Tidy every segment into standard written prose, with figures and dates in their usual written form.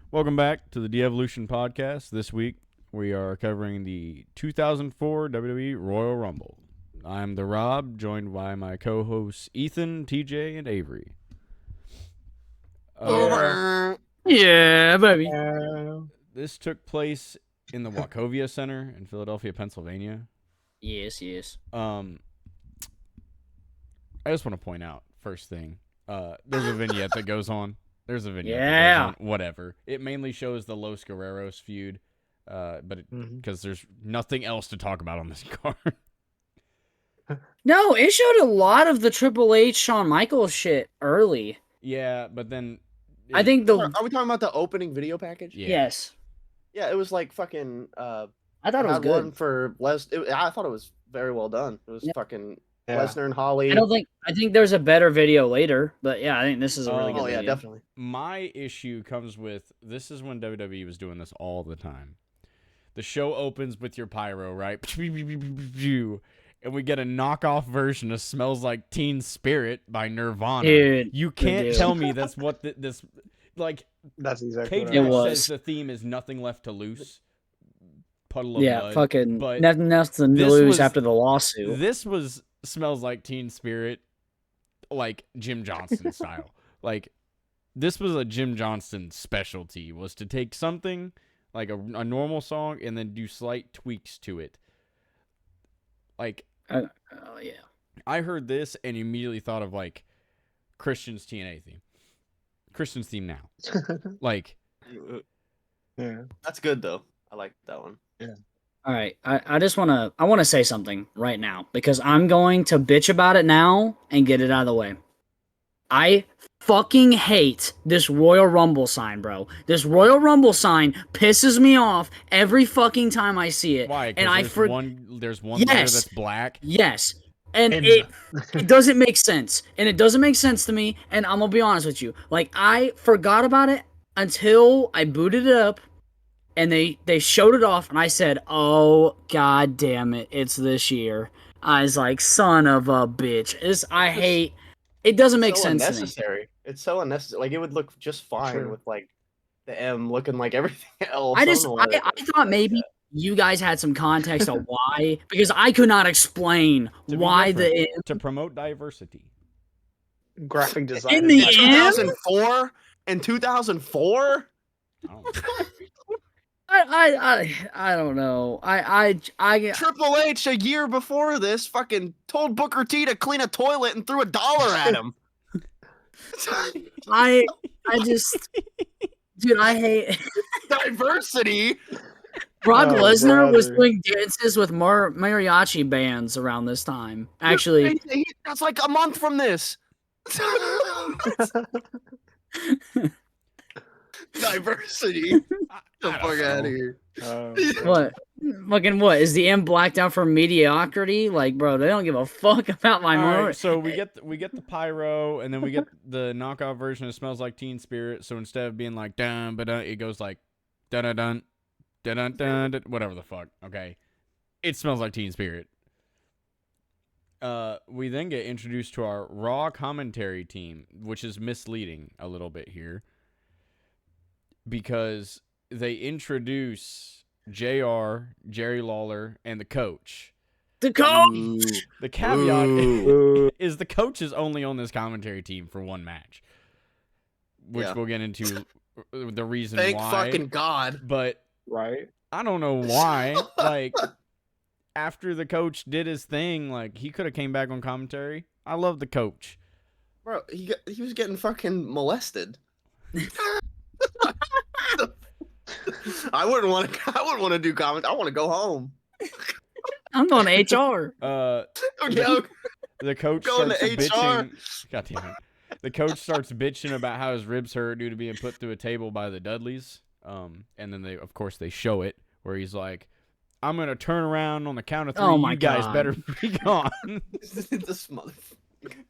Welcome back to the Devolution podcast. This week we are covering the 2004 WWE Royal Rumble. I'm the Rob, joined by my co-hosts Ethan, TJ, and Avery. Yeah, baby. This took place in the Wachovia Center in Philadelphia, Pennsylvania. Yes. I just want to point out, first thing, there's a vignette that goes on. Whatever. It mainly shows the Los Guerreros feud, but because there's nothing else to talk about on this card. No, it showed a lot of the Triple H Shawn Michaels shit early. Yeah, but then I think Are we talking about the opening video package? Yeah. Yes. Yeah, it was like fucking. I thought it was had good. One for I thought it was very well done. It was fucking Lesnar and Holly. I think there's a better video later, but yeah, I think this is a really good video. Oh yeah, definitely. My issue comes with this is when WWE was doing this all the time. The show opens with your pyro, right? And we get a knockoff version of "Smells Like Teen Spirit" by Nirvana. Dude, you can't tell me that's what this like. That's exactly what Cage it Match was. says the theme is "Nothing Left to Lose." Puddle of blood. Fucking but nothing else to lose after the lawsuit. This was "Smells Like Teen Spirit," like Jim Johnston style. Like this was a Jim Johnston specialty, was to take something like a normal song and then do slight tweaks to it. Like, yeah. I heard this and immediately thought of like Christian's TNA theme. Christian's theme now. Like, Yeah. That's good though. I like that one. Yeah. All right, I just want to say something right now because I'm going to bitch about it now and get it out of the way. I fucking hate this Royal Rumble sign, bro. This Royal Rumble sign pisses me off every fucking time I see it. why? And There's one letter that's black. Yes. And it doesn't make sense. And it doesn't make sense to me. And I'm going to be honest with you. Like, I forgot about it until I booted it up. And they showed it off. And I said, oh, god damn it. It's this year. I was like, son of a bitch. I hate... It doesn't make sense to me. It's so unnecessary. Like, it would look just fine with, like, the M looking like everything else. I thought maybe you guys had some context of why, because I could not explain why the M. To promote diversity. Graphic design. In the M? 2004? In 2004? I don't know. I Triple H a year before this fucking told Booker T to clean a toilet and threw $1 at him. I just, dude, I hate diversity. Brock Oh, Lesnar was brother. doing dances with mariachi bands around this time. Actually, That's like a month from this. Diversity. Get the fuck out of here. what? Fucking what? Is the M blacked out for mediocrity? Like, bro, they don't give a fuck about my All moment. right, so we get the pyro, and then we get the knockoff version of "Smells Like Teen Spirit." So instead of being like dun but it goes like dun dun dun dun dun dun, whatever the fuck. Okay, it smells like Teen Spirit. We then get introduced to our Raw commentary team, which is misleading a little bit here because they introduce JR, Jerry Lawler, and the coach. The coach. The caveat is the coach is only on this commentary team for one match, which we'll get into the reason Thank why. fucking God. But Right? I don't know why. Like, after the coach did his thing, like, he could have came back on commentary. I love the coach. Bro, he was getting fucking molested. I wouldn't want to do comment. I want to go home. I'm going to HR. The coach Going starts to HR. bitching. God damn it. The coach starts bitching about how his ribs hurt due to being put through a table by the Dudleys. And then they show it where he's like, I'm going to turn around on the count of 3. Oh my you guys God. better be gone. This motherfucker.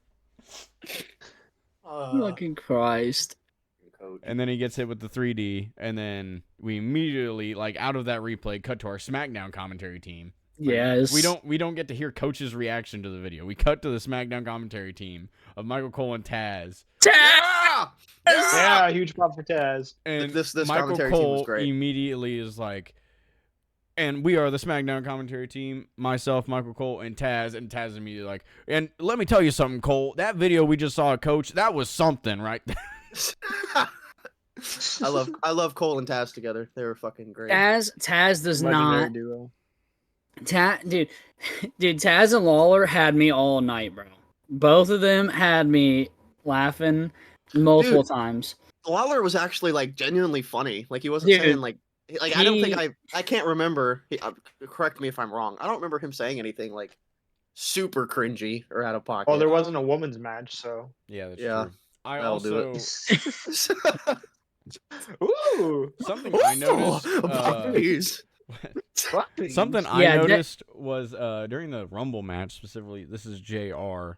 Fucking Christ. Coach. And then he gets hit with the 3D. And then we immediately, like, out of that replay, cut to our SmackDown commentary team. Yes. We don't get to hear Coach's reaction to the video. We cut to the SmackDown commentary team of Michael Cole and Taz. Yeah! Yeah, huge pop for Taz. And This Michael commentary team was Cole great. immediately is like, and we are the SmackDown commentary team, myself, Michael Cole, and Taz. And Taz immediately like, and let me tell you something, Cole. That video we just saw, Coach, that was something, right? I love Cole and Taz together. They were fucking great. Taz does Legendary not. duo. Dude, Taz and Lawler had me all night, bro. Both of them had me laughing multiple times. Lawler was actually like genuinely funny. Like he wasn't saying like I don't think I can't remember. Correct me if I'm wrong. I don't remember him saying anything like super cringy or out of pocket. Well, there wasn't a women's match, so. Yeah, that's Yeah. true. I That'll do also it. Ooh. something I noticed. Puppies. Something I Yeah, noticed was during the Rumble match specifically. This is JR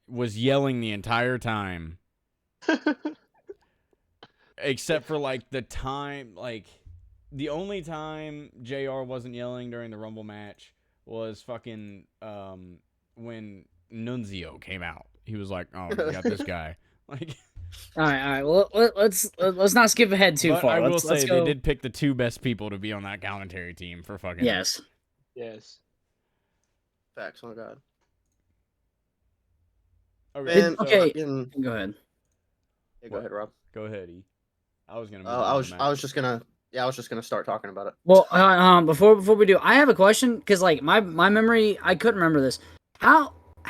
was yelling the entire time, except for like the time. Like the only time JR wasn't yelling during the Rumble match was fucking when Nunzio came out. He was like, "Oh, we got this guy." Like, All right. Well, let's not skip ahead too but far. I will Let's say go. they did pick the two best people to be on that commentary team for fucking. Yes. Yes. Facts. Oh god. Okay. Man, Okay. fucking- Go ahead. Yeah, go ahead, Rob. Go ahead, E. I was gonna. move I on was to I Matt. was just gonna start talking about it. Well, before we do, I have a question because like my memory, I couldn't remember this.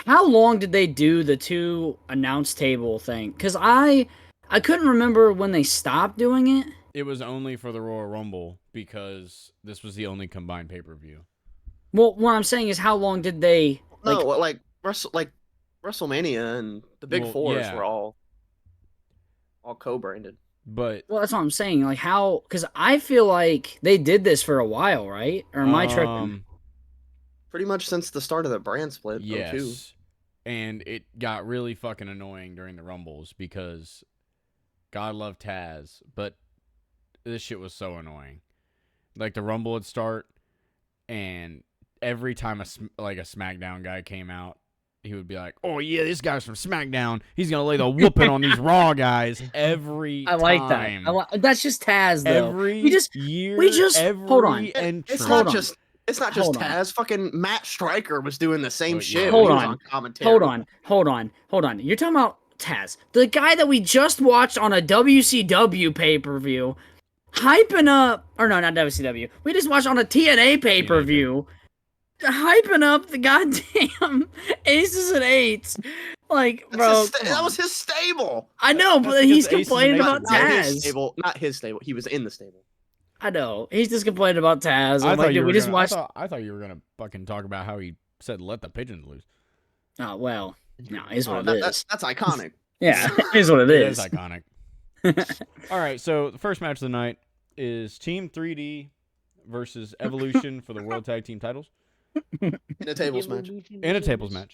How long did they do the 2 announce table thing? Because I couldn't remember when they stopped doing it. It was only for the Royal Rumble because this was the only combined pay-per-view. Well, what I'm saying is, how long did they? No, like WrestleMania and the Big Well, Fours yeah. were all co-branded. But Well, that's what I'm saying. Like how? Because I feel like they did this for a while, right? Or am I tripping? Pretty much since the start of the brand split. yes. 02. And it got really fucking annoying during the Rumbles because God love Taz, but this shit was so annoying. Like the Rumble would start, and every time a SmackDown guy came out, he would be like, "Oh yeah, this guy's from SmackDown. He's gonna lay the whooping on these Raw guys every I like time." that. That's just Taz though. Every year, every hold on. It's entrant. not just Hold on. Taz. Fucking Matt Stryker was doing the same Oh, yeah. shit. Hold when he was on. commentary. Hold on. You're talking about Taz, the guy that we just watched on a WCW pay-per-view, hyping up, or no, not WCW. We just watched on a TNA pay-per-view, hyping up the goddamn Aces and Eights. Like, bro, That was his stable. I know, That's but he's because Aces and complaining Eights about are Not his Taz. stable. Not his stable. He was in the stable. I know. He's just complaining about Taz. I I'm like, thought you dude, were we just gonna, watched. I thought you were gonna fucking talk about how he said let the pigeons loose. Oh, well, no, it's what Oh, it is. that's iconic. Yeah, it is what it It is. is iconic. All right, so the first match of the night is Team 3D versus Evolution for the World Tag Team titles In a tables match. in a tables match.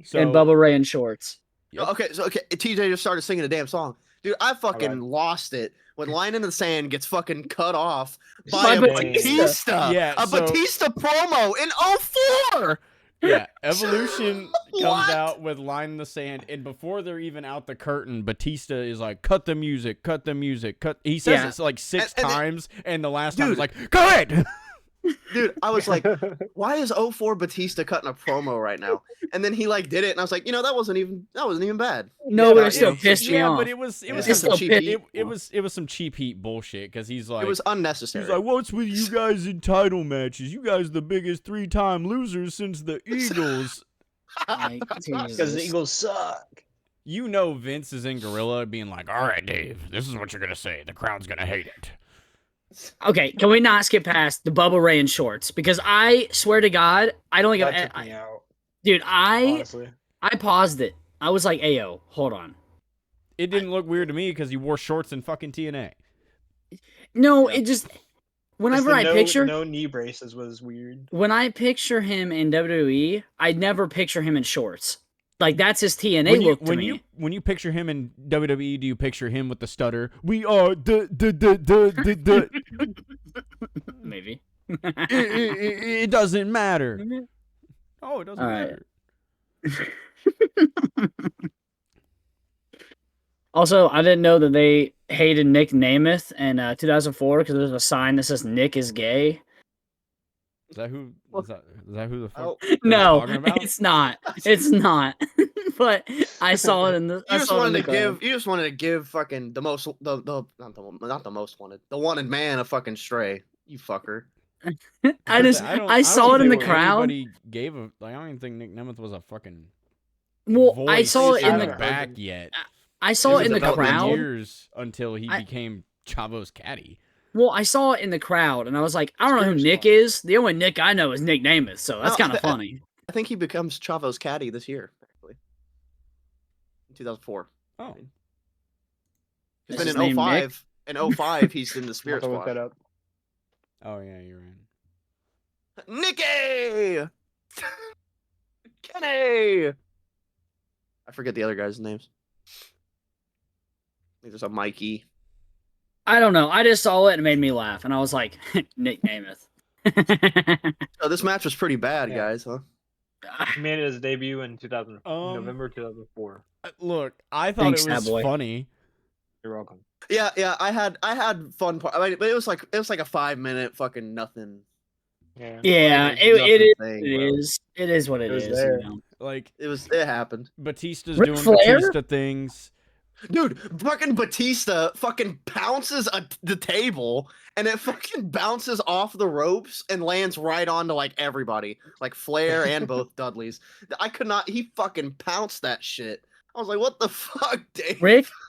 So, And Bubba Ray in shorts. Yep. Okay, TJ just started singing a damn song. Dude, I fucking Alright. lost it when Line in the Sand gets fucking cut off by By a Batista. Batista. Yeah, a so- Batista promo in 04. Yeah, Evolution comes What? out with Line in the Sand, and before they're even out the curtain, Batista is like, "Cut the music, cut the music, cut." He says Yeah. it's like six And then- times, and the last time Dude. was like, "Go ahead." Dude, I was like, why is 04 Batista cutting a promo right now? And then he like did it, and I was like, that wasn't even bad. No, Yeah, but but it still it- pissed me yeah, off. but it was It's It's some still cheap pissed. heat. it was some cheap heat bullshit because he's like, It was he unnecessary. was like, "What's with you guys in title matches? You guys the biggest 3-time losers since the Eagles." Like, Because the Jesus. Eagles suck. You know Vince is in Gorilla being like, "All right, Dave, this is what you're gonna say. The crowd's gonna hate it." Okay, can we not skip past the Bubba Ray in shorts? Because I swear to God, I don't think That took I've... me out, Dude, I honestly. paused it. I was like, "Ayo, hold on." It didn't look weird to me because he wore shorts in fucking TNA. No, Yeah. it just... Just Whenever the I no, picture... no knee braces was weird. When I picture him in WWE, I never picture him in shorts. Like, that's his TNA look to me. When you picture him in WWE, do you picture him with the stutter? We are the Maybe. It doesn't matter. Oh, it doesn't All right. matter. Also, I didn't know that they hated Nick Namath in 2004 because there's a sign that says Nick is gay. Is that who? Is that who the fuck? Oh, they're No, talking about? it's not. It's not. But I saw it in the. I you just saw it in wanted the to give. crowd. You just wanted to give fucking the most not the most wanted, the wanted man a fucking stray. You fucker. I saw it in the crowd. Anybody gave a like. I don't even think Nick Nemeth was a fucking. Well, voice I saw it in the the. back yet. I saw it in the developmental. crowd. Years until he became Chavo's caddy. Well, I saw it in the crowd, and I was like, I don't know who Serious Nick one. is. The only Nick I know is Nick Namath, so that's No, kind of funny. I think he becomes Chavo's caddy this year, actually. In 2004. Oh, He's Is been his in name 05. In 05, he's in the I'm Spirit gonna look that Squad. up. oh yeah, you're right. Nicky! Kenny! I forget the other guys' names. I think there's a Mikey. I don't know. I just saw it and it made me laugh, and I was like, Nick Namath. Oh, this match was pretty bad, Yeah. guys, huh? He made his debut in November 2004. Look, I thought Thanks, it was Cowboy. funny. You're welcome. Yeah, I had fun part. I mean, but it was like a 5-minute fucking nothing. Yeah. Yeah, Like, it nothing is. thing, It bro. is. It is what it It was is. there. You know? Like It happened. Batista's Ric doing Flair? Batista things. Dude, fucking Batista fucking pounces the table and it fucking bounces off the ropes and lands right onto like everybody, like Flair and both Dudleys. I could not. He fucking pounced that shit. I was like, what the fuck, Dave?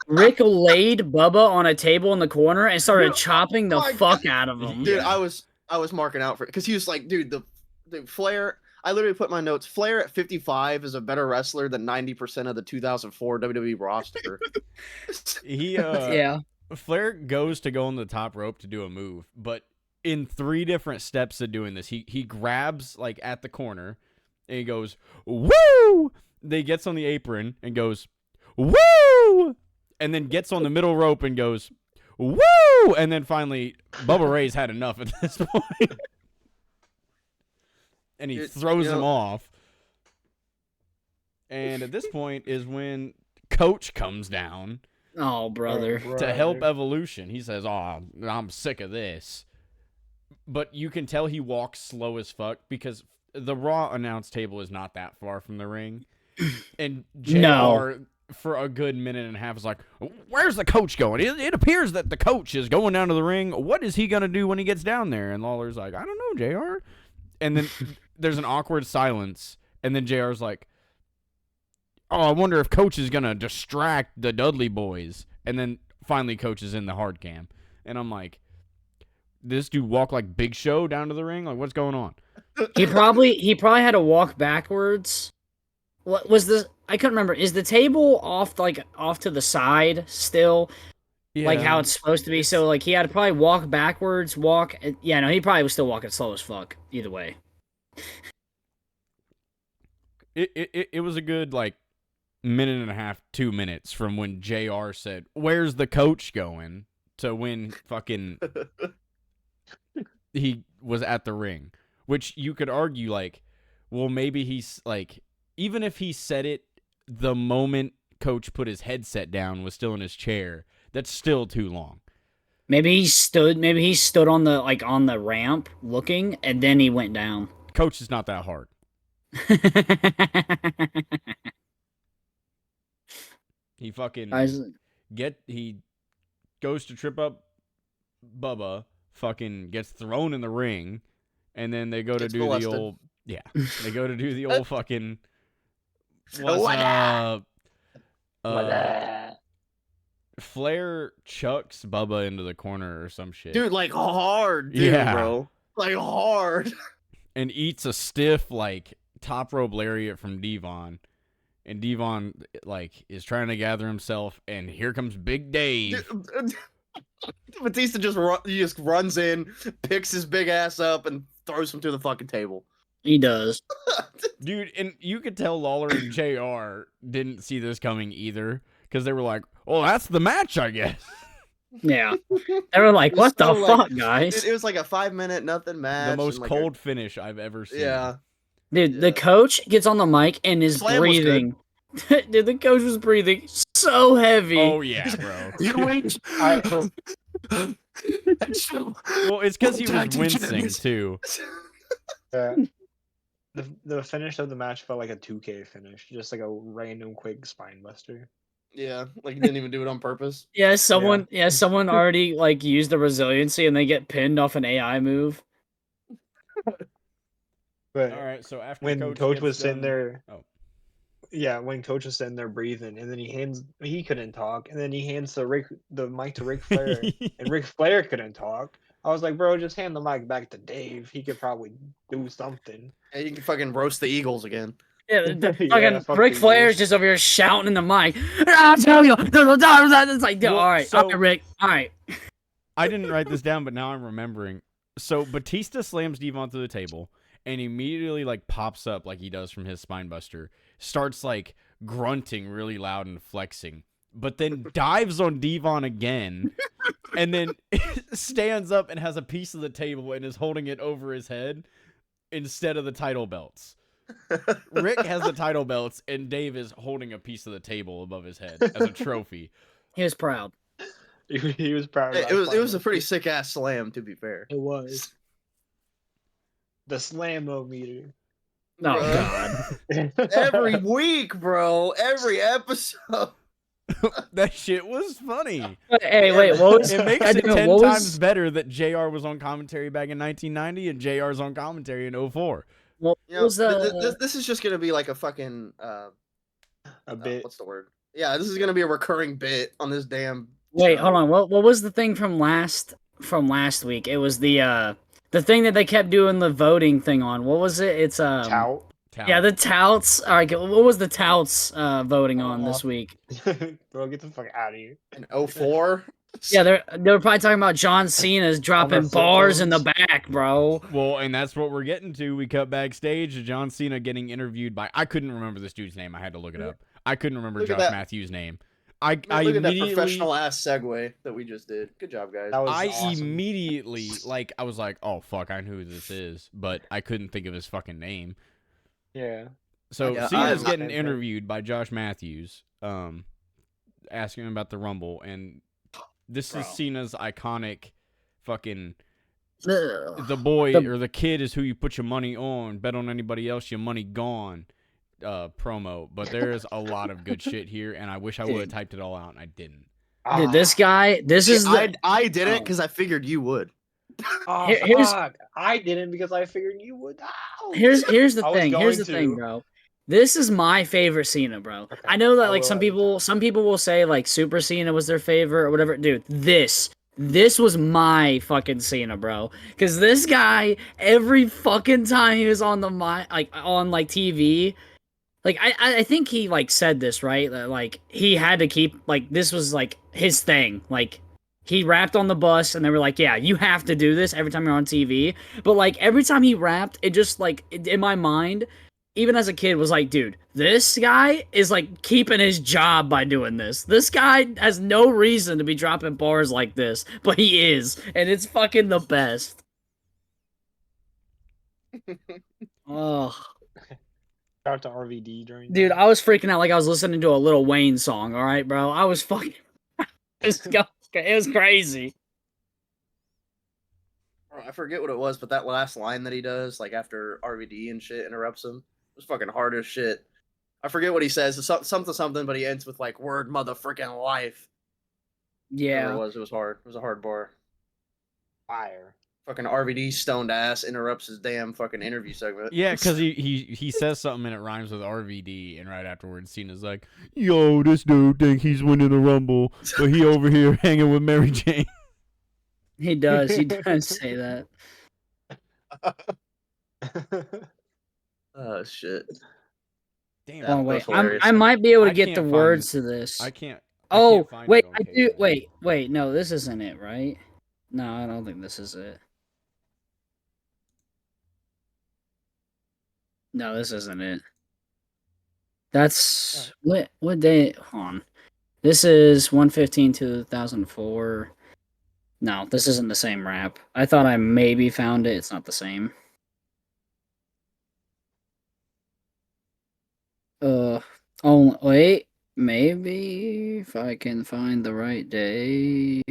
Rick laid Bubba on a table in the corner and started Dude, chopping the my fuck out of him. Dude, Yeah. I was marking out for it because he was like, dude, the Flair. I literally put in my notes. Flair at 55 is a better wrestler than 90% of the 2004 WWE roster. He Yeah. Flair goes to go on the top rope to do a move, but in 3 different steps of doing this, he grabs like at the corner and he goes, woo! Then he gets on the apron and goes, woo! And then gets on the middle rope and goes, woo! And then finally, Bubba Ray's had enough at this point. And he throws him off. And at this point is when Coach comes down Oh, brother. to help Evolution. He says, "Oh, I'm sick of this." But you can tell he walks slow as fuck because the Raw announce table is not that far from the ring. And JR, No. for a good minute and a half, is like, "Where's the coach going? It appears that the coach is going down to the ring. What is he going to do when he gets down there?" And Lawler's like, "I don't know, JR." And then there's an awkward silence. And then JR's like, "Oh, I wonder if Coach is going to distract the Dudley boys." And then finally Coach is in the hard cam. And I'm like, this dude walk like Big Show down to the ring? Like, what's going on? He probably had to walk backwards. What was this? I couldn't remember. Is the table off to the side still? Like how it's supposed to be? So like he had to probably walk backwards, yeah, no, he probably was still walking slow as fuck. Either way. It was a good like minute and a half, 2 minutes from when JR said, "Where's the coach going?" to when fucking he was at the ring. Which you could argue like, well, maybe he's like, even if he said it the moment Coach put his headset down, was still in his chair, that's still too long. Maybe he stood on the ramp looking and then he went down. Coach is not that hard. He fucking he goes to trip up Bubba, fucking gets thrown in the ring, and then they go to Gets do molested. the old they go to do the old fucking What up? Flair chucks Bubba into the corner or some shit. Dude, like hard, dude, Yeah. bro. Like hard. And eats a stiff like top rope lariat from Devon. And Devon like is trying to gather himself, and here comes Big Dave. Batista just runs in, picks his big ass up, and throws him through the fucking table. He does. Dude, and you could tell Lawler and JR didn't see this coming either, because they were like, "Oh, that's the match, I guess." Yeah. They were like, It was what the so, like, fuck, guys? It was like a 5-minute nothing match. The most and, like, cold finish I've ever seen. Yeah. Dude, the Yeah. coach gets on the mic and is Slam was good. breathing. Dude, the coach was breathing so heavy. Oh yeah, bro. You wait. Well, it's because he was wincing too. Yeah. The finish of the match felt like a 2K finish, just like a random quick spine buster. Yeah, like he didn't even do it on purpose. Yeah, someone already like used the resiliency and they get pinned off an AI move. But All right, so after when Coach Coach was gets sitting done- there, Oh. yeah, when Coach was sitting there breathing, and then he couldn't talk, and then he hands the mic to Ric Flair, and Ric Flair couldn't talk. I was like, bro, just hand the mic back to Dave. He could probably do something. And you can fucking roast the Eagles again. Yeah, the Yeah, fucking fuck Ric the Flair's Eagles. just over here shouting in the mic. I'll tell you. It's like, Well, all right, so- Rick. All right. I didn't write this down, but now I'm remembering. So Batista slams Devon through the table and immediately like pops up like he does from his spine buster, starts like grunting really loud and flexing, but then dives on Devon again and then stands up and has a piece of the table and is holding it over his head instead of the title belts. Rick has the title belts and Dave is holding a piece of the table above his head as a trophy. He was proud. He was proud. Of It was a pretty sick ass slam, to be fair. It was the slam-o-meter. Oh Bro. God. Every week, bro. Every episode. That shit was funny. Hey, wait, what was It makes I it didn't know, 10 what times was, better that JR was on commentary back in 1990 and JR's on commentary in 04. what You know, was this is just gonna be like a fucking A bit. what's the word? Yeah, this is gonna be a recurring bit on this damn. Wait, show. hold on. What was the thing from last week? It was the thing that they kept doing the voting thing on. What was it? It's Tout. yeah, the touts. All right, what was the touts voting on this week? Bro, get the fuck out of here. In 04? Yeah, they were probably talking about John Cena's dropping flip bars in the phones. back, bro. Well, and that's what we're getting to. We cut backstage to John Cena getting interviewed by. I couldn't remember this dude's name. I had to look it up. I couldn't remember Look at Josh that. Matthews' name. I Look at that immediately, professional ass segue that we just did. Good job, guys. That was I awesome. immediately like. I was like, oh fuck, I know who this is, but I couldn't think of his fucking name. Yeah. So Yeah, Cena's I'm- getting interviewed by Josh Matthews, asking him about the Rumble, and this Bro. is Cena's iconic, fucking Ugh. the boy The- or the kid is who you put your money on. Bet on anybody else, your money gone. Promo, but there is a lot of good shit here, and I wish I would have typed it all out, and I didn't. Dude, this guy. This is the. I didn't Oh. because I figured you would. Oh, here's- fuck. I didn't because I figured you would. Ow. Here's the I was thing. Here's the going thing, to. bro. This is my favorite Cena, bro. Okay, I know that I like will some at the people time. will say like Super Cena was their favorite or whatever. Dude, this was my fucking Cena, bro. Cause this guy, every fucking time he was on the like on like TV, like I think he like said this, right? That like he had to keep like this was like his thing. Like he rapped on the bus and they were like, yeah, you have to do this every time you're on TV. But like every time he rapped, it just like in my mind, even as a kid, was like, dude, this guy is like keeping his job by doing this. This guy has no reason to be dropping bars like this, but he is, and it's fucking the best. Oh, Shout out to RVD during dude, that. I was freaking out like I was listening to a Lil Wayne song. All right, bro, I was fucking. It was crazy. I forget what it was, but that last line that he does, like after RVD and shit interrupts him, was fucking hard as shit. I forget what he says. It's something, but he ends with like word motherfucking life. Whatever Yeah. it was hard. It was a hard bar. Fire. Fucking RVD stoned ass interrupts his damn fucking interview segment. Yeah, because he says something and it rhymes with RVD, and right afterwards, Cena's like, "Yo, this dude think he's winning the Rumble, but he over here hanging with Mary Jane." He does. He does say that. Oh shit. Damn, Yeah, Oh that wait, was hilarious. I might be able to I get can't the find words it. to this. I can't. Oh find wait, it on I do. cable. Wait. No, this isn't it, right? No, I don't think this is it. No, this isn't it. That's what day? Hold on. This is 1/15/2004. No, this isn't the same rap. I thought I maybe found it. It's not the same. Oh, wait. Maybe if I can find the right day.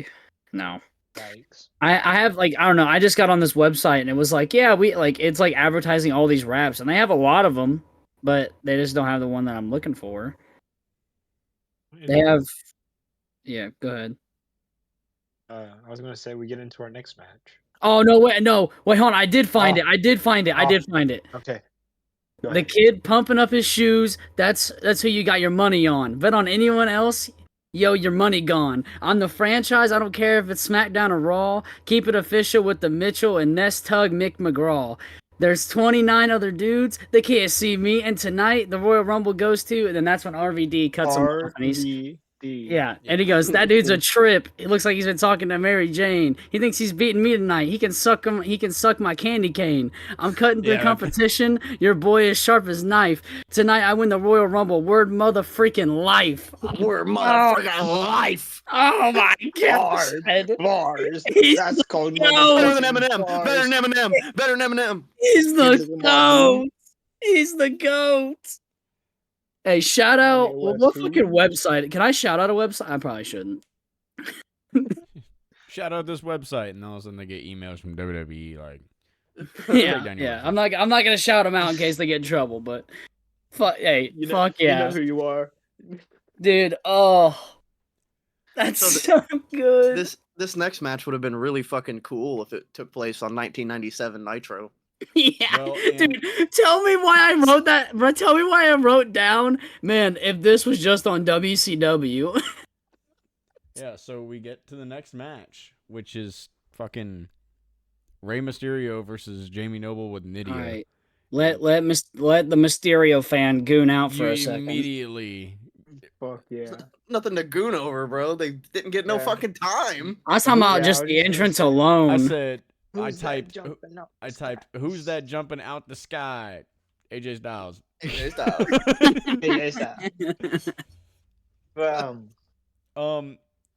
No. Yikes. I have like I don't know. I just got on this website and it was like, yeah, we like it's like advertising all these raps and they have a lot of them, but they just don't have the one that I'm looking for. They have, yeah. Go ahead. I was gonna say we get into our next match. Oh no! Wait, hold on. I did find it. I did find it. I did find it. Okay. Go The ahead. kid pumping up his shoes. That's who you got your money on. Bet on anyone else, yo, your money gone. On the franchise, I don't care if it's SmackDown or Raw. Keep it official with the Mitchell and Ness Tug Mick McGraw. There's 29 other dudes. They can't see me. And tonight, the Royal Rumble goes to, and then that's when RVD cuts him off. And he's, yeah, and he goes, "That dude's a trip. It looks like he's been talking to Mary Jane. He thinks he's beating me tonight. He can suck him. He can suck my candy cane. I'm cutting through competition. Your boy is sharp as knife. Tonight I win the Royal Rumble. Word mother freaking life. Word motherfucking life. Oh my god, Bars. He's That's called Better than Eminem. Better than Eminem. Better than Eminem. He's the goat. He's the goat. Hey, shout out. What fucking website? Can I shout out a website? I probably shouldn't. Shout out this website, and all of a sudden they get emails from WWE like, yeah. I'm not gonna shout them out in case they get in trouble. But fuck, hey, fuck yeah, you know who you are, dude. Oh, that's so good. This next match would have been really fucking cool if it took place on 1997 Nitro. Yeah, Well, dude. Tell me why I wrote that, bro. Tell me why I wrote down, man. If this was just on WCW. Yeah, so we get to the next match, which is fucking Rey Mysterio versus Jamie Noble with Nydia. All right, let the Mysterio fan goon out for a second. Immediately. Fuck yeah. Nothing to goon over, bro. They didn't get no fucking time. I was talking about just the entrance alone. I said, Who's I that jumping out the typed, sky? who's that jumping out the sky? AJ Styles. AJ Styles. AJ Styles. But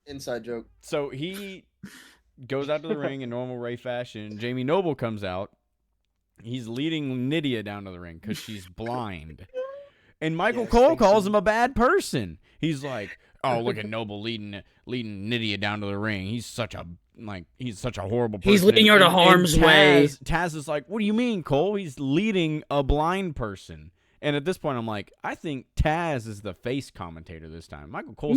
Inside joke. So he goes out to the ring in normal Ray fashion. Jamie Noble comes out. He's leading Nydia down to the ring because she's blind. And Michael Cole calls him a bad person. He's like, "Oh, look at Noble leading Nydia down to the ring. He's such a horrible person. He's leading her to harm's way." Taz is like, "What do you mean, Cole? He's leading a blind person." And at this point, I'm like, I think Taz is the face commentator this time. Michael Cole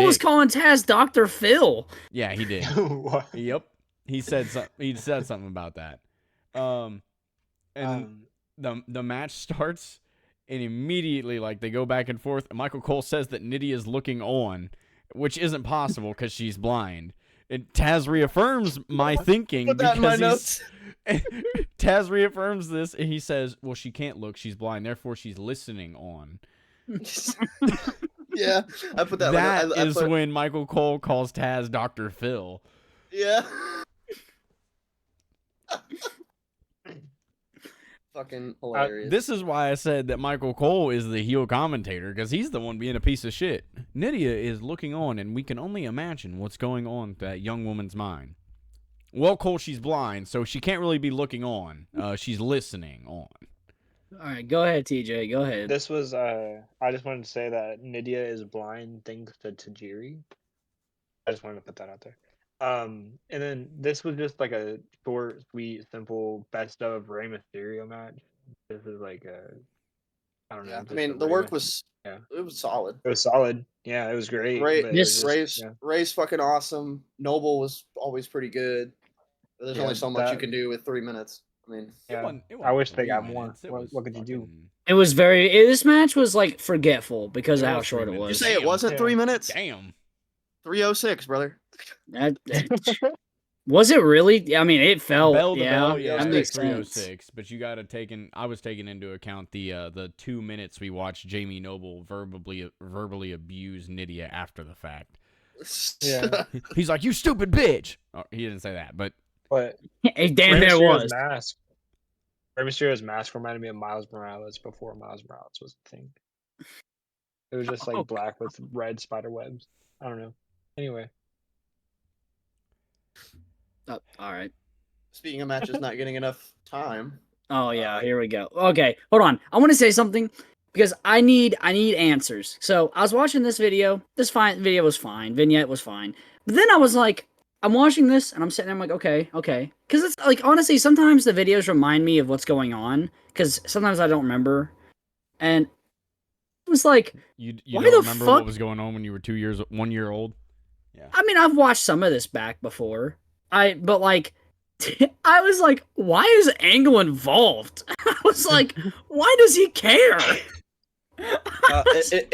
was calling Taz Dr. Phil. Yeah, he did. What? Yep, he said something about that. And the match starts. And immediately, like, they go back and forth. And Michael Cole says that Nydia is looking on, which isn't possible because she's blind. And Taz reaffirms my thinking. Put that in my notes. Taz reaffirms this, and he says, well, she can't look. She's blind. Therefore, she's listening on. Yeah, I put that. That is when Michael Cole calls Taz Dr. Phil. Yeah. Fucking hilarious. This is why I said that Michael Cole is the heel commentator, because he's the one being a piece of shit. Nydia is looking on, and we can only imagine what's going on with that young woman's mind. Well, Cole, she's blind, so she can't really be looking on. She's listening on. All right, go ahead, TJ. Go ahead. This was I just wanted to say that Nydia is blind thanks to Tajiri. I just wanted to put that out there. And then this was just like a short, sweet, simple best of Rey Mysterio match. This is like I don't know. Yeah, I mean, the work was it was solid. It was solid. Yeah, it was great. Ray's fucking awesome. Noble was always pretty good. But there's only so much you can do with 3 minutes. I mean, I wish they got more. What could you do? It was this match was like forgetful because of how short it was. You say it wasn't 3 minutes? Damn. 3:06, brother. Was it really? I mean, it felt bell to bell, that makes 3:06. But you got to I was taking into account the 2 minutes we watched Jamie Noble verbally abuse Nydia after the fact. Yeah, he's like, "You stupid bitch." Oh, he didn't say that, but damn, there was. Rey Mysterio's mask reminded me of Miles Morales before Miles Morales was a thing. It was just like black with red spider webs. I don't know. Anyway. All right. Speaking of matches not getting enough time. Oh yeah, here we go. Okay, hold on. I want to say something because I need answers. So I was watching this video. Video was fine. Vignette was fine. But then I was like, I'm watching this and I'm sitting there. I'm like, okay, because it's like honestly, sometimes the videos remind me of what's going on because sometimes I don't remember, and it was like, You why don't the remember fuck? what was going on when you were 1 year old? Yeah. I mean, I've watched some of this back before. But like. I was like, why is Angle involved? I was like, why does he care? It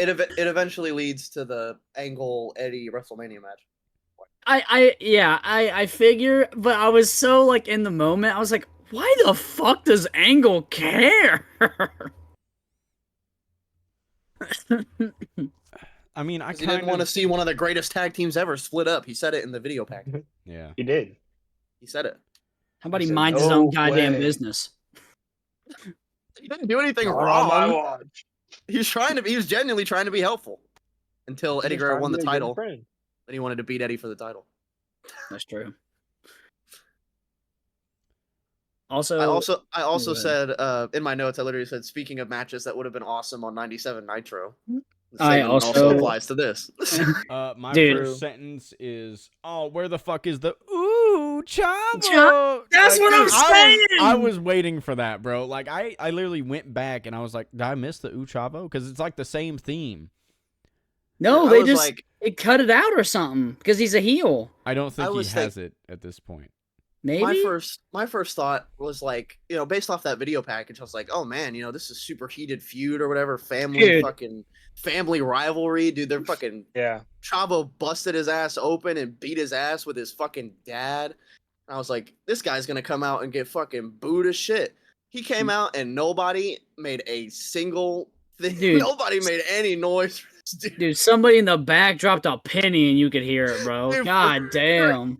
eventually leads to the Angle Eddie WrestleMania match. I figure, but I was so like in the moment. I was like, why the fuck does Angle care? I mean, He didn't want to see one of the greatest tag teams ever split up. He said it in the video pack. Yeah, He did. He said it. How about He he said, minds his "No own goddamn way." business? He didn't do anything Not on my wrong. watch. He was genuinely trying to be helpful until Eddie Just Guerrero trying to won the be a good title. friend. Then he wanted to beat Eddie for the title. That's true. Also, I also Go said in my notes, I literally said, speaking of matches that would have been awesome on 97 Nitro. The I statement also- applies to this. my Dude. first sentence is, "Oh, where the fuck is the ooh Chavo?" That's what I'm saying! I was waiting for that, bro. Like I literally went back and I was like, "Did I miss the ooh Chavo?" Because it's like the same theme. No, I they was just like- it cut it out or something because he's a heel. I don't think I he was has it at this point. Maybe. My first thought was like, based off that video package, I was like, oh man, this is super heated feud or whatever, family rivalry, dude. They're fucking Yeah. Chavo busted his ass open and beat his ass with his fucking dad. And I was like, this guy's gonna come out and get fucking booed as shit. He came out and nobody made a single thing. Dude. Nobody made any noise for this dude. Dude, somebody in the back dropped a penny and you could hear it, bro. Dude, God damn.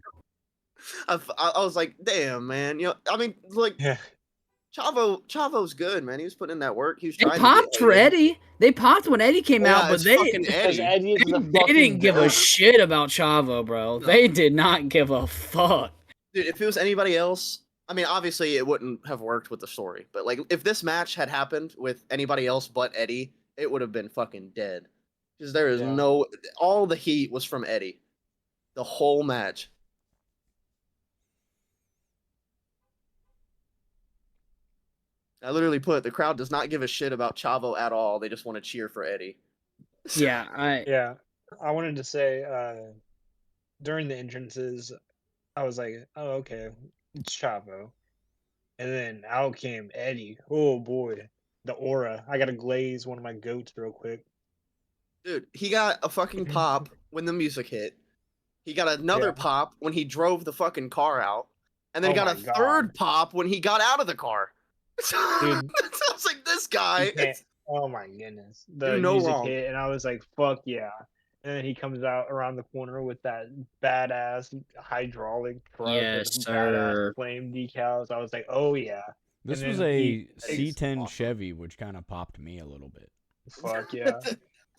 I was like, damn, man. I mean, like, Yeah. Chavo's good, man. He was putting in that work. He was They trying popped to for Eddie. They popped when Eddie came out, but it's they fucking Because Eddie. Eddie is the they fucking didn't give a goat. shit about Chavo, bro. No. They did not give a fuck. Dude, if it was anybody else, I mean, obviously it wouldn't have worked with the story. But like, if this match had happened with anybody else but Eddie, it would have been fucking dead. Because there is Yeah. all the heat was from Eddie, the whole match. I literally put, the crowd does not give a shit about Chavo at all. They just want to cheer for Eddie. Yeah, Yeah. I wanted to say, during the entrances, I was like, oh, okay, it's Chavo. And then out came Eddie. Oh boy. The aura. I gotta glaze one of my goats real quick. Dude, he got a fucking pop when the music hit. He got another Yeah. pop when he drove the fucking car out. And then Oh got my a God. third pop when he got out of the car. Dude. I was like, this guy. You can't- oh my goodness. The Do no music wrong. hit and I was like, fuck yeah. And then he comes out around the corner with that badass hydraulic truck Yes, with sir. badass flame decals. I was like, oh yeah. This And was then a he- C10 awesome. Chevy, which kind of popped me a little bit. Fuck yeah.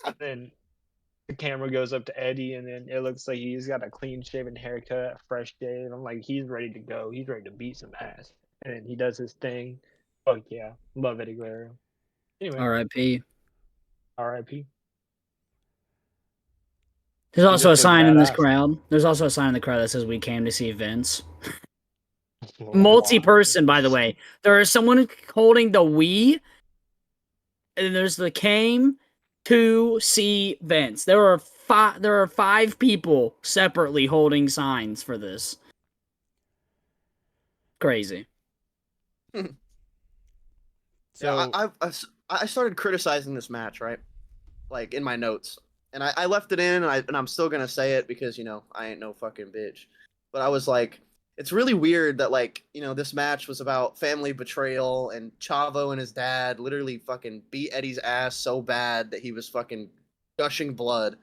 And then the camera goes up to Eddie, and then it looks like he's got a clean shaven haircut, a fresh shave. I'm like, he's ready to go. He's ready to beat some ass. And then he does his thing. Fuck yeah. Love Eddie Guerrero. Anyway, R.I.P. RIP. There's also a just was sign in this badass. crowd. There's also a sign in the crowd that says we came to see Vince. Oh, Multi-person, by the way. There is someone holding the Wii, and there's the came to see Vince. There are five people separately holding signs for this. Crazy. So Yeah, I started criticizing this match, right? Like in my notes. And I left it in, and I'm still gonna say it because I ain't no fucking bitch. But I was like, it's really weird that this match was about family betrayal, and Chavo and his dad literally fucking beat Eddie's ass so bad that he was fucking gushing blood.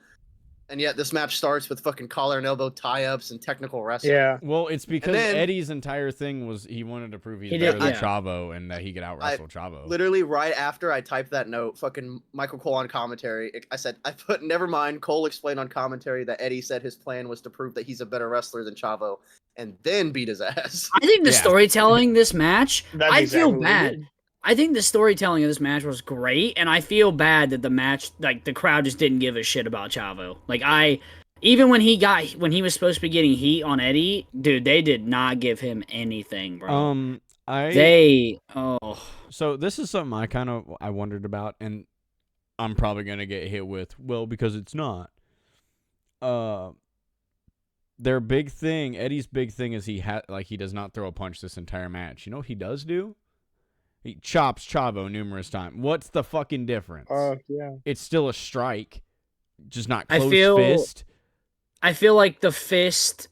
And yet this match starts with fucking collar and elbow tie-ups and technical wrestling. Yeah. Well, it's because then- Eddie's entire thing was he wanted to prove he's He better did, than yeah. Chavo and that he could out wrestle Chavo. Literally right after I typed that note, fucking Michael Cole on commentary, I said, I put, never mind, Cole explained on commentary that Eddie said his plan was to prove that he's a better wrestler than Chavo, and then beat his ass. I think the Yeah. storytelling this match, That's I exactly feel what we bad. did. I think the storytelling of this match was great, and I feel bad that the match, like the crowd just didn't give a shit about Chavo. Like even when he was supposed to be getting heat on Eddie, dude, they did not give him anything, bro. So this is something I wondered about, and I'm probably gonna get hit with, well, because it's not. Their big thing, Eddie's big thing is he does not throw a punch this entire match. You know what he does do? He chops Chavo numerous times. What's the fucking difference? Yeah. It's still a strike, just not I close feel- fist. I feel like the fist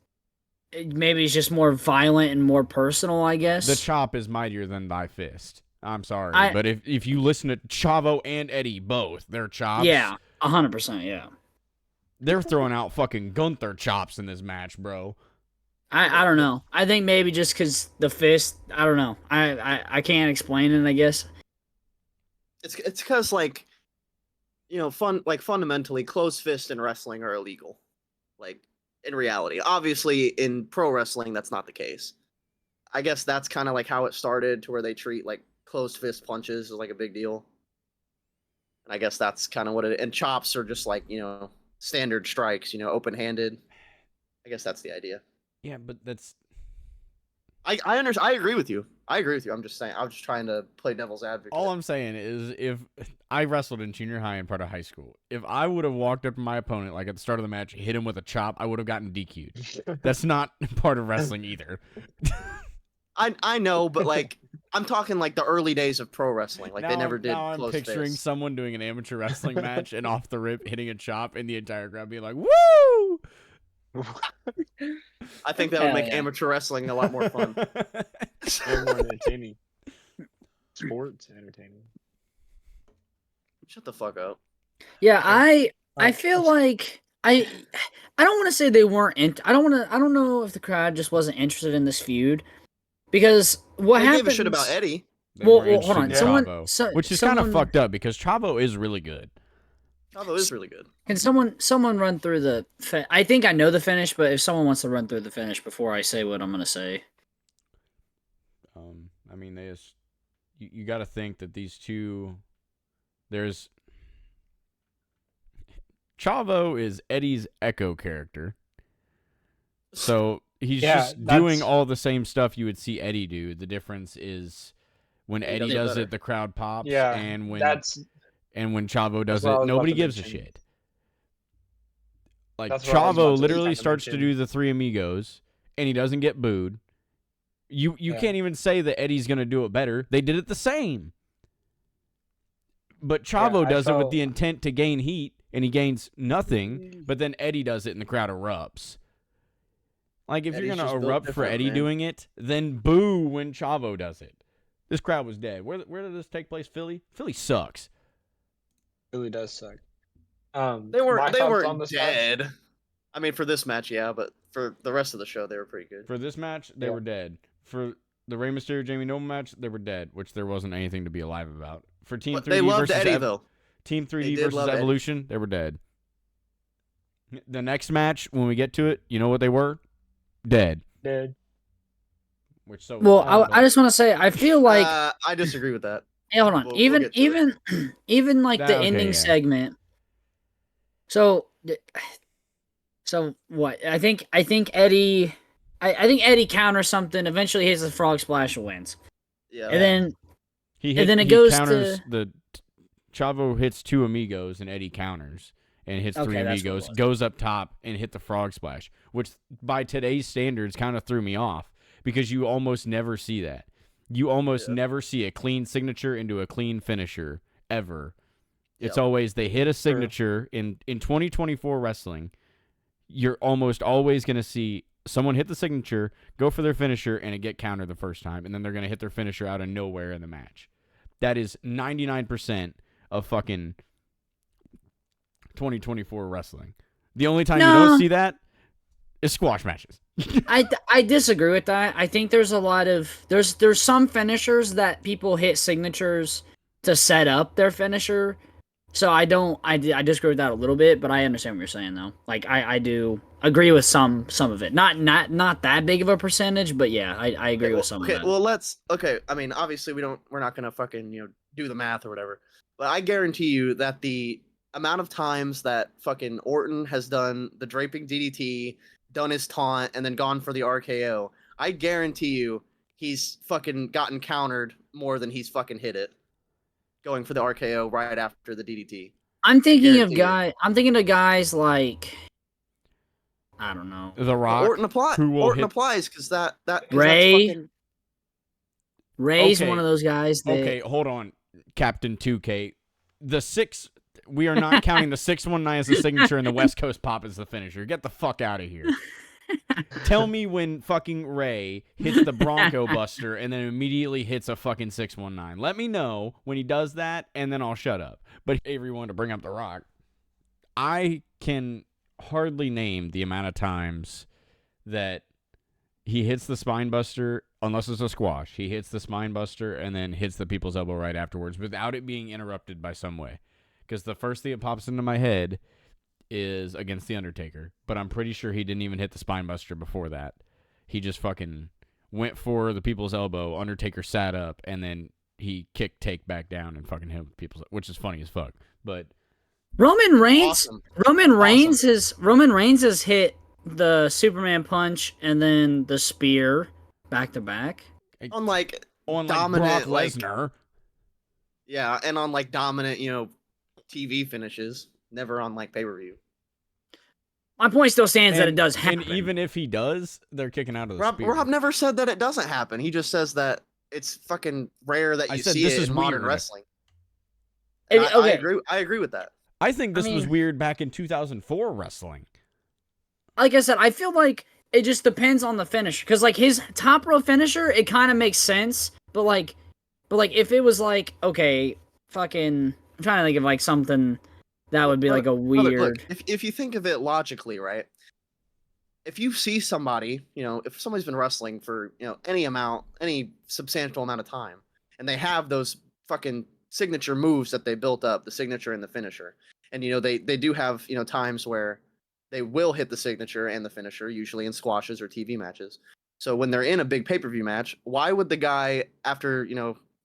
maybe is just more violent and more personal, I guess. The chop is mightier than thy fist. I'm sorry, I- but if you listen to Chavo and Eddie both, their chops, Yeah, 100%, yeah. they're throwing out fucking Gunther chops in this match, bro. I don't know. I think maybe just because the fist, I don't know. I can't explain it, I guess. It's because like, you know, fundamentally, closed fists in wrestling are illegal. Like in reality, obviously in pro wrestling that's not the case. I guess that's kind of like how it started, to where they treat like closed fist punches as like a big deal. And I guess that's kind of what it. And chops are just like, you know, standard strikes. You know, open handed. I guess that's the idea. Yeah, but that's I understand. I agree with you. I'm just saying. I was just trying to play devil's advocate. all I'm saying is if I wrestled in junior high and part of high school, if I would have walked up to my opponent like at the start of the match, hit him with a chop, I would have gotten DQ'd. That's not part of wrestling either. I know, but like I'm talking like the early days of pro wrestling. Like they never did. Now I'm closed picturing fists. someone doing an amateur wrestling match and off the rip hitting a chop and the entire crowd being like, "Woo!" I think that would Hell make yeah. amateur wrestling a lot more fun. And more entertaining. Sports entertaining. Shut the fuck up. Yeah, I feel like I don't want to say they weren't I don't know if the crowd just wasn't interested in this feud, because what They happens gave a shit about Eddie. They Well, were well, hold interested on. in Someone, Chavo, which is kind of fucked up because Chavo is really good. Chavo is really good. Can someone run through the? I think I know the finish, but if someone wants to run through the finish before I say what I'm gonna say, I mean, they just you got to think that these two, there's Chavo is Eddie's Echo character, so he's Yeah, just doing that's- all the same stuff you would see Eddie do. The difference is when He Eddie does it does better. it, the crowd pops, Yeah, and when that's Chavo does what I it, was about nobody to gives a mention. shit. Like That's what I was about Chavo to literally starts to mention. do the Three Amigos, and he doesn't get booed. You Yeah. can't even say that Eddie's gonna do it better. They did it the same. But Chavo I does it with felt- the intent to gain heat, and he gains nothing. But then Eddie does it, and the crowd erupts. Like if Eddie's you're gonna just built erupt for different, Eddie man. doing it, then boo when Chavo does it. This crowd was dead. Where did this take place? Philly. Philly sucks. really does suck. They my weren't thoughts on this match- dead. I mean, for this match, yeah, but for the rest of the show, they were pretty good. For this match, they Yeah. were dead. For the Rey Mysterio Jamie Noble match, they were dead, which there wasn't anything to be alive about. For Team But 3D they loved versus Eddie though. Team 3D did versus love Eddie. Evolution, they were dead. The next match, when we get to it, you know what they were? Dead. Dude. Which so well, was, I just want to say I feel like I disagree with that. hey, hold on, we'll even get to even like the Okay, ending yeah. segment. So what? I think Eddie. I think Eddie counters something. Eventually, hits the frog splash and wins. Yeah. And then he then it goes counters to- the Chavo hits two amigos and Eddie counters and hits three Okay, that's what it amigos, was. goes up top and hit the frog splash, which by today's standards kind of threw me off because you almost never see that. You almost never see a clean signature into a clean finisher ever. It's Yep. always they hit a signature in 2024 wrestling. You're almost always going to see someone hit the signature, go for their finisher, and it get countered the first time, and then they're going to hit their finisher out of nowhere in the match. That is 99% of fucking 2024 wrestling. The only time you No. don't see that is squash matches. I disagree with that. I think there's a lot of there's some finishers that people hit signatures to set up their finisher. So I disagree with that a little bit, but I understand what you're saying though. Like I do agree with some of it. Not that big of a percentage, but yeah, I agree with some of that. Well, I mean, obviously we're not gonna fucking do the math or whatever. But I guarantee you that the amount of times that fucking Orton has done the draping DDT, done his taunt, and then gone for the RKO, I guarantee you he's fucking gotten countered more than he's fucking hit it. Going for the RKO right after the DDT. I'm thinking of guys like I don't know. The Rock. Orton applies because that Ray. That's fucking... Ray's Okay. one of those guys that Okay, hold on, Captain 2K. We are not counting the 619 as the signature and the West Coast Pop as the finisher. Get the fuck out of here. Tell me when fucking Ray hits the Bronco Buster and then immediately hits a fucking 619. Let me know when he does that, and then I'll shut up. But everyone to bring up The Rock, I can hardly name the amount of times that he hits the spine buster, unless it's a squash. He hits the spine buster and then hits the people's elbow right afterwards without it being interrupted by some way. Because the first thing that pops into my head is against The Undertaker, but I'm pretty sure he didn't even hit the spine buster before that. He just fucking went for the people's elbow. Undertaker sat up, and then he kicked take back down and fucking hit people's, which is funny as fuck. But Roman Reigns, Awesome. Roman Reigns has hit the Superman punch and then the spear back to back. on like Brock dominant Lesnar. Yeah, and on like dominant, TV finishes, never on like pay-per-view. My point still stands that it does happen. And even if he does, they're kicking out of the Rob spear. never said that it doesn't happen. He just says that it's fucking rare that I you said see this it is in modern weird. wrestling. Okay. I agree with that. I think this was mean- weird back in 2004 wrestling. Like I said, I feel like it just depends on the finisher. Because like his top row finisher, it kind of makes sense. But like if it was like, okay, fucking, I'm trying to think of like something that would be like a weird. Look, if you think of it logically, right? If you see somebody, if somebody's been wrestling for, any substantial amount of time, and they have those fucking signature moves that they built up, the signature and the finisher, and they do have times where they will hit the signature and the finisher, usually in squashes or TV matches. So when they're in a big pay-per-view match, why would the guy, after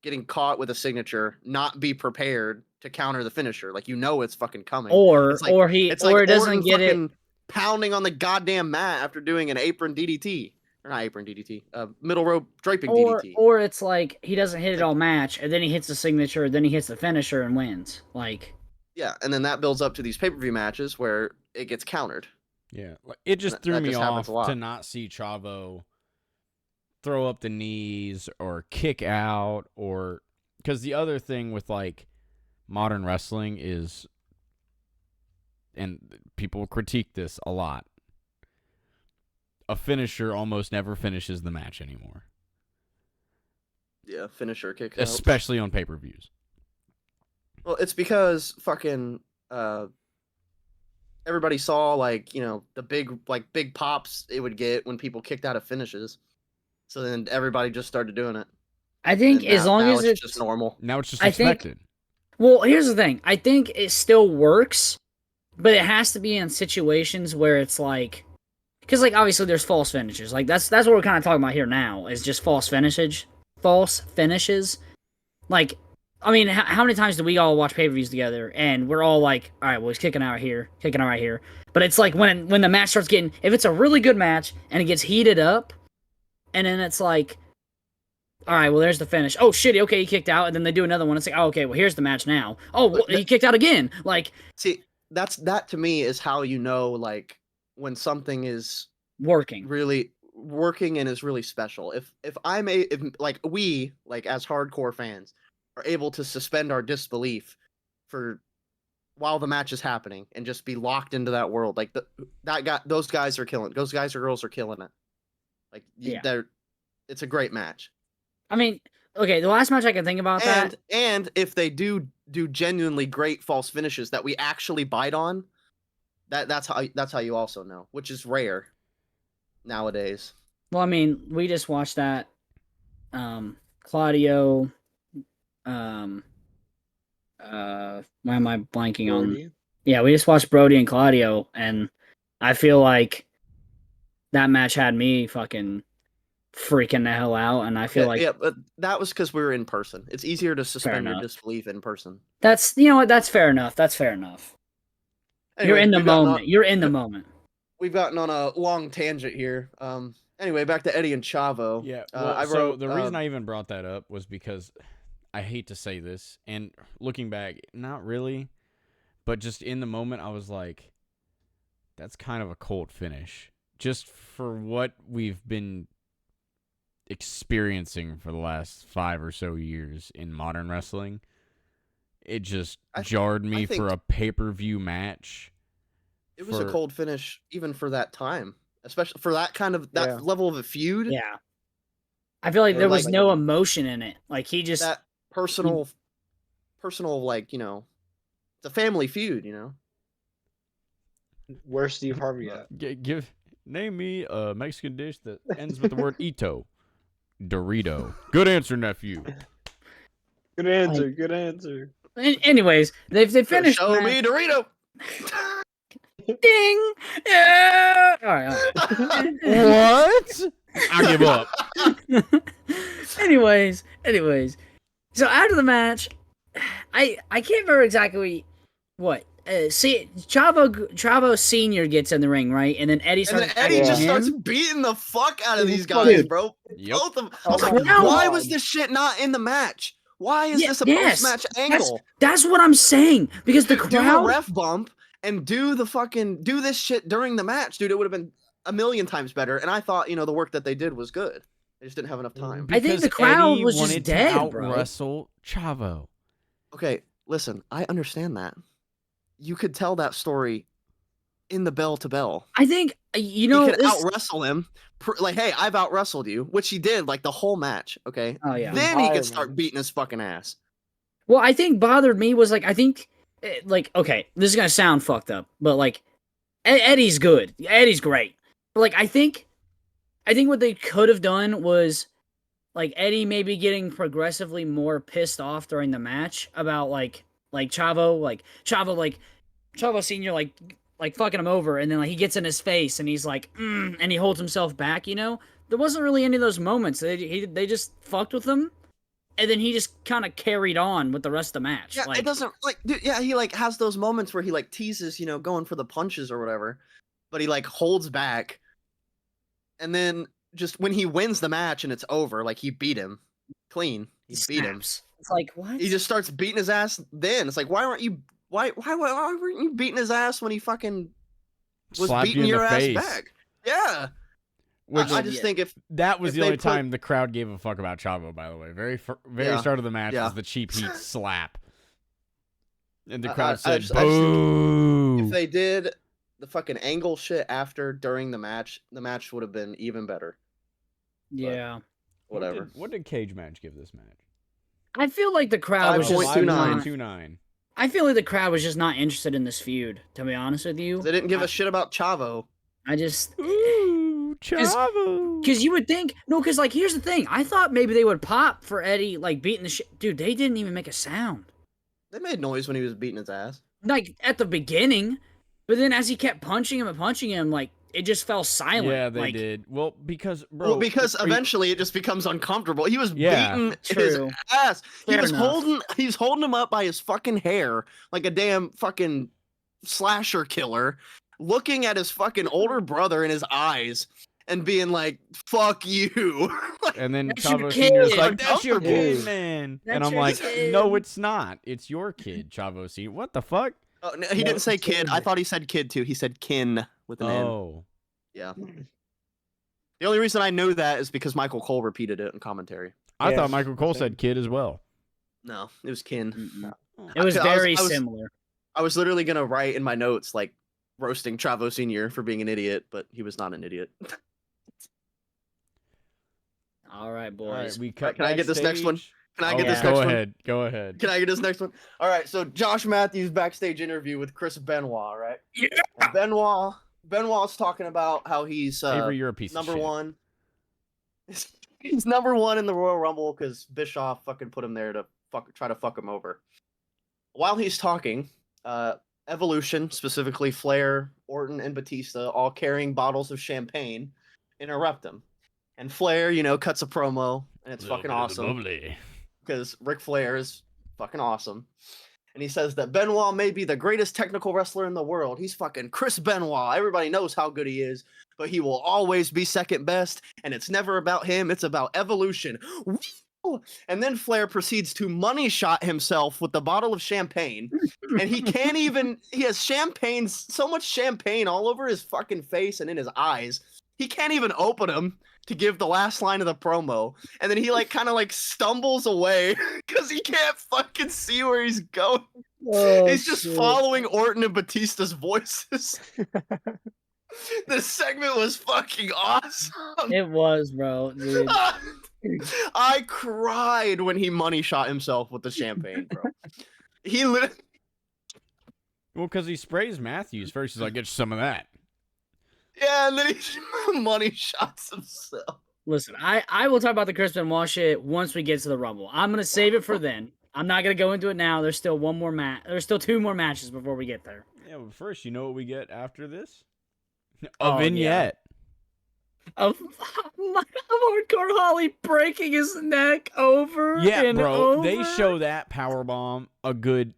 getting caught with a signature, not be prepared to counter the finisher? Like it's fucking coming. Or It's like- or he It's or like doesn't Orton get it. fucking pounding on the goddamn mat after doing an apron DDT. Or not apron DDT, middle rope draping DDT. Or it's like he doesn't hit it all match, and then he hits the signature, then he hits the finisher and wins. Like Yeah, and then that builds up to these pay-per-view matches where it gets countered. Yeah, it just That threw me just happens off a lot. to not see Chavo throw up the knees or kick out, or because the other thing with like modern wrestling is, and people critique this a lot, a finisher almost never finishes the match anymore, Yeah, finisher kick out. especially on pay-per-views. Well, it's because fucking everybody saw the big pops it would get when people kicked out of finishes. So then everybody just started doing it. I think And as long now as it's just normal. Now it's just I think- expected. Well, here's the thing. I think it still works, but it has to be in situations where it's like, because like obviously there's false finishes. Like that's what we're kind of talking about here now is just false finishes. Like, I mean, how many times do we all watch pay-per-views together and we're all like, all right, well he's kicking out right here. But it's like when the match starts getting, if it's a really good match and it gets heated up, and then it's like, all right, well, there's the finish. Oh, shit, okay, he kicked out, and then they do another one. It's like, oh, okay, well, here's the match now. Oh, well, he kicked out again. Like, See, that to me is how when something is working. really working and is really special. If we as hardcore fans are able to suspend our disbelief for while the match is happening and just be locked into that world, like those guys or girls are killing it. Like Yeah. it's a great match. I mean, okay, the last match I can think about And if they do genuinely great false finishes that we actually bite on, That's how you also know, which is rare nowadays. Well, I mean, we just watched that. Claudio. Why am I blanking on? Brody. Yeah, we just watched Brody and Claudio, and I feel like that match had me fucking freaking the hell out, and I feel like yeah, but that was because we were in person. It's easier to suspend your enough. disbelief in person. That's you know what, that's fair enough. That's fair enough. Anyway, You're in the moment. You're in the moment. We've gotten on a long tangent here. Anyway, back to Eddie and Chavo. Yeah. I so wrote the reason I even brought that up was because I hate to say this, and looking back, not really, but just in the moment, I was like, that's kind of a cold finish. Just for what we've been experiencing for the last 5 or so years in modern wrestling, it just jarred me for a pay-per-view match. It was a cold finish even for that time, especially for that kind of level of a feud. Yeah. I feel like there was no emotion in it. Like he just that personal like, you know, it's a family feud, you know. Where's Steve Harvey at? Name me a Mexican dish that ends with the word ito. Dorito. Good answer, nephew. Good answer. Good answer. Anyways, they finished. Show me Dorito. Ding. Yeah. All right. What? I give up. anyways, so after the match, I can't remember exactly what. See, Chavo Senior gets in the ring, right, and then Eddie starts. And then Eddie just starts beating the fuck out of these guys, bro. Yep. Both of them. I was like, why was this shit not in the match? Why is this a post-match angle? That's what I'm saying. Because the crowd do a ref bump and do this shit during the match, dude. It would have been a million times better. And I thought, you know, the work that they did was good. They just didn't have enough time. I think the crowd Eddie was just dead, to bro. Wrestle Chavo. Okay, listen, I understand that. You could tell that story in the bell to bell. I think you know he could out wrestle him. Like, hey, I've out wrestled you, which he did like the whole match. Okay. Oh yeah. Then he could start beating his fucking ass. Well, I think bothered me was like okay, this is gonna sound fucked up, but like Eddie's good. Eddie's great. But like I think what they could have done was like Eddie maybe getting progressively more pissed off during the match about like Chavo Senior like fucking him over, and then like he gets in his face and he's like and he holds himself back, you know? There wasn't really any of those moments. They just fucked with him. And then he just kind of carried on with the rest of the match. Yeah, it doesn't like, dude, yeah, he like has those moments where he like teases, you know, going for the punches or whatever, but he like holds back. And then just when he wins the match and it's over, like he beat him clean. He beat him. It's like, what? He just starts beating his ass then. It's like, why weren't you beating his ass when he fucking was beating your ass back? Yeah. Which I just think if that was the only time the crowd gave a fuck about Chavo, by the way. Very start of the match was the cheap heat slap. And the crowd said, boo! If they did the fucking angle shit during the match would have been even better. Yeah. But whatever. What did Cage Match give this match? I feel like the crowd was just 5.29. I feel like the crowd was just not interested in this feud, to be honest with you. They didn't give a shit about Chavo. I just... Ooh, Chavo! Because you would think... No, because, like, here's the thing. I thought maybe they would pop for Eddie, like, beating the shit... Dude, they didn't even make a sound. They made noise when he was beating his ass. Like, at the beginning. But then as he kept punching him, like, it just fell silent. Yeah, they like, did. Well, because, bro... because eventually it just becomes uncomfortable. He was beating his ass. He's holding him up by his fucking hair like a damn fucking slasher killer, looking at his fucking older brother in his eyes and being like, fuck you. And then That's Chavo your Sr.'s kid. like, that's your kid, man. That's and I'm your like, kid. no, it's not. It's your kid, Chavo Sr. What the fuck? Oh, no, he didn't say kid. I thought he said kid too. He said kin with an N. Oh. Yeah. The only reason I know that is because Michael Cole repeated it in commentary. I thought Michael Cole said kid as well. No, it was kin. It was very similar. I was literally going to write in my notes, like, roasting Chavo Sr. for being an idiot, but he was not an idiot. All right, boys. All right, Can I get this next one? Can I get this Go next ahead. one? Go ahead. Can I get this next one? All right. So Josh Matthews backstage interview with Chris Benoit, right? Yeah. And Benoit's talking about how he's Avery, you're a piece number of shit. one. He's number one in the Royal Rumble because Bischoff fucking put him there to try to fuck him over. While he's talking, Evolution, specifically Flair, Orton, and Batista, all carrying bottles of champagne, interrupt him. And Flair, cuts a promo, and it's fucking awesome because Ric Flair is fucking awesome. And he says that Benoit may be the greatest technical wrestler in the world. He's fucking Chris Benoit. Everybody knows how good he is, but he will always be second best. And it's never about him. It's about Evolution. Woo! And then Flair proceeds to money shot himself with the bottle of champagne. And he can't even, he has champagne, so much champagne all over his fucking face and in his eyes. He can't even open them to give the last line of the promo, and then he kind of stumbles away because he can't fucking see where he's going. He's just following Orton and Batista's voices. This segment was fucking awesome. It was, bro. Dude. I cried when he money shot himself with the champagne, bro. He literally. Well, because he sprays Matthews first. He's like, get some of that. Yeah, and then he money shots himself. Listen, I will talk about the Chris Benoit shit once we get to the Rumble. I'm gonna save it for then. I'm not gonna go into it now. There's still one more match. There's still 2 more matches before we get there. Yeah, but first, you know what we get after this? A vignette. Of Hardcore Holly breaking his neck over and bro. over. They show that powerbomb a good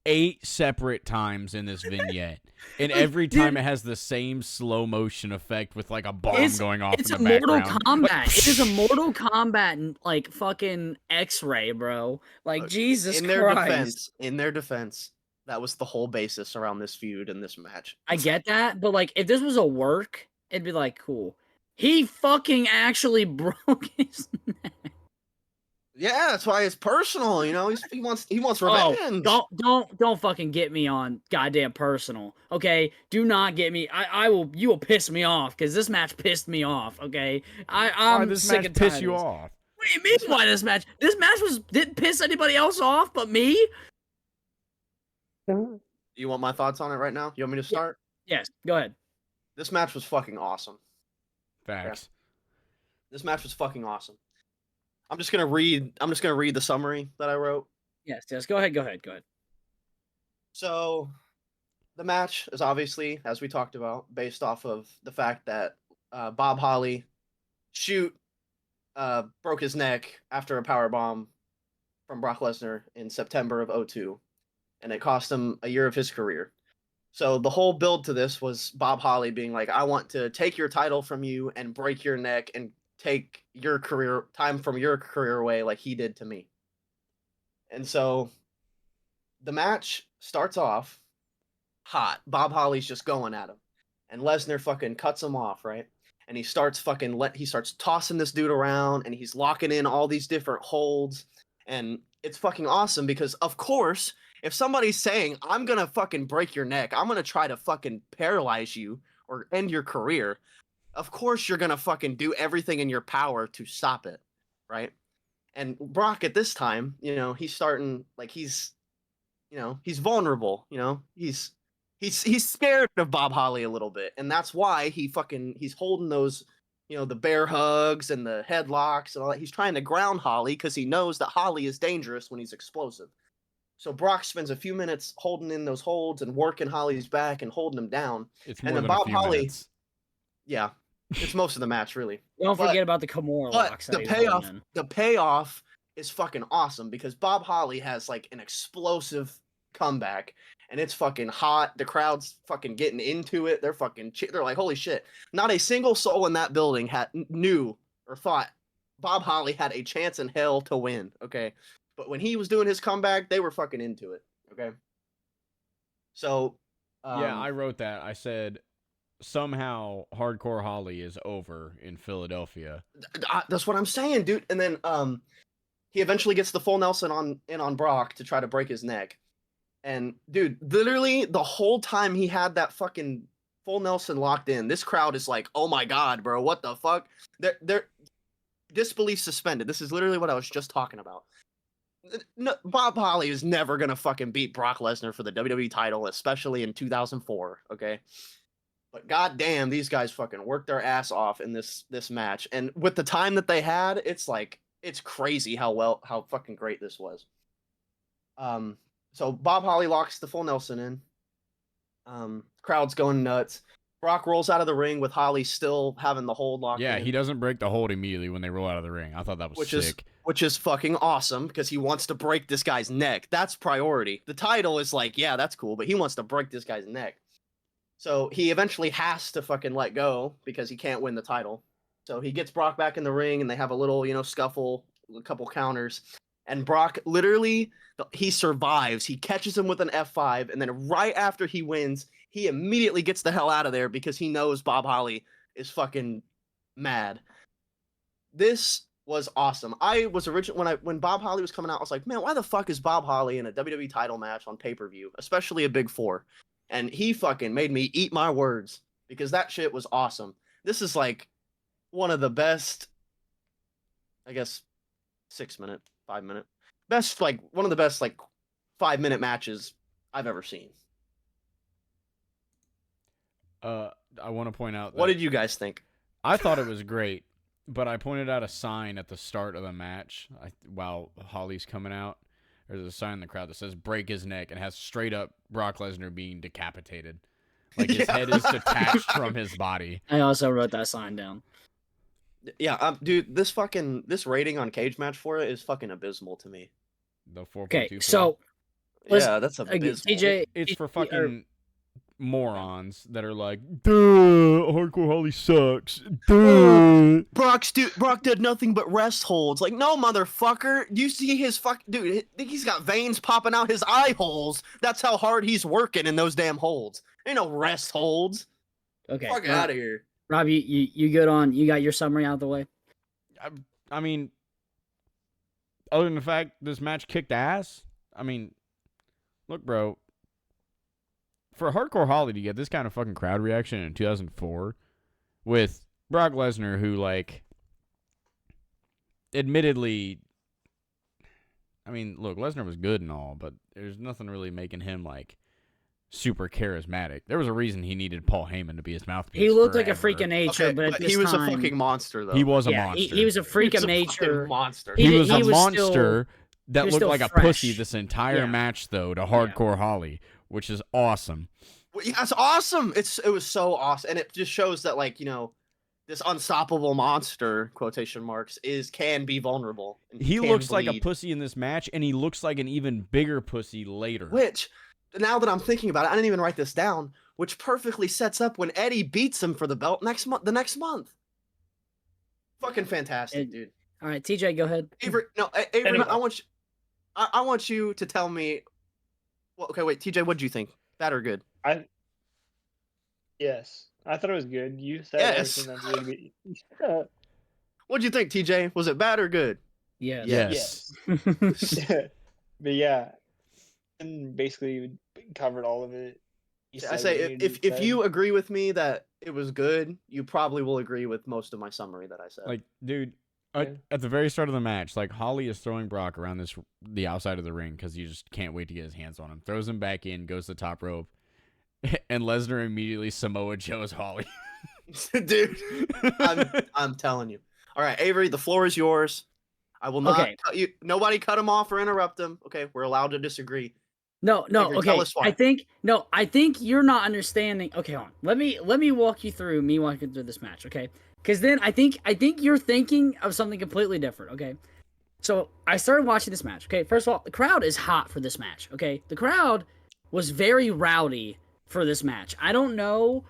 8 separate times in this vignette. And every time it has the same slow motion effect with a bomb going off in the background. It's a Mortal Kombat. It is a Mortal Kombat fucking X-ray, bro. Jesus Christ. In their defense, that was the whole basis around this feud and this match. I get that, but if this was a work, it'd be cool. He fucking actually broke his neck. Yeah, that's why it's personal. He wants revenge. Don't fucking get me on goddamn personal. Okay, do not get me. You will piss me off because this match pissed me off. Okay, I'm sick and tired. Piss you off? What do you mean? Why this match? This match didn't piss anybody else off but me. You want my thoughts on it right now? You want me to start? Yes, go ahead. This match was fucking awesome. Facts. Yeah. This match was fucking awesome. I'm just gonna read the summary that I wrote. Yes. Go ahead. So, the match is obviously, as we talked about, based off of the fact that Bob Holly broke his neck after a powerbomb from Brock Lesnar in September of 2002, and it cost him a year of his career. So the whole build to this was Bob Holly being like, I want to take your title from you and break your neck and take your time from your career away like he did to me. And so the match starts off hot. Bob Holly's just going at him. And Lesnar fucking cuts him off, right? And he starts tossing this dude around, and he's locking in all these different holds. And it's fucking awesome because, of course, if somebody's saying, I'm gonna fucking break your neck, I'm gonna try to fucking paralyze you or end your career, of course you're gonna fucking do everything in your power to stop it, right? And Brock at this time, he's starting he's vulnerable, he's scared of Bob Holly a little bit, and that's why he's holding those, the bear hugs and the headlocks and all that. He's trying to ground Holly because he knows that Holly is dangerous when he's explosive. So Brock spends a few minutes holding in those holds and working Holly's back and holding him down. It's more than Bob Holly. Minutes. Yeah. It's most of the match, really. Don't forget about the Kimura locks. The payoff is fucking awesome because Bob Holly has an explosive comeback, and it's fucking hot. The crowd's fucking getting into it. They're like, holy shit! Not a single soul in that building knew or thought Bob Holly had a chance in hell to win. Okay, but when he was doing his comeback, they were fucking into it. Okay, so yeah, I wrote that. I said, somehow Hardcore Holly is over in Philadelphia. That's what I'm saying, dude. And then he eventually gets the full Nelson on Brock to try to break his neck. And dude, literally the whole time he had that fucking full Nelson locked in, this crowd is like, "Oh my god, bro, what the fuck?" They're disbelief suspended. This is literally what I was just talking about. no, Bob Holly is never gonna fucking beat Brock Lesnar for the WWE title, especially in 2004. Okay, but goddamn, these guys fucking worked their ass off in this match, and with the time that they had, it's crazy how fucking great this was. So Bob Holly locks the full Nelson in. Crowd's going nuts. Brock rolls out of the ring with Holly still having the hold locked in. Yeah, he doesn't break the hold immediately when they roll out of the ring. I thought that was sick. Which is fucking awesome because he wants to break this guy's neck. That's priority. The title is like, yeah, that's cool, but he wants to break this guy's neck. So he eventually has to fucking let go because he can't win the title. So he gets Brock back in the ring and they have a little, scuffle, a couple counters. And Brock literally, he survives. He catches him with an F5. And then right after he wins, he immediately gets the hell out of there because he knows Bob Holly is fucking mad. This was awesome. I was when Bob Holly was coming out, I was like, man, why the fuck is Bob Holly in a WWE title match on pay-per-view, especially a Big Four? And he fucking made me eat my words because that shit was awesome. This is like one of the best, I guess, 6-minute, 5-minute, one of the best 5-minute matches I've ever seen. I want to point out that what did you guys think? I thought it was great, but I pointed out a sign at the start of the match while Holly's coming out. There's a sign in the crowd that says "break his neck" and has straight up Brock Lesnar being decapitated. Like his head is detached from his body. I also wrote that sign down. Yeah, dude, this rating on Cage Match for it is fucking abysmal to me. The 4.24. Okay, so yeah, that's abysmal. TJ, it's for fucking morons that are like, duh, Hardcore Holly sucks. Duh. Brock did nothing but rest holds. Like, no, motherfucker. You see his dude, he's got veins popping out his eye holes. That's how hard he's working in those damn holds. Ain't no rest holds. Okay. Fuck out of here. Rob, you good on, you got your summary out of the way? I mean, other than the fact this match kicked ass, I mean, look, bro, for Hardcore Holly to get this kind of fucking crowd reaction in 2004 with Brock Lesnar, who, admittedly, I mean, look, Lesnar was good and all, but there's nothing really making him, super charismatic. There was a reason he needed Paul Heyman to be his mouthpiece. He looked forever. like a freak of nature, but at this he was time, a fucking monster, though. He was a monster. He was a freak of nature. Monster. He was a was monster that was looked still like a fresh. pussy this entire match, though, to Hardcore Holly, which is awesome. Well, yeah, it's awesome. It was so awesome, and it just shows that this unstoppable monster quotation marks can be vulnerable. He looks like a pussy in this match, and he looks like an even bigger pussy later. Which, now that I'm thinking about it, I didn't even write this down. Which perfectly sets up when Eddie beats him for the belt the next month. Fucking fantastic, dude. All right, TJ, go ahead. Avery, Anyway. I want you to tell me. Well, okay, wait, TJ, what did you think? Bad or good? Yes, I thought it was good. You said Yes. everything that's really good. What'd you think, TJ? Was it bad or good? Yes. Yes. But yeah, and basically covered all of it. I say if you agree with me that it was good, you probably will agree with most of my summary that I said. Dude, at the very start of the match, Holly is throwing Brock around the outside of the ring because he just can't wait to get his hands on him. Throws him back in, goes to the top rope, and Lesnar immediately Samoa Joe's Holly. Dude, I'm telling you. All right, Avery, the floor is yours. I will not cut you. Nobody cut him off or interrupt him. Okay, we're allowed to disagree. No, Avery, okay. tell us why. I think you're not understanding. Okay, hold on. Let me walk you through this match, okay? Because then I think you're thinking of something completely different, okay? So I started watching this match, okay? First of all, the crowd is hot for this match, okay? The crowd was very rowdy for this match. I don't know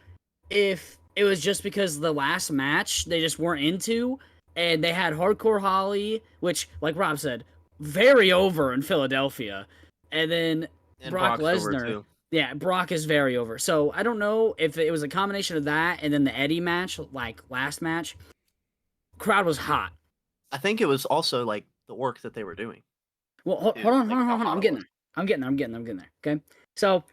if it was just because the last match they just weren't into, and they had Hardcore Holly, which, like Rob said, very over in Philadelphia, and then Brock Lesnar. Yeah, Brock is very over. So I don't know if it was a combination of that and then the Eddie match, last match. Crowd was hot. I think it was also the work that they were doing. Well, hold on. I'm getting there. Okay. So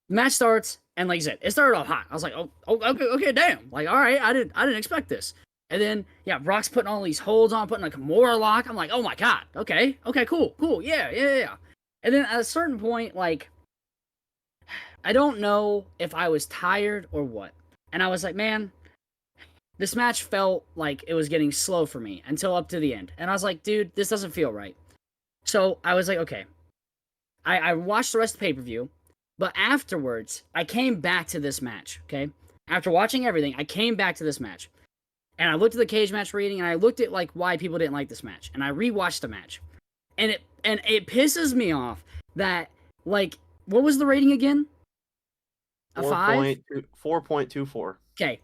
the match starts, and like I said, it started off hot. I was like, oh, okay, damn. All right, I didn't expect this. And then, yeah, Brock's putting all these holds on, putting a Kimura lock. I'm like, oh my God. Okay, cool. Yeah. And then at a certain point, like, I don't know if I was tired or what. And I was like, man, this match felt like it was getting slow for me until up to the end. And I was like, dude, this doesn't feel right. So I was like, okay. I watched the rest of the pay-per-view, but afterwards, I came back to this match, okay? After watching everything, I came back to this match. And I looked at the cage match rating, and I looked at like why people didn't like this match. And I rewatched the match. And it pisses me off that, like, what was the rating again? A 5? 4.24. Okay.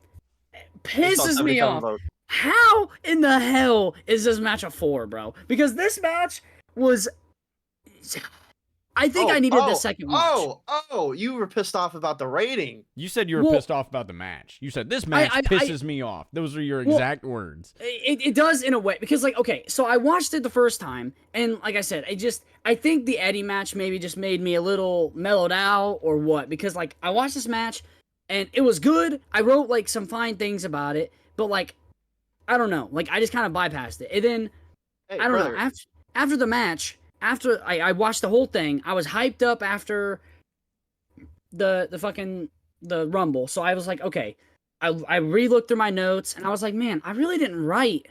Pisses me off. How in the hell is this match a 4, bro? Because this match was... I think I needed the second watch. You were pissed off about the rating. You said you were pissed off about the match. You said, this match pisses me off. Those are your exact words. It does in a way. Because, like, okay, so I watched it the first time, and like I said, I think the Eddie match maybe just made me a little mellowed out or what. Because, like, I watched this match, and it was good. I wrote, like, some fine things about it, but, like, I don't know. Like, I just kind of bypassed it. And then, I don't know, after the match... After I watched the whole thing, I was hyped up after the Rumble. So I was like, okay. I re-looked through my notes, and I was like, man, I really didn't write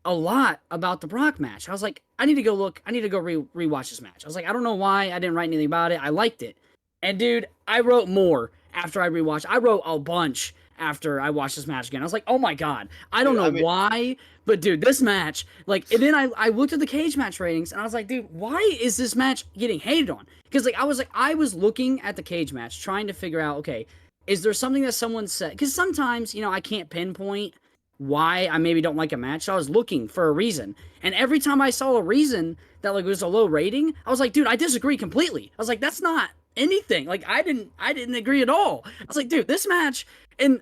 a lot about the Brock match. I was like, I need to go rewatch this match. I was like, I don't know why I didn't write anything about it. I liked it. And dude, I wrote more after I rewatched. I wrote a bunch after I watched this match again. I was like, oh my God. I don't know why, but dude, this match, like, and then I looked at the cage match ratings, and I was like, dude, why is this match getting hated on? Because, like, I was looking at the cage match, trying to figure out, okay, is there something that someone said? Because sometimes, you know, I can't pinpoint why I maybe don't like a match, so I was looking for a reason. And every time I saw a reason that, like, was a low rating, I was like, dude, I disagree completely. I was like, that's not anything. Like, I didn't agree at all. I was like, dude, this match, and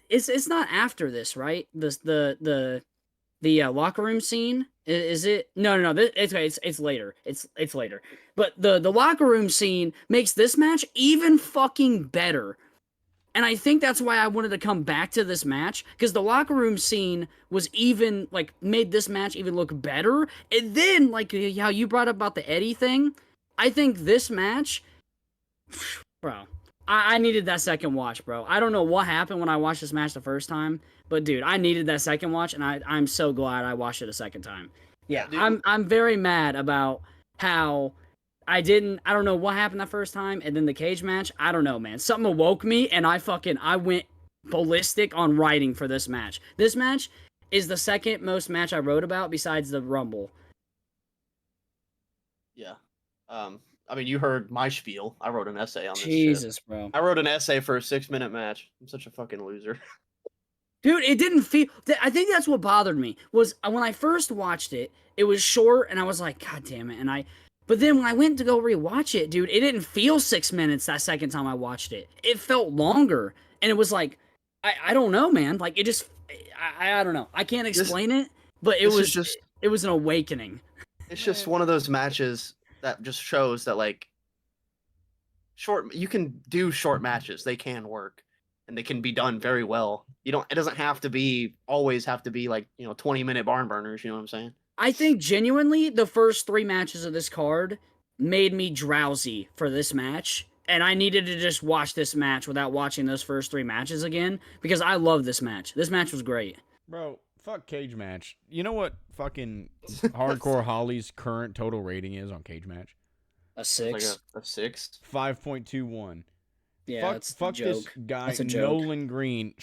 it's not after this, right? The locker room scene, is it? No. It's later. It's later. But the locker room scene makes this match even fucking better. And I think that's why I wanted to come back to this match, because the locker room scene was even, like, made this match even look better. And then, like, how you brought up about the Eddie thing, I think this match, bro, I needed that second watch, bro. I don't know what happened when I watched this match the first time, but dude, I needed that second watch, and I'm so glad I watched it a second time. Yeah, dude. I'm very mad about how I don't know what happened that first time, and then the cage match, I don't know, man. Something awoke me, and I went ballistic on writing for this match. This match is the second most match I wrote about besides the Rumble. Yeah. I mean, you heard my spiel. I wrote an essay on this Jesus, shit. bro. I wrote an essay for a 6-minute match. I'm such a fucking loser. Dude, it didn't feel... I think that's what bothered me, was when I first watched it, it was short, and I was like, God damn it, But then when I went to go rewatch it, dude, it didn't feel 6 minutes that second time I watched it. It felt longer, and it was like, I don't know, man. Like, it just... I don't know. I can't explain it, but it was an awakening. It's just one of those matches that just shows that, like, you can do short matches. They can work, and they can be done very well. It doesn't always have to be like, 20-minute barn burners, you know what I'm saying? I think genuinely the first 3 matches of this card made me drowsy for this match, and I needed to just watch this match without watching those first 3 matches again, because I love this match. This match was great. Bro, fuck cage match. You know what fucking Hardcore Holly's current total rating is on cage match? A 6. Like a 6? 5.21. Yeah, fuck this guy, Nolan Green.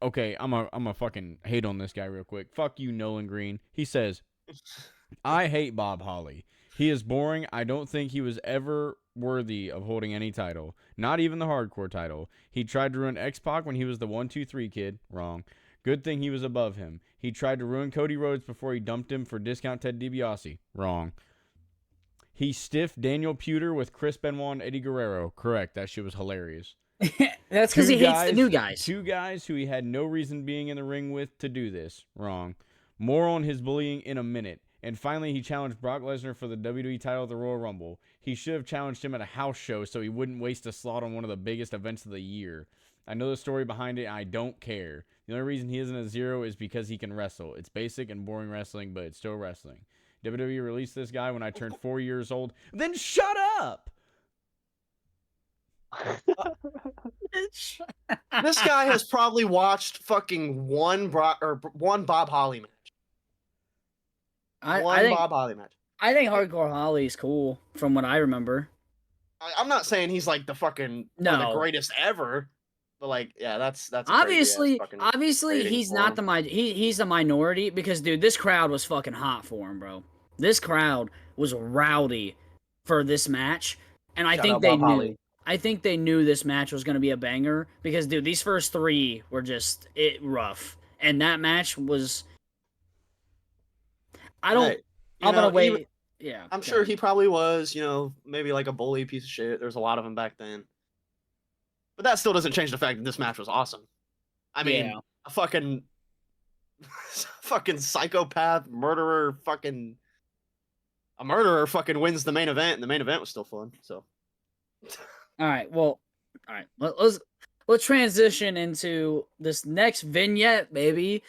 Okay, I'm a fucking hate on this guy real quick. Fuck you, Nolan Green. He says, I hate Bob Holly. He is boring. I don't think he was ever worthy of holding any title. Not even the hardcore title. He tried to ruin X-Pac when he was the 1-2-3 kid. Wrong. Good thing he was above him. He tried to ruin Cody Rhodes before he dumped him for discount Ted DiBiase. Wrong. He stiffed Daniel Puder with Chris Benoit and Eddie Guerrero. Correct. That shit was hilarious. That's because he hates the new guys. 2 guys who he had no reason being in the ring with to do this. Wrong. More on his bullying in a minute. And finally, he challenged Brock Lesnar for the WWE title at the Royal Rumble. He should have challenged him at a house show so he wouldn't waste a slot on one of the biggest events of the year. I know the story behind it, and I don't care. The only reason he isn't a 0 is because he can wrestle. It's basic and boring wrestling, but it's still wrestling. WWE released this guy when I turned 4 years old. Then shut up! This guy has probably watched fucking one Bob Holly match. I think Bob Holly match. I think Hardcore Holly's cool from what I remember. I'm not saying he's like the fucking one of the greatest ever, but like, yeah, that's a obviously rating he's for not him. he's the minority because dude, this crowd was fucking hot for him, bro. This crowd was rowdy for this match, and I Shout think out they Bob knew. Holly. I think they knew this match was going to be a banger because, dude, these first 3 were just rough, and that match was. I don't. Hey, I'm gonna wait. even- Yeah, I'm sure he probably was, maybe like a bully piece of shit. There's a lot of them back then. But that still doesn't change the fact that this match was awesome. I mean, Yeah. a fucking psychopath, murderer, a murderer fucking wins the main event, and the main event was still fun. So, All right. Well, all right. Let's transition into this next vignette, baby.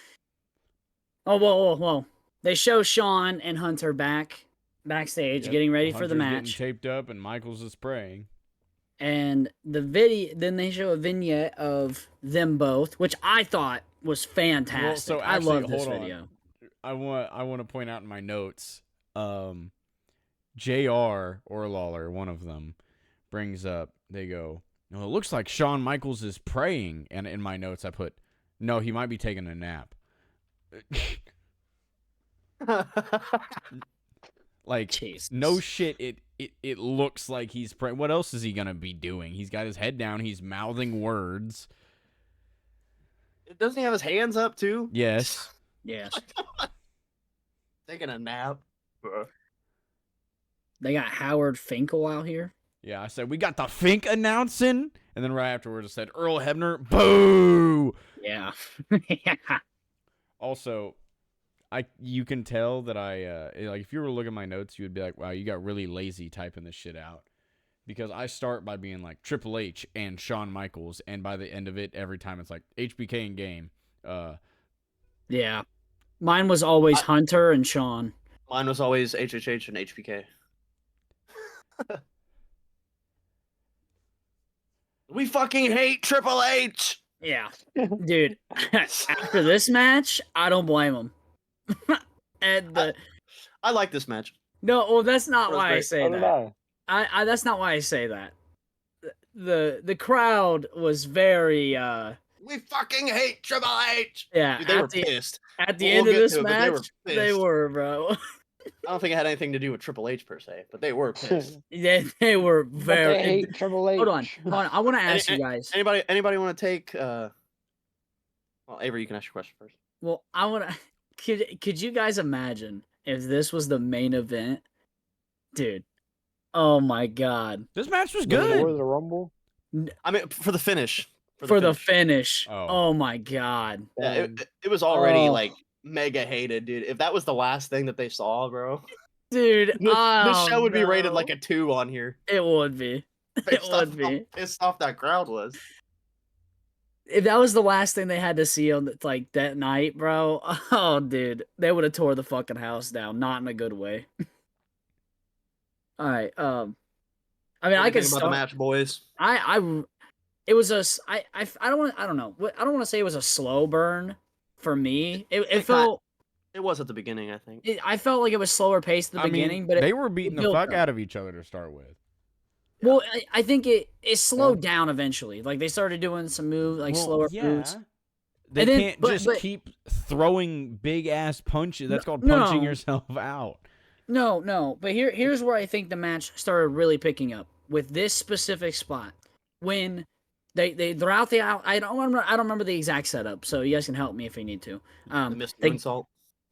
Oh, whoa! They show Shawn and Hunter backstage, Yep, getting ready for the Hunter's match. getting taped up, and Michaels is praying. And then they show a vignette of them both, which I thought was fantastic. Well, so I actually, love this hold on. video. I want to point out in my notes, JR or Lawler, one of them, brings up, they go, no, it looks like Shawn Michaels is praying. And in my notes I put, no, he might be taking a nap. Like, Jesus. no shit, it looks like he's praying. What else is he going to be doing? He's got his head down, he's mouthing words. doesn't he have his hands up too? Yes. Yes. Taking a nap. They got Howard Finkel out here. Yeah, I said, we got the Fink announcing. And then right afterwards I said, Earl Hebner, boo! Yeah. Also, you can tell that like if you were to look at my notes, you would be like, wow, you got really lazy typing this shit out. Because I start by being like Triple H and Shawn Michaels, and by the end of it, every time it's like HBK and Game. Yeah. Mine was always Hunter and Shawn. Mine was always HHH and HBK. We fucking hate Triple H. Yeah. Dude, after this match, I don't blame him. And I like this match. no, well, that's not That was why I great. say So did that. I. That's not why I say that. The crowd was very We fucking hate Triple H. yeah. Dude, they were pissed. At the We'll end of get this to it, but they were match, they pissed. were, bro. I don't think it had anything to do with Triple H per se, but they were pissed. They were But very. they hate Triple H. Hold on. I want to ask you guys. Anybody want to take? Well, Avery, you can ask your question first. Well, I want to. Could you guys imagine if this was the main event, dude? Oh my god! This match was The good. Royal Rumble. I mean, for the finish. For the finish. Oh. Oh my god! Yeah, And it was already Oh. like mega hated, dude. If that was the last thing that they saw, bro, Dude, this show would be rated no. like a 2 on here. It would be. It Based off would be. how pissed off that crowd was. If that was the last thing they had to see on like that night, bro. Oh, dude, they would have tore the fucking house down. Not in a good way. All right. I mean, What do I you could think about the start. match, boys. It was I don't know. I don't want to say it was a slow burn for me. It felt. It was at the beginning, I think. I felt like it was slower paced at the beginning, but they were beating the built fuck up. out of each other to start with. well, I think it slowed down eventually. Like they started doing some moves, like Well, slower yeah. moves. They And then- can't but- just but- keep throwing big ass punches. That's called No. punching yourself out. No, but here's where I think the match started really picking up with this specific spot when they're out the out. I don't remember the exact setup, so you guys can help me if you need to. The missed they- moonsault.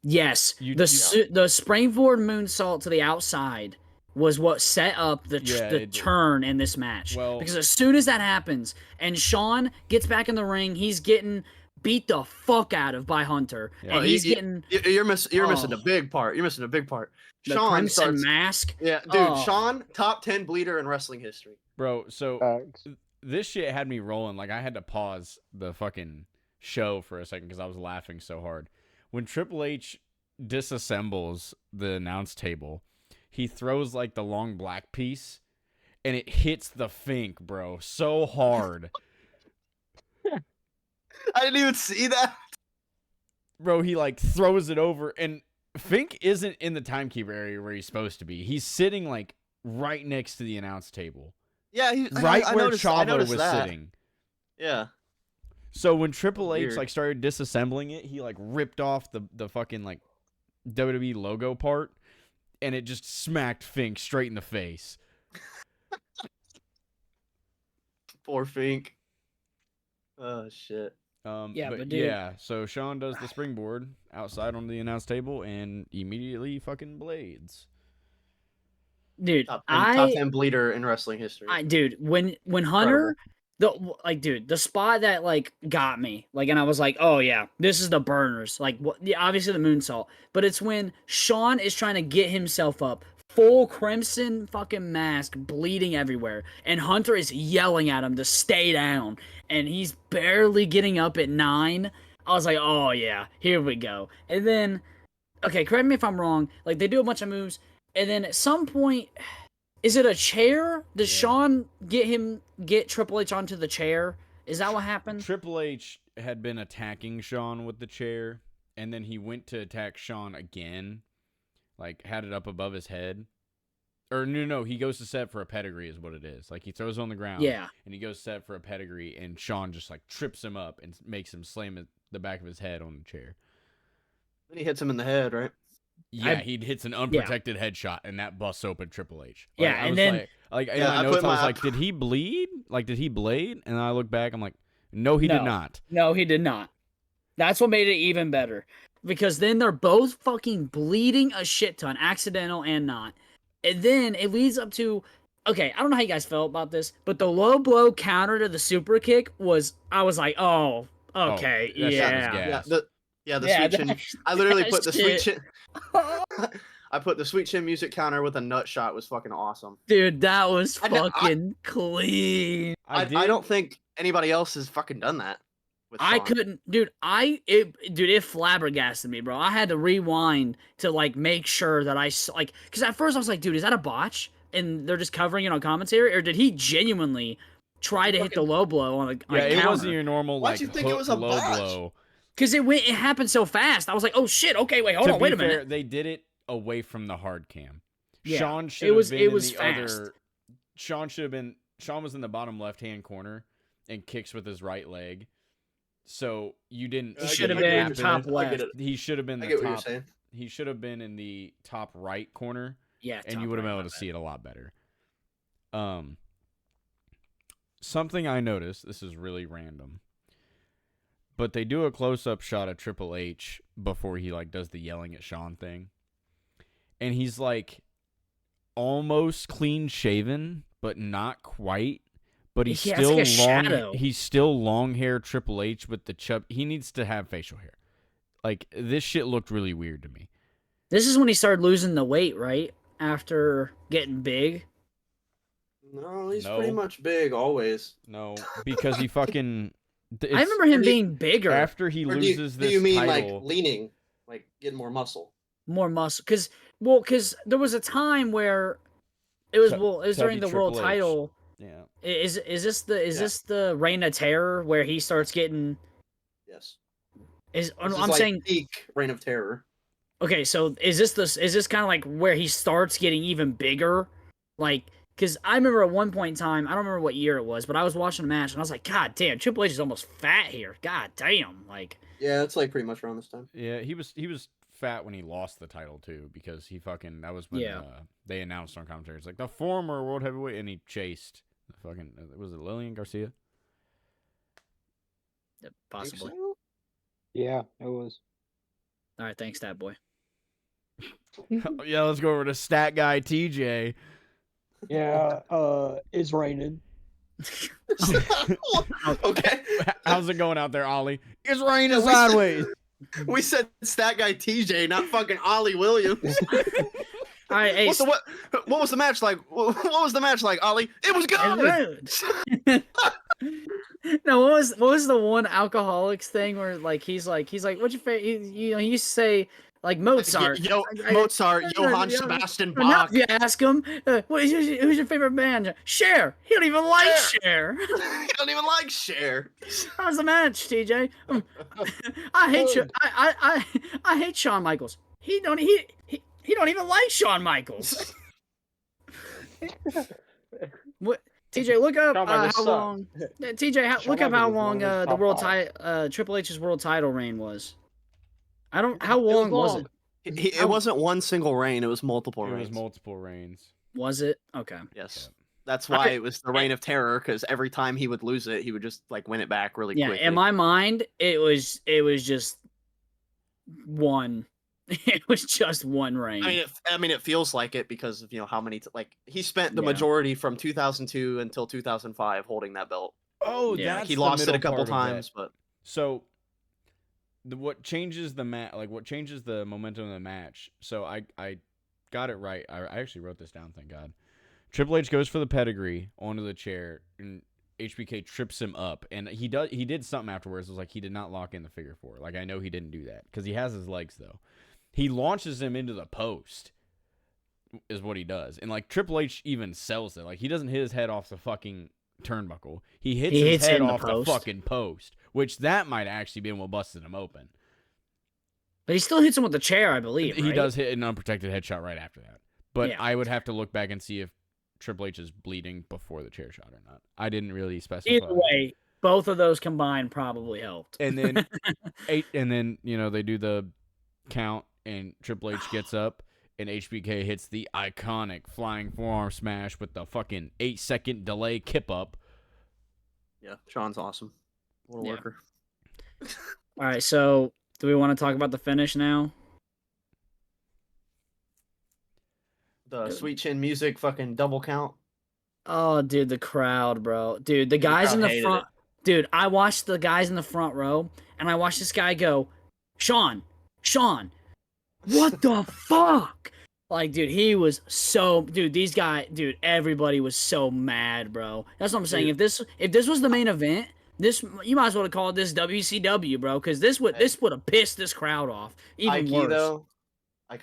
Yes, the springboard moonsault to the outside was what set up the Yeah, the it did. turn in this match. Well- because as soon as that happens and Shawn gets back in the ring, he's getting beat the fuck out of by Hunter, Yeah. and he's getting You're missing Oh. a big part. You're missing a big part. the Shawn crimson starts. mask. Yeah, dude. Oh. Shawn, top 10 bleeder in wrestling history. Bro, so Facts. this shit had me rolling. Like, I had to pause the fucking show for a second because I was laughing so hard. When Triple H disassembles the announce table, he throws like the long black piece and it hits the Fink, bro, so hard. I didn't even see that. Bro, he like throws it over, and Fink isn't in the timekeeper area where he's supposed to be. He's sitting like right next to the announce table. Yeah, Right where I Chavo noticed was that. sitting. Yeah. So when Triple H Weird. like started disassembling it, he like ripped off the fucking like WWE logo part, and it just smacked Fink straight in the face. Poor Fink. Oh shit. Yeah, but but dude- yeah, so Shawn does the springboard outside on the announce table and immediately fucking blades. Dude, Top I 10 bleeder in wrestling history. dude, when Hunter, the spot that like got me, like, and I was like, oh yeah, this is the burners, like, yeah, obviously the moonsault, but it's when Shawn is trying to get himself up, full crimson fucking mask, bleeding everywhere, and Hunter is yelling at him to stay down, and he's barely getting up at 9. I was like, oh yeah, here we go. And then, okay, correct me if I'm wrong, like they do a bunch of moves, and then at some point, is it a chair? Does Yeah. Shawn get Triple H onto the chair? Is that what happened? Triple H had been attacking Shawn with the chair, and then he went to attack Shawn again, like had it up above his head. Or no, he goes to set for a pedigree is what it is. Like he throws it on the ground, Yeah. and he goes set for a pedigree, and Shawn just like trips him up and makes him slam the back of his head on the chair. Then he hits him in the head, right? Yeah, he hits an unprotected headshot, and that busts open Triple H. Like, Yeah, I and was then- like in Yeah, my I notes, put I was my- like, did he bleed? Like, did he blade? And I look back, I'm like, no, he did No. not. No, he did not. That's what made it even better. Because then they're both fucking bleeding a shit ton, accidental and not. And then it leads up to, okay, I don't know how you guys felt about this, but the low blow counter to the super kick I was like, oh, okay, that shit was yeah. gas. The Yeah, sweet chin. that- I literally that put the sweet shit. chin. I put the sweet chin music counter with a nut shot. Was fucking awesome. Dude, that was I know- fucking clean. I don't think anybody else has fucking done that. With I Shawn. couldn't, dude. It flabbergasted me, bro. I had to rewind to like make sure that because at first I was like, dude, is that a botch? And they're just covering it on commentary, or did he genuinely try to hit the low blow on a Yeah, it counter? wasn't your normal Why'd like you think it hook was a low botch? blow. Because it happened so fast. I was like, oh shit, okay, wait, hold To on, wait be a minute. fair, they did it away from the hard cam. Yeah, Shawn should it was- have it been was in the fast. other. Shawn was in the bottom left hand corner and kicks with his right leg. So you didn't. He I should get have it, I been get it. top I get left. it. He should have been I the get what you're top. saying. He should have been in the top right corner, Yeah, and top you would have been right, able my to bad. see it a lot better. Something I noticed. This is really random, but they do a close up shot of Triple H before he like does the yelling at Shawn thing, and he's like almost clean shaven, but not quite. But he's Yeah, it's still like a long. shadow. He's still long hair Triple H with the chub. He needs to have facial hair. Like this shit looked really weird to me. This is when he started losing the weight, right? After getting big. No, he's No. pretty much big always. No, because he fucking. I remember him Or do you- being bigger, after he Or loses do this you mean title. like leaning, like getting more muscle? more muscle. Because there was a time where it was during the Tubby world Triple H. title. Yeah. Is this Yeah. the Reign of Terror where he starts getting? Yes. Is This is I'm like saying peak Reign of Terror. okay. So is this kind of like where he starts getting even bigger? Like, because I remember at one point in time, I don't remember what year it was, but I was watching a match and I was like, God damn, Triple H is almost fat here. God damn, like. Yeah, it's like pretty much around this time. Yeah, he was fat when he lost the title too, because he fucking that was when Yeah. they announced on commentary. It's like the former world heavyweight, and he chased the fucking was it Lillian Garcia? Possibly. Think so? Yeah, it was. All right, thanks, Stat Boy. Yeah, let's go over to Stat Guy TJ. Yeah, it's raining. Okay. How's it going out there, Ollie? It's raining Yeah, we said- sideways. We said stat guy TJ, not fucking Ollie Williams. All right, hey, What was the match like? What was the match like, Ollie? It was good. Rude. No, what was the one alcoholics thing where like he's like what's your favorite? He used to say like Mozart. Mozart, Johann Sebastian Bach. If you ask him, who's your favorite band? Cher. He don't even like Cher. He don't even like Cher. How's the match, TJ? I hate you. I hate Shawn Michaels. He don't even like Shawn Michaels. What? TJ, look up how long. TJ, look up how long the Triple H's world title reign was. I don't. How long was it? It wasn't one single reign. It was multiple reigns. It was multiple reigns. Was it? Okay. Yes. That's why it was the reign of terror, because every time he would lose it, he would just like win it back really quickly. Yeah, in my mind, it was just one. It was just one reign. I mean, it feels like it because of how many he spent the majority from 2002 until 2005 holding that belt. Oh, yeah. That's he lost it a couple times, but so what changes the what changes the momentum of the match? So I got it right. I actually wrote this down. Thank God. Triple H goes for the pedigree onto the chair, and HBK trips him up, and he did something afterwards. It was like he did not lock in the figure four. Like, I know he didn't do that because he has his legs though. He launches him into the post, is what he does. And, like, Triple H even sells it. Like, he doesn't hit his head off the fucking turnbuckle. He hits his head off the fucking post, which that might actually been what busted him open. But he still hits him with the chair, I believe, He does hit an unprotected headshot right after that. But I would have to look back and see if Triple H is bleeding before the chair shot or not. I didn't really specify. Either way, both of those combined probably helped. And then, they do the count, and Triple H gets up, and HBK hits the iconic flying forearm smash with the fucking 8-second delay kip up. Yeah, Shawn's awesome. What a worker. All right, so do we want to talk about the finish now? The Sweet Chin Music fucking double count. Oh, dude, the crowd, bro. Dude, the guys in the front. Dude, I watched the guys in the front row, and I watched this guy go, Shawn, what the fuck? Like, dude, he was so... Dude, everybody was so mad, bro. That's what I'm saying. If this was the main event, you might as well have called this WCW, bro, because this would have pissed this crowd off even worse. Though, I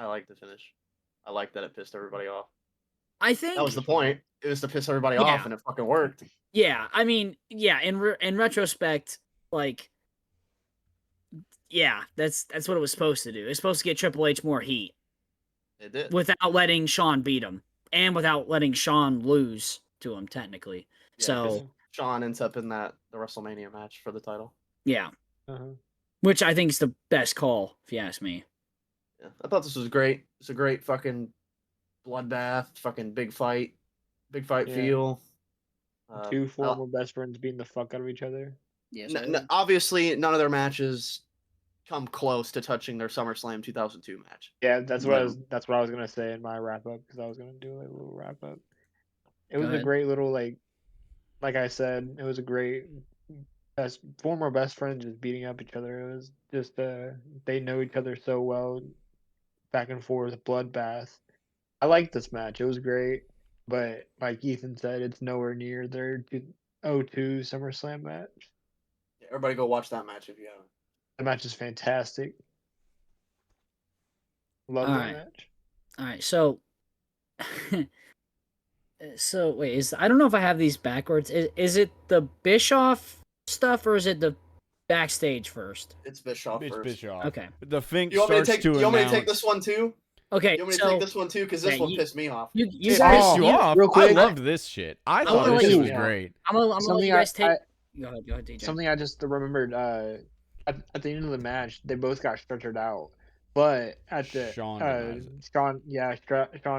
like the finish. I like that it pissed everybody off. I think... That was the point. It was to piss everybody off, and it fucking worked. Yeah, I mean, in retrospect, like... Yeah, that's what it was supposed to do. It's supposed to get Triple H more heat. It did. Without letting Shawn beat him. And without letting Shawn lose to him, technically. Yeah, so Shawn ends up in the WrestleMania match for the title. Yeah. Which I think is the best call, if you ask me. Yeah, I thought this was great. It's a great fucking bloodbath, fucking big fight feel. Two former best friends beating the fuck out of each other. Yes. Obviously, none of their matches come close to touching their SummerSlam 2002 match. Yeah, that's what I was gonna say in my wrap up, because I was gonna do a little wrap up. It was a great little like I said, it was a great former best friends just beating up each other. It was just they know each other so well, back and forth bloodbath. I liked this match. It was great, but like Ethan said, it's nowhere near their 2002 SummerSlam match. Yeah, everybody go watch that match if you haven't. The match is fantastic. Love that match. All right, so wait, I don't know if I have these backwards. Is it the Bischoff stuff or is it the backstage first? It's Bischoff first. Bischoff. Okay. The Fink you want me to take this one too? Okay. You want me to take this one too? Because this one pissed me off. You guys, real quick. I loved this shit. I thought this shit was great. I'm gonna let you guys take. Go ahead, DJ. Something I just remembered. At the end of the match, they both got stretchered out. But at the Shawn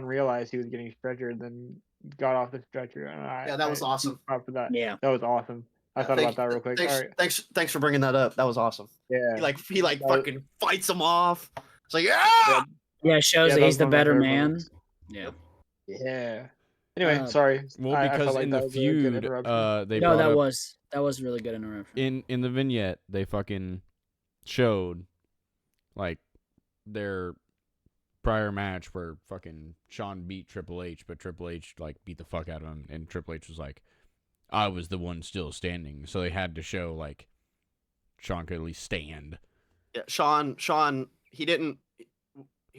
realized he was getting stretchered, then got off the stretcher. And that was awesome. For that. Yeah, that was awesome. I thought about that real quick. Thanks for bringing that up. That was awesome. Yeah, he fucking fights him off. It's like it shows that he's the better man. Yeah. Yeah. Anyway, sorry. Well, because in the feud, that was really good interruption. In the vignette, they fucking showed like their prior match where fucking Shawn beat Triple H, but Triple H like beat the fuck out of him, and Triple H was like, I was the one still standing. So they had to show like Shawn could at least stand. Yeah, Shawn, he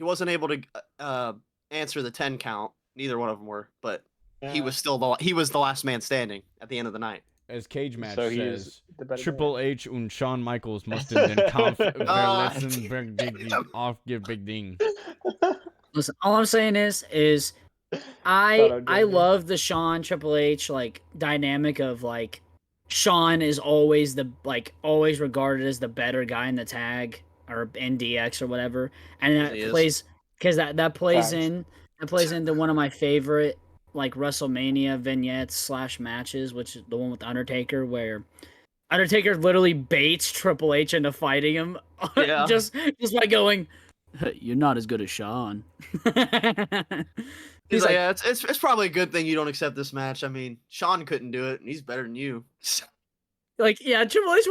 wasn't able to answer the 10 count. Neither one of them were, but he was still the last man standing at the end of the night. As Cage Match So he says, is the better Triple man. H und Shawn Michaels mussten den Kampf verletzen, aufgebedingt. Listen, all I'm saying is Shout I out, Jimmy. love the Shawn Triple H like dynamic of like Shawn is always always regarded as the better guy in the tag or NDX or whatever, and that He is. plays because that plays Facts. into one of my favorite like WrestleMania vignettes / matches, which is the one with Undertaker where Undertaker literally baits Triple H into fighting him Yeah. just by going, "You're not as good as Shawn." He's like, yeah, it's probably a good thing you don't accept this match. I mean, Shawn couldn't do it, and he's better than you. like, yeah, Triple H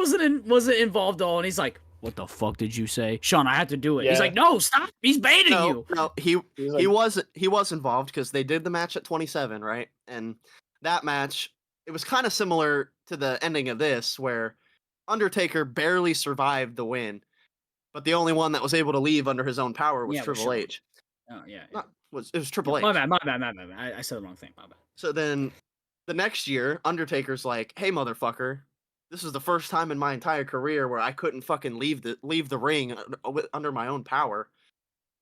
wasn't involved at all, and he's like, "What the fuck did you say, Shawn? I have to do it." He's Yeah. like, "No, stop! He's baiting you." No, He was like, he was involved because they did the match at 27, right? And that match, it was kind of similar to the ending of this, where Undertaker barely survived the win, but the only one that was able to leave under his own power was Yeah, was Triple Shawn. H. Oh yeah. It was Triple H. My bad. I said the wrong thing. My bad. So then the next year, Undertaker's like, "Hey, motherfucker, this is the first time in my entire career where I couldn't fucking leave the ring under my own power.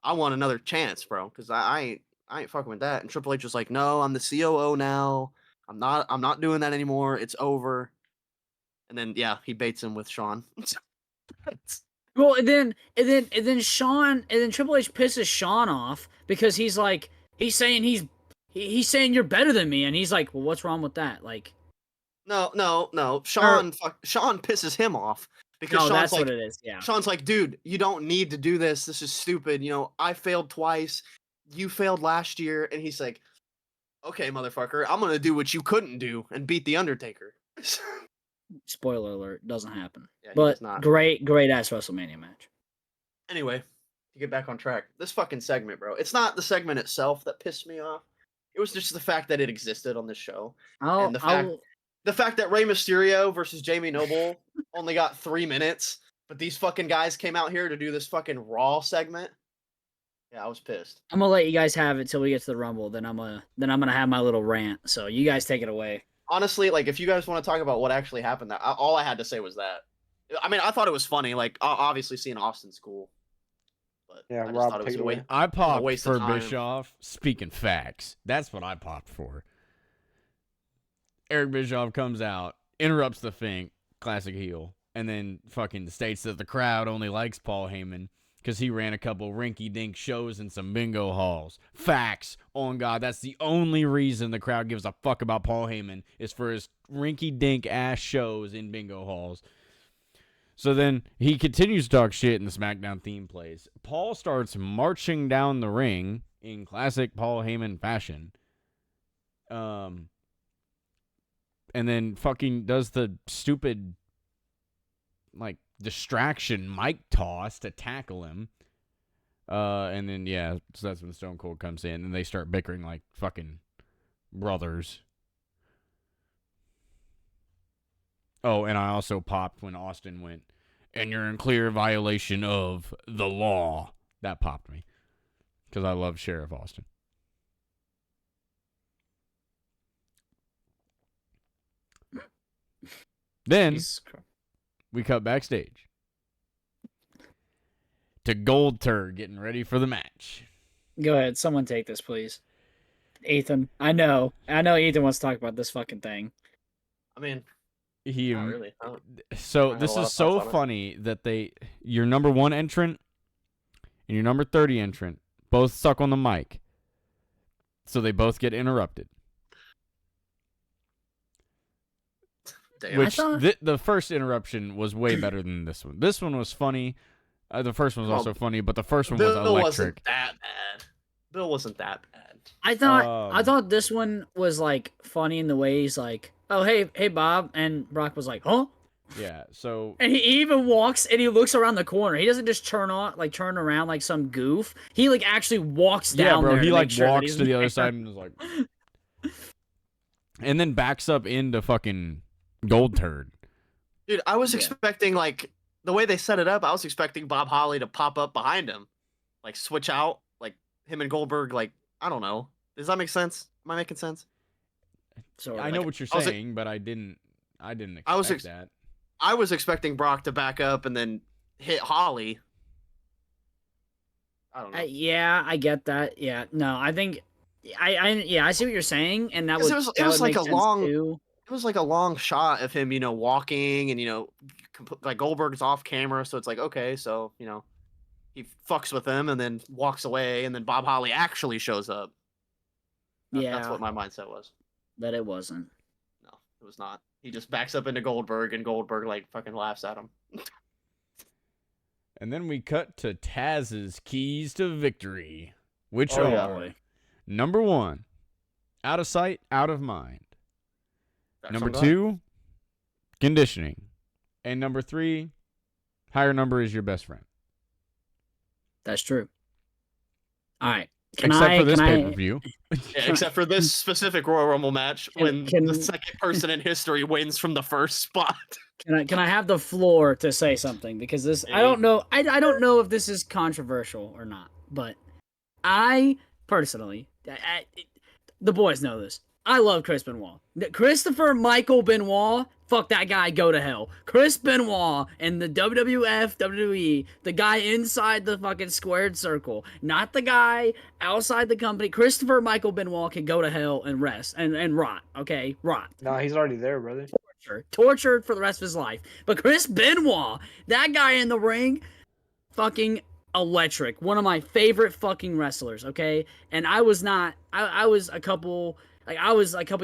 I want another chance, bro, because I ain't fucking with that." And Triple H was like, "No, I'm the COO now. I'm not doing that anymore. It's over." And then yeah, he baits him with Shawn. Well, and then Triple H pisses Shawn off because he's saying you're better than me, and he's like, "Well, what's wrong with that?" Like, No. Shawn pisses him off because no, Shawn's that's like, what it is. Yeah. Shawn's like, "Dude, you don't need to do this. This is stupid. You know, I failed twice. You failed last year." And he's like, "Okay, motherfucker, I'm gonna do what you couldn't do and beat the Undertaker." Spoiler alert, doesn't happen. Yeah, he But does not. great ass WrestleMania match. Anyway, to get back on track, this fucking segment, bro. It's not the segment itself that pissed me off. It was just the fact that it existed on this show, and the fact that Rey Mysterio versus Jamie Noble only got 3 minutes, but these fucking guys came out here to do this fucking Raw segment. Yeah, I was pissed. I'm gonna let you guys have it till we get to the Rumble. Then I'm gonna have my little rant. So you guys take it away. Honestly, like, if you guys want to talk about what actually happened, all I had to say was that. I mean, I thought it was funny. Like, obviously seeing Austin's cool, but Yeah, I just Rob, thought it was take a it away. I popped waste of for time. Bischoff. Speaking facts, that's what I popped for. Eric Bischoff comes out, interrupts the Fink, classic heel, and then fucking states that the crowd only likes Paul Heyman because he ran a couple rinky-dink shows and some bingo halls. Facts. On God, that's the only reason the crowd gives a fuck about Paul Heyman is for his rinky-dink ass shows in bingo halls. So then he continues to talk shit and the SmackDown theme plays. Paul starts marching down the ring in classic Paul Heyman fashion. And then fucking does the stupid, like, distraction mic toss to tackle him. And then, yeah, so that's when Stone Cold comes in and they start bickering like fucking brothers. Oh, and I also popped when Austin went, "And you're in clear violation of the law." That popped me because I love Sheriff Austin. Then we cut backstage to Gold Turd getting ready for the match. Go ahead, someone take this, please. Ethan, I know Ethan wants to talk about this fucking thing. I mean, He not really. So I have this a lot is of so thoughts on it. funny that your number 1 entrant and your number 30 entrant both suck on the mic. So they both get interrupted. Damn. Which thought- the first interruption was way better than this one. This one was funny. The first one was also funny, but the first one was Bill wasn't electric. that bad. Bill wasn't that bad. I thought this one was like funny in the way he's like, "Oh hey Bob," and Brock was like, "Huh?" Yeah, so And he even walks and he looks around the corner. He doesnn just turn around like some goof. He like actually walks down. yeah, bro, there he to like make sure that walks he's to the other there. side and is like and then backs up into fucking Gold Turd. Dude, I was expecting, like, the way they set it up, I was expecting Bob Holly to pop up behind him. Like, switch out. Like, him and Goldberg, like, I don't know. Does that make sense? Am I making sense? So I know what you're saying, but I didn't expect that. I was expecting Brock to back up and then hit Holly. I don't know. Yeah, I get that. Yeah, no, I think I see what you're saying, and that 'Cause was it was like a long too. it was like a long shot of him, walking and like Goldberg's off camera, so it's like, okay, so he fucks with him and then walks away, and then Bob Holly actually shows up. That's what my mindset was. But it wasn't. No, it was not. He just backs up into Goldberg, and Goldberg like fucking laughs at him. And then we cut to Taz's keys to victory, which Oh, are yeah. number 1, out of sight, out of mind. That Number sums it up. 2, conditioning. And number 3, higher number is your best friend. That's true. All right. Except for this pay-per-view. Yeah, except for this specific Royal Rumble match, when the second person in history wins from the first spot. Can I have the floor to say something? Because this, I don't know. I don't know if this is controversial or not, but I personally, the boys know this. I love Chris Benoit. Christopher Michael Benoit, fuck that guy, go to hell. Chris Benoit and the WWF, WWE, the guy inside the fucking squared circle, not the guy outside the company. Christopher Michael Benoit can go to hell and rest and rot, okay? Rot. No, he's already there, brother. Tortured for the rest of his life. But Chris Benoit, that guy in the ring, fucking electric. One of my favorite fucking wrestlers, okay? And I was a couple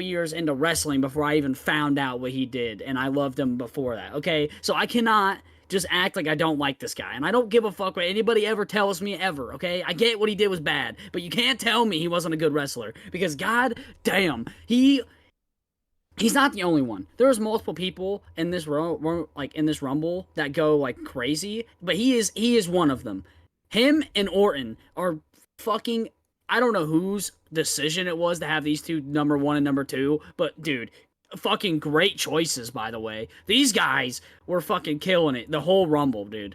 years into wrestling before I even found out what he did, and I loved him before that, okay? So I cannot just act like I don't like this guy, and I don't give a fuck what anybody ever tells me ever, okay? I get what he did was bad, but you can't tell me he wasn't a good wrestler, because god damn, he's not the only one. There's multiple people in this Rumble that go like crazy, but he is one of them. Him and Orton are fucking, I don't know whose decision it was to have these two number 1 and number 2, but dude, fucking great choices, by the way. These guys were fucking killing it the whole Rumble, dude.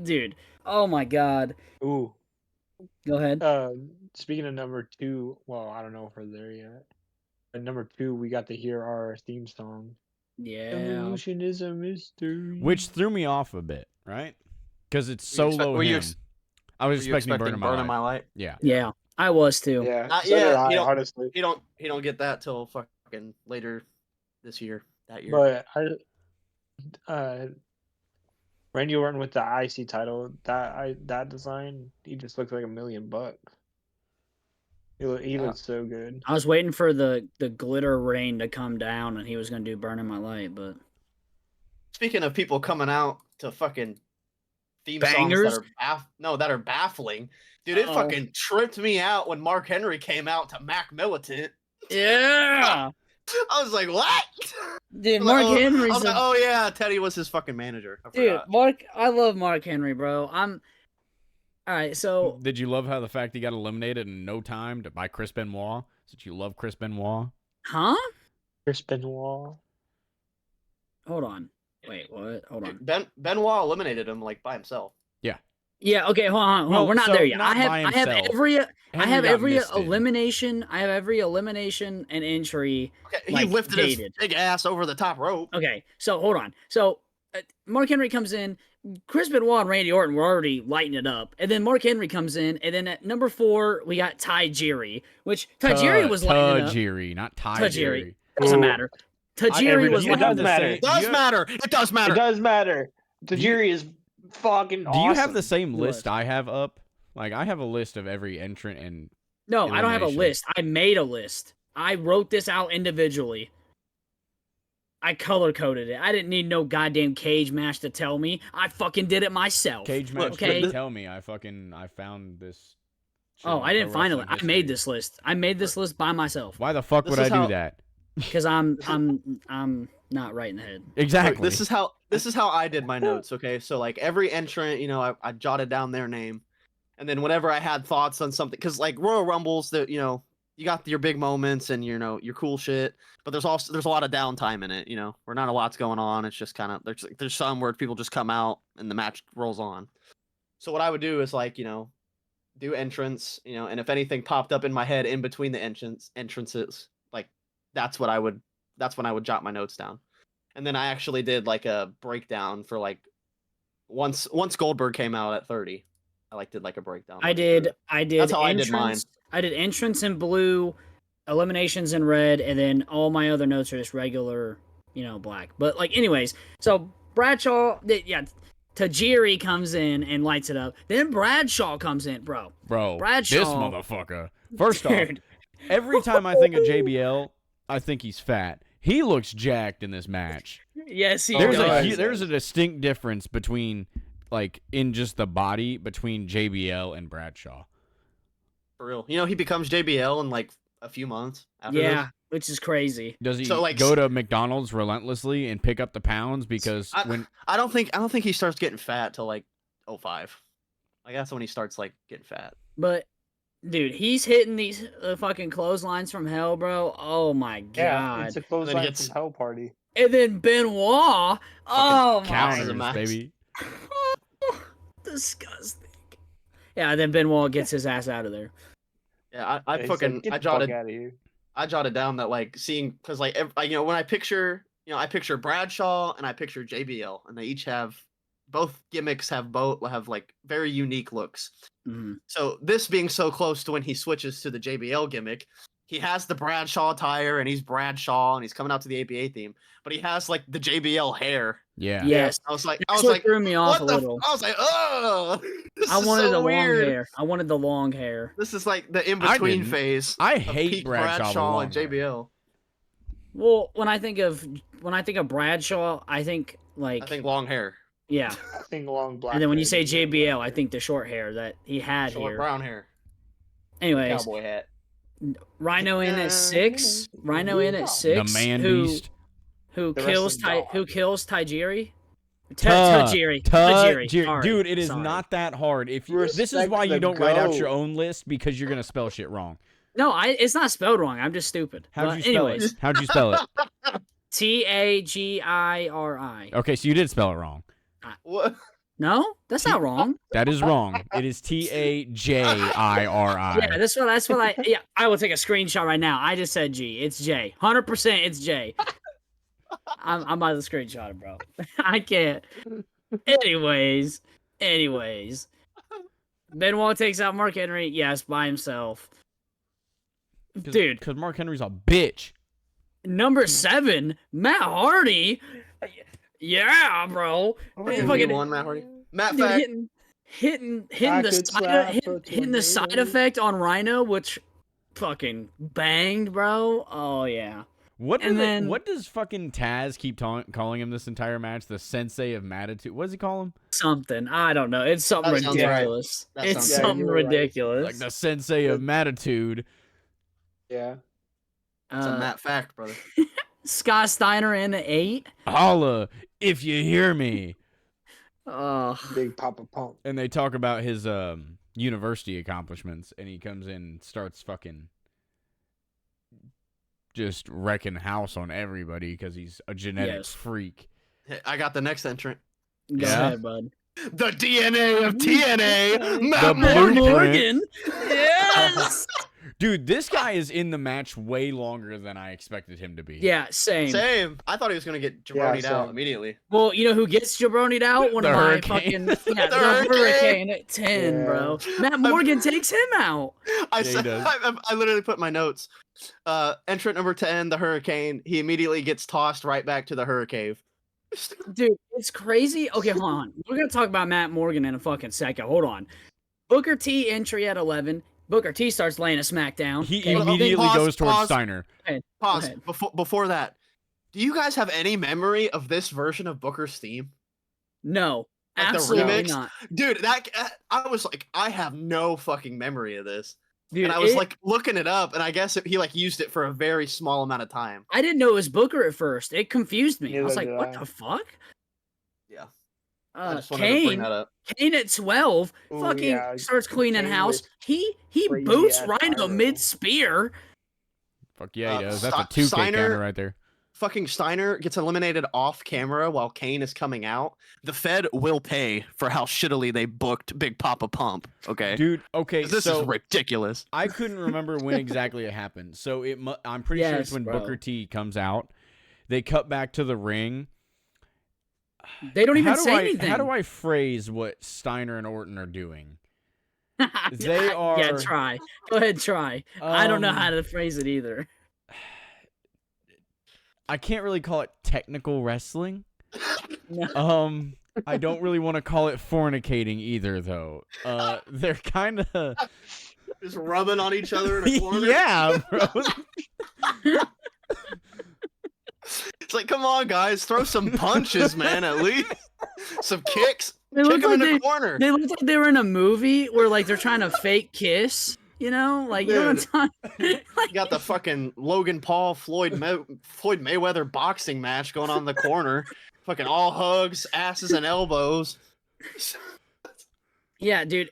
Dude, oh my god. Ooh. Go ahead. Speaking of number 2, well, I don't know if we're there yet. At number 2, we got to hear our theme song. Yeah. Devolution is a mystery. Which threw me off a bit, right? Because it's solo him. I was expecting Burn My Light. Yeah. Yeah, I was too. Yeah, Not so did yet. I, You don't- honestly. He don't get that till fucking later this year. That year. But Randy Orton with the IC title, that design, he just looks like $1 million. He looks so good. I was waiting for the glitter rain to come down, and he was gonna do "Burning My Light," but Speaking of people coming out to fucking theme Bangers? songs that are baffling, dude, it fucking tripped me out when Mark Henry came out to Mac Militant. yeah, I was like, what? dude, Mark I Henry's was like, oh yeah, Teddy was his fucking manager. I dude. forgot. I love Mark Henry, bro. All right, so Did you love how the fact he got eliminated in no time by Chris Benoit? Did you love Chris Benoit? huh? Chris Benoit. Hold on. Wait, what? Hold on. Benoit eliminated him like by himself. Yeah, okay, hold on. Well, We're not so there yet. not by I have himself. every Henry got misted. elimination. I have every elimination and entry. Okay, he Like, lifted dated. his big ass over the top rope. Okay, so hold on. So Mark Henry comes in. Chris Benoit and Randy Orton were already lighting it up, and then Mark Henry comes in, and then at number 4 we got Tajiri, which Tajiri was lighting it up. Tajiri, not Tajiri. Tajiri. Doesn't matter. Tajiri was It lighting does up. matter. It does matter. It does matter. It does matter. Tajiri is fucking awesome. Do you have the same He list was. I have up? Like, I have a list of every entrant and No, I don't have a elimination. list. I made a list. I wrote this out individually. I color coded it. I didn't need no goddamn cage match to tell me. I fucking did it myself. Cage match. okay? Didn't tell me. I found this. shit Oh, on I didn't Pro find it. Wrestling I made History. this list. I made this list by myself Why the fuck This would I is do how- that? because I'm not right in the head. Exactly. This is how I did my notes. Okay, so like every entrant, I jotted down their name, and then whenever I had thoughts on something, because like Royal Rumbles, that you got your big moments and your cool shit, but there's a lot of downtime in it, where not a lot's going on. It's just kind of there's some where people just come out and the match rolls on. So what I would do is do entrance, and if anything popped up in my head in between the entrances, like that's when I would jot my notes down. And then I actually did like a breakdown for once Goldberg came out at 30. I did like a breakdown. I did That's how I did mine. I did entrance in blue, eliminations in red, and then all my other notes are just regular, black. But anyways, so Bradshaw, Tajiri comes in and lights it up. Then Bradshaw comes in, bro. Bradshaw, this motherfucker. First off, every time I think of JBL, I think he's fat. He looks jacked in this match. Yes, he does. There's a distinct difference between, in just the body between JBL and Bradshaw. For real. He becomes JBL in a few months after this. Which is crazy. Does he go to McDonald's relentlessly and pick up the pounds? Because I don't think he starts getting fat till 05. That's when he starts getting fat. But dude, he's hitting these fucking clotheslines from hell, bro. Oh my god. Yeah, it's a clothesline from hell party. And then Benoit. Oh my counters, baby. Disgusting. Yeah, then Benoit gets his ass out of there. Yeah, I jotted down that seeing, because when I picture Bradshaw and I picture JBL, and they each have, both gimmicks have very unique looks. Mm-hmm. So this being so close to when he switches to the JBL gimmick, he has the Bradshaw attire and he's Bradshaw and he's coming out to the ABA theme, but he has the JBL hair. Yeah. Yes. I was like, threw me off a little. I was like, oh, I wanted the long hair. I wanted the long hair. This is the in between phase. I hate Bradshaw and JBL. Well, when I think of Bradshaw, I think long hair. Yeah. I think long black. And then when you say JBL, I think the short hair that he had short here. Brown hair. Anyways, Cowboy hat. Rhino in at 6. The man beast. Who kills Tajiri? Tajiri. Dude, it is not that hard. This is why you don't write out your own list, because you're gonna spell shit wrong. No, it's not spelled wrong. I'm just stupid. How'd you spell it? Tagiri. Okay, so you did spell it wrong. What? No, that's not wrong. That is wrong. It is Tajiri. Yeah, that's what I. Yeah, I will take a screenshot right now. I just said G. It's J. 100%. It's J. I'm about to screenshot it, bro. I can't. Anyways, Benoit takes out Mark Henry. Yes, by himself. Dude, because Mark Henry's a bitch. Number 7, Matt Hardy. Yeah, bro. Matt Hardy. Matt Fact. Hitting the side effect on Rhino, which fucking banged, bro. Oh yeah. What does fucking Taz keep calling him this entire match? The Sensei of Matitude. What does he call him? Something. I don't know. It's something ridiculous. Right. It's something ridiculous. Like the Sensei of Matitude. Yeah. It's a Matt Fact, brother. Scott Steiner in at 8. Holla if you hear me. Big Papa Pump. And they talk about his university accomplishments, and he comes in and starts fucking just wrecking house on everybody because he's a genetics freak. I got the next entrant. Go ahead, bud. The DNA of TNA, Matt Morgan. Yes. Dude, this guy is in the match way longer than I expected him to be. Yeah, same. I thought he was gonna get jabronied out immediately. Well, you know who gets jabronied out? One of my fucking the Hurricane at 10, bro. Matt Morgan takes him out. I literally put my notes. Entrant number 10, the Hurricane. He immediately gets tossed right back to the Hurricane. Dude, it's crazy. Okay, hold on. We're gonna talk about Matt Morgan in a fucking second. Hold on. Booker T entry at 11. Booker T starts laying a smackdown. He immediately goes towards Steiner. Pause. Before that, do you guys have any memory of this version of Booker's theme? No, like absolutely not. Dude, I was like, I have no fucking memory of this. Dude, and I was looking it up, and I guess he used it for a very small amount of time. I didn't know it was Booker at first. It confused me. I was like, what the fuck? Yeah. I just wanted to bring that up. Kane at 12 Ooh, fucking yeah, starts cleaning Kane house. with He crazy boots ass Rhino pyro. mid spear. Fuck yeah, he does. That's a 2K Steiner- counter right there. Fucking Steiner gets eliminated off camera while Kane is coming out. The Fed will pay for how shittily they booked Big Papa Pump. Okay, Dude, okay, 'Cause this so is ridiculous. I couldn't remember when exactly it happened. So I'm pretty sure it's Yes, when bro. Booker T comes out. They cut back to the ring. They don't even say anything. How do I phrase what Steiner and Orton are doing? They are. Yeah, try. Go ahead, try. I don't know how Um, to phrase it either. I can't really call it technical wrestling. No. I don't really want to call it fornicating either, though. They're kind of Just rubbing on each other in a corner. yeah, bro. It's like, come on, guys, throw some punches, man. At least some kicks. They Kick look them like in the corner. They look like they were in a movie where like they're trying to fake kiss. You know, like you know what I'm talking. You got the fucking Logan Paul Floyd Mayweather boxing match going on in the corner. Fucking all hugs, asses, and elbows. Yeah, dude.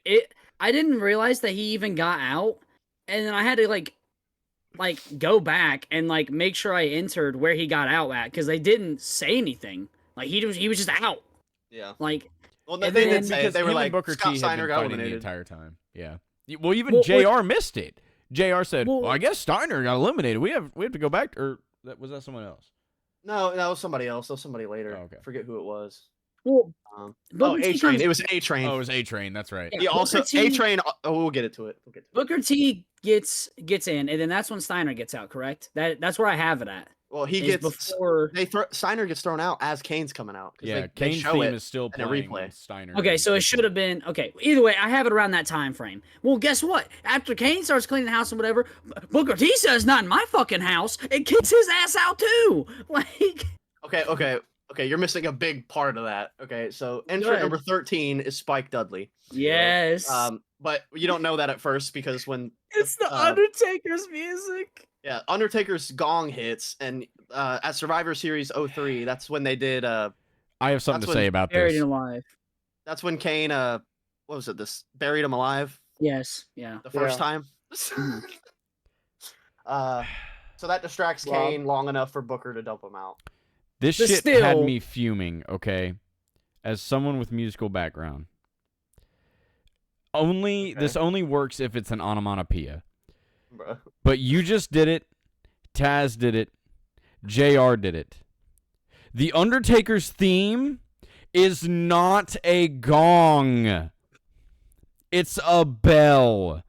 I didn't realize that he even got out, and then I had to like go back and like make sure I entered where he got out at because they didn't say anything. Like he was just out. Yeah. Like Well, And they then- did say Because they were him and like Booker Scott T had Steiner been got fighting the eliminated. entire time. Yeah. Well, even Well, JR missed it. JR said, Well- "Well, I guess Steiner got eliminated. We have to go back." Or was that someone else? No, that was somebody else. That was somebody later. Oh, okay. Forget who it was. well, Oh, Booker T A Train. comes- It was A Train. Oh, it was A Train. That's right. Yeah, He also Booker T- A Train. Oh, we'll get into it. Booker T gets in, and then that's when Steiner gets out. Correct? That's where I have it at. Well, he Is gets before. Steiner gets thrown out as Kane's coming out. 'cause Yeah, they Kane's show theme it. is still in a playing. replay. when Steiner. Okay, so it should have been okay. Either way, I have it around that time frame. Well, guess what? After Kane starts cleaning the house and whatever, Booker T says, "Not in my fucking house," and kicks his ass out too. Like, Okay. You're missing a big part of that. Okay, so Go entrant ahead. number 13 is Spike Dudley. yes, But you don't know that at first because when it's the Undertaker's music. yeah, Undertaker's gong hits and at Survivor Series 03, that's when they did I have something that's to when say about Buried this. and alive. that's when Kane what was it? This buried him alive Yes, yeah. the first Yeah. time. So that distracts Well- Kane long enough for Booker to dump him out. This But shit had still- me fuming. Okay, as someone with musical background, this only works if it's an onomatopoeia. Bruh. But you just did it. Taz did it. JR did it. The Undertaker's theme is not a gong. It's a bell.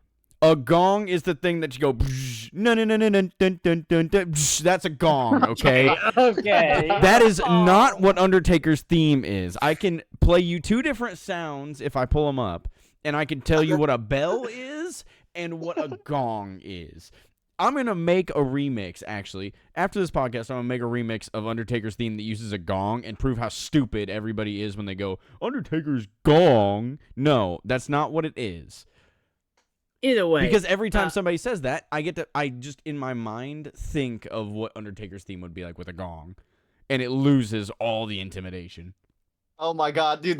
A gong is the thing that you go. No, no, no, no, no, dun, dun, dun, dun. That's a gong. Okay. Okay. That is not what Undertaker's theme is. I can play you two different sounds if I pull them up, and I can tell you what a bell is and what a gong is. I'm going to make a remix, actually. After this podcast, I'm going to make a remix of Undertaker's theme that uses a gong and prove how stupid everybody is when they go, Undertaker's gong. No, that's not what it is. Either way, Because every time somebody says that, I just in my mind think of what Undertaker's theme would be like with a gong, and it loses all the intimidation. Oh my god, dude,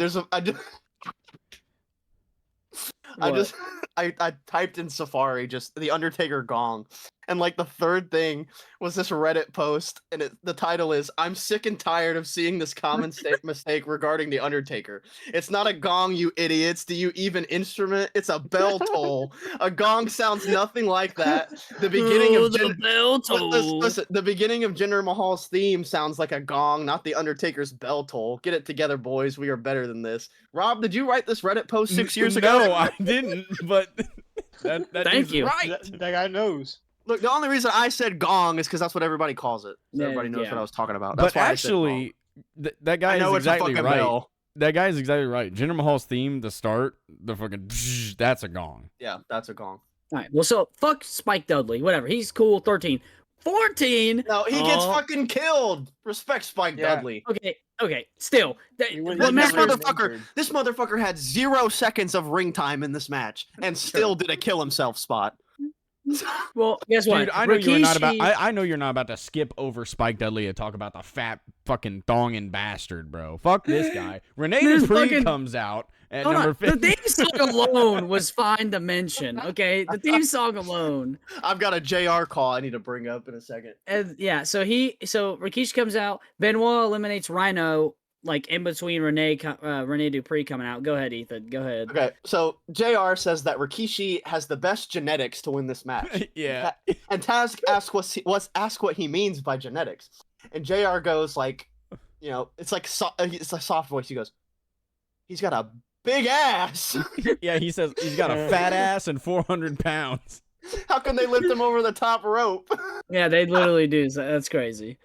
I typed in Safari just the Undertaker gong, and like the third thing was this Reddit post, and the title is "I'm sick and tired of seeing this common mistake regarding the Undertaker. It's not a gong, you idiots. Do you even instrument? It's a bell toll. A gong sounds nothing like that. The beginning of the bell toll. Listen, the beginning of Jinder Mahal's theme sounds like a gong, not the Undertaker's bell toll. Get it together, boys. We are better than this." Rob, did you write this Reddit post 6 years ago? No, I didn't. But that Thank you. Right. That guy knows. Look, the only reason I said gong is because that's what everybody calls it. So Yeah, everybody knows yeah. what I was talking about. That's But why I said gong. actually, that guy I know is it's exactly a fucking right. bell. That guy is exactly right. Jinder Mahal's theme, the start, the fucking that's a gong. Yeah, that's a gong. All right. Well, so fuck Spike Dudley. Whatever. He's cool. 13. 14. No, he gets Oh. fucking killed. Respect Spike Yeah. Dudley. Okay. Still, He was This remember, never- motherfucker, this motherfucker had 0 seconds of ring time in this match and still did a kill himself spot. Well, guess what? Dude, I know you're not about. Rikishi- I know you're not about to skip over Spike Dudley and talk about the fat fucking thonging bastard, bro. Fuck this guy. Renee This Dupree fucking- comes out at Hold number on. The 50. theme song alone was fine to mention. Okay, the theme song alone. I've got a JR call I need to bring up in a second. And yeah, so Rikishi comes out. Benoit eliminates Rhino like in between Renee Dupree coming out. Go ahead, Ethan. Go ahead. Okay, so JR says that Rikishi has the best genetics to win this match. Yeah. And Taz asks what he means by genetics. And JR goes like, you know, it's a soft voice. He goes, he's got a big ass. Yeah, he says he's got a fat ass and 400 pounds. How can they lift him over the top rope? Yeah, they literally do. So that's crazy.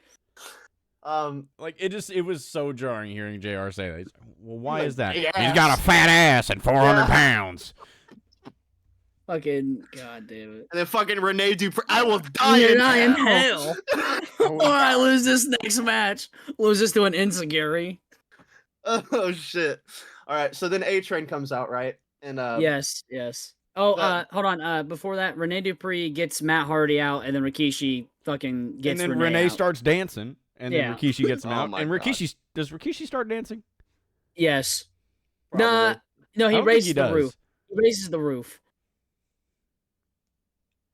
Like it was so jarring hearing JR say that. He's like, well, why Like, is that? big He's got a fat ass and 400 pounds. Fucking god damn it. And then fucking Renee Dupree, I will die You're in not in hell. hell. Or I lose this next match. Lose this to an insecurity. Oh shit! All right, so then A Train comes out, right? And Yes. Oh, Uh, hold on. Before that, Renee Dupree gets Matt Hardy out, and then Rikishi fucking gets And then Renee Renee out. starts dancing, and Yeah. then Rikishi gets him Oh out. my And God. does Rikishi start dancing? Yes. probably. No, I he don't think raises he the does. roof. He raises the roof.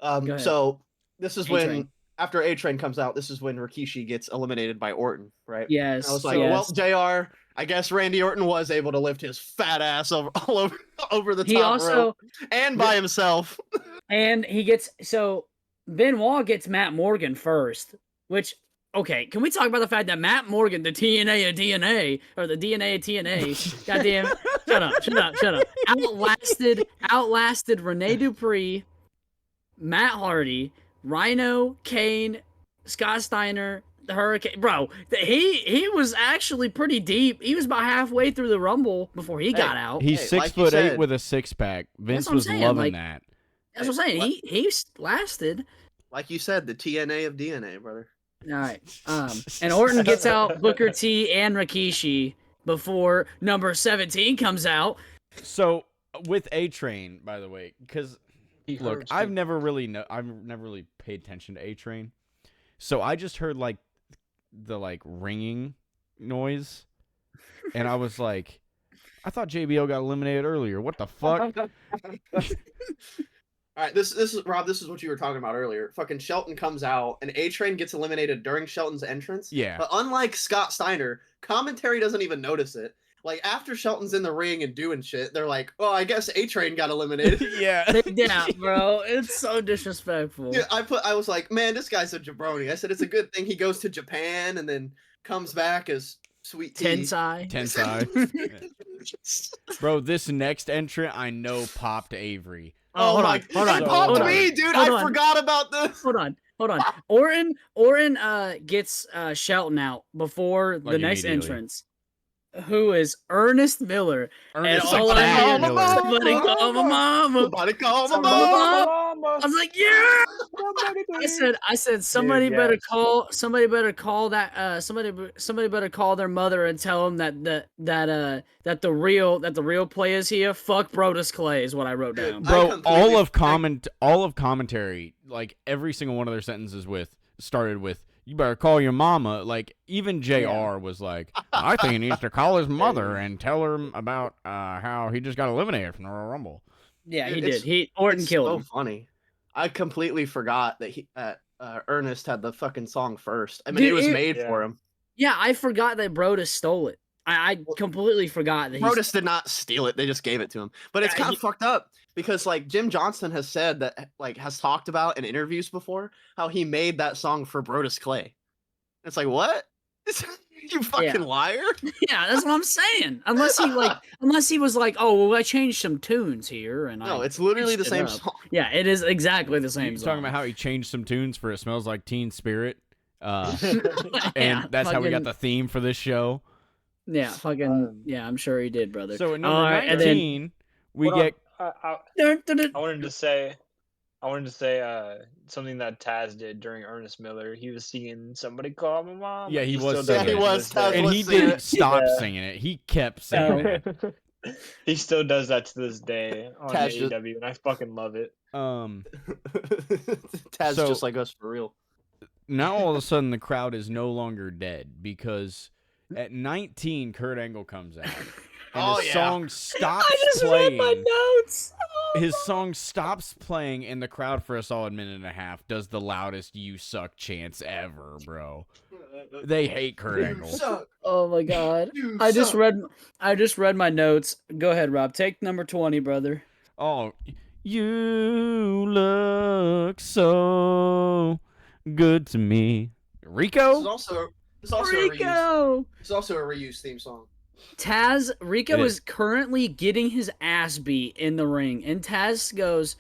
Go ahead. So this is when A-Train. after A Train comes out, this is when Rikishi gets eliminated by Orton, right? Yes. And I was like, yes. well, JR, I guess Randy Orton was able to lift his fat ass all over the He top also rope and by himself. and he gets Benoit gets Matt Morgan first, which okay, can we talk about the fact that Matt Morgan, the TNA of DNA, or the DNA of TNA, goddamn, shut up, outlasted Renee Dupree, Matt Hardy, Rhino, Kane, Scott Steiner, the Hurricane. Bro, he was actually pretty deep. He was about halfway through the Rumble before he got out. He's Hey, like you 6'8" said- with a 6-pack. Vince what I'm was saying, loving like- that. That's what I'm saying. He lasted. Like you said, the TNA of DNA, brother. All right. And Orton gets out Booker T and Rikishi before number 17 comes out. So with A Train, by the way, because He look, hurts I've me. never really paid attention to A Train, so I just heard like the ringing noise, and I was like, I thought JBL got eliminated earlier. What the fuck? All right, this is Rob. This is what you were talking about earlier. Fucking Shelton comes out, and A Train gets eliminated during Shelton's entrance. Yeah. But unlike Scott Steiner, commentary doesn't even notice it. Like after Shelton's in the ring and doing shit, they're like, "Oh, I guess A Train got eliminated." Yeah. Yeah, bro. It's so disrespectful. Yeah, I was like, "Man, this guy's a jabroni." I said, "It's a good thing he goes to Japan and then comes back as Sweet Tea." Tensai. Tensai. Bro, this next entrant I know popped Avery. Oh hold my! on, hold on, It popped hold on. me, dude. Hold I on. forgot about this. Hold on. Orton gets Shelton out before the Like, next immediately. entrance. Who is Ernest Miller? Ernest all I Fat hear- Miller. Somebody call my mama. Somebody call my Somebody mom. call- I was like, yeah. I said, somebody Dude, better yes. call. Somebody better call that. Somebody better call their mother and tell them that the real play is here. Fuck Brodus Clay is what I wrote down. I Bro, completely- all of commentary, like every single one of their sentences started with "You better call your mama." Like even JR Yeah. was like, "I think he needs to call his mother and tell her about how he just got eliminated from the Royal Rumble." Yeah, he It's- did. Orton It's killed so him. funny. I completely forgot that Ernest had the fucking song first. I mean, Dude, it was it- made for him. Yeah, I forgot that Brodus stole it. I completely forgot that. Brodus did not steal it; they just gave it to him. But it's Yeah, kind of fucked up because, like, Jim Johnston has said that, like, has talked about in interviews before how he made that song for Brodus Clay. It's like, what? You fucking liar! Yeah, that's what I'm saying. Unless he was like, oh, well, I changed some tunes here, and No, I it's literally the mixed it same up. song. Yeah, it is exactly the same. He's song. talking about how he changed some tunes for "It Smells Like Teen Spirit," and Yeah, that's how we got fucking- the theme for this show. Yeah, fucking. Yeah, I'm sure he did, brother. So at All number right, and then- 19, we Hold on. get I wanted to say something that Taz did during Ernest Miller. He was singing "Somebody Call My Mom." Yeah, he was still singing does it. it Yeah, he to was, this Taz day. and was he singing didn't it. stop Yeah. singing it. He kept singing it. He still does that to this day on Taz just- AEW, and I fucking love it. Taz So- just like us for real. Now all of a sudden the crowd is no longer dead because at 19 Kurt Angle comes out and Oh, his yeah. song stops I just playing. read my notes. Oh, His song stops playing and the crowd for a solid minute and a half does the loudest "you suck" chants ever, bro. They hate Kurt Angle. Suck. oh my god. You I just suck. read my notes. Go ahead, Rob. Take number 20, brother. Oh, you look so good to me. This is Rico? also a reuse. Rico. It's also a reuse theme song. Taz, Rico It is currently getting his ass beat in the ring, and Taz goes,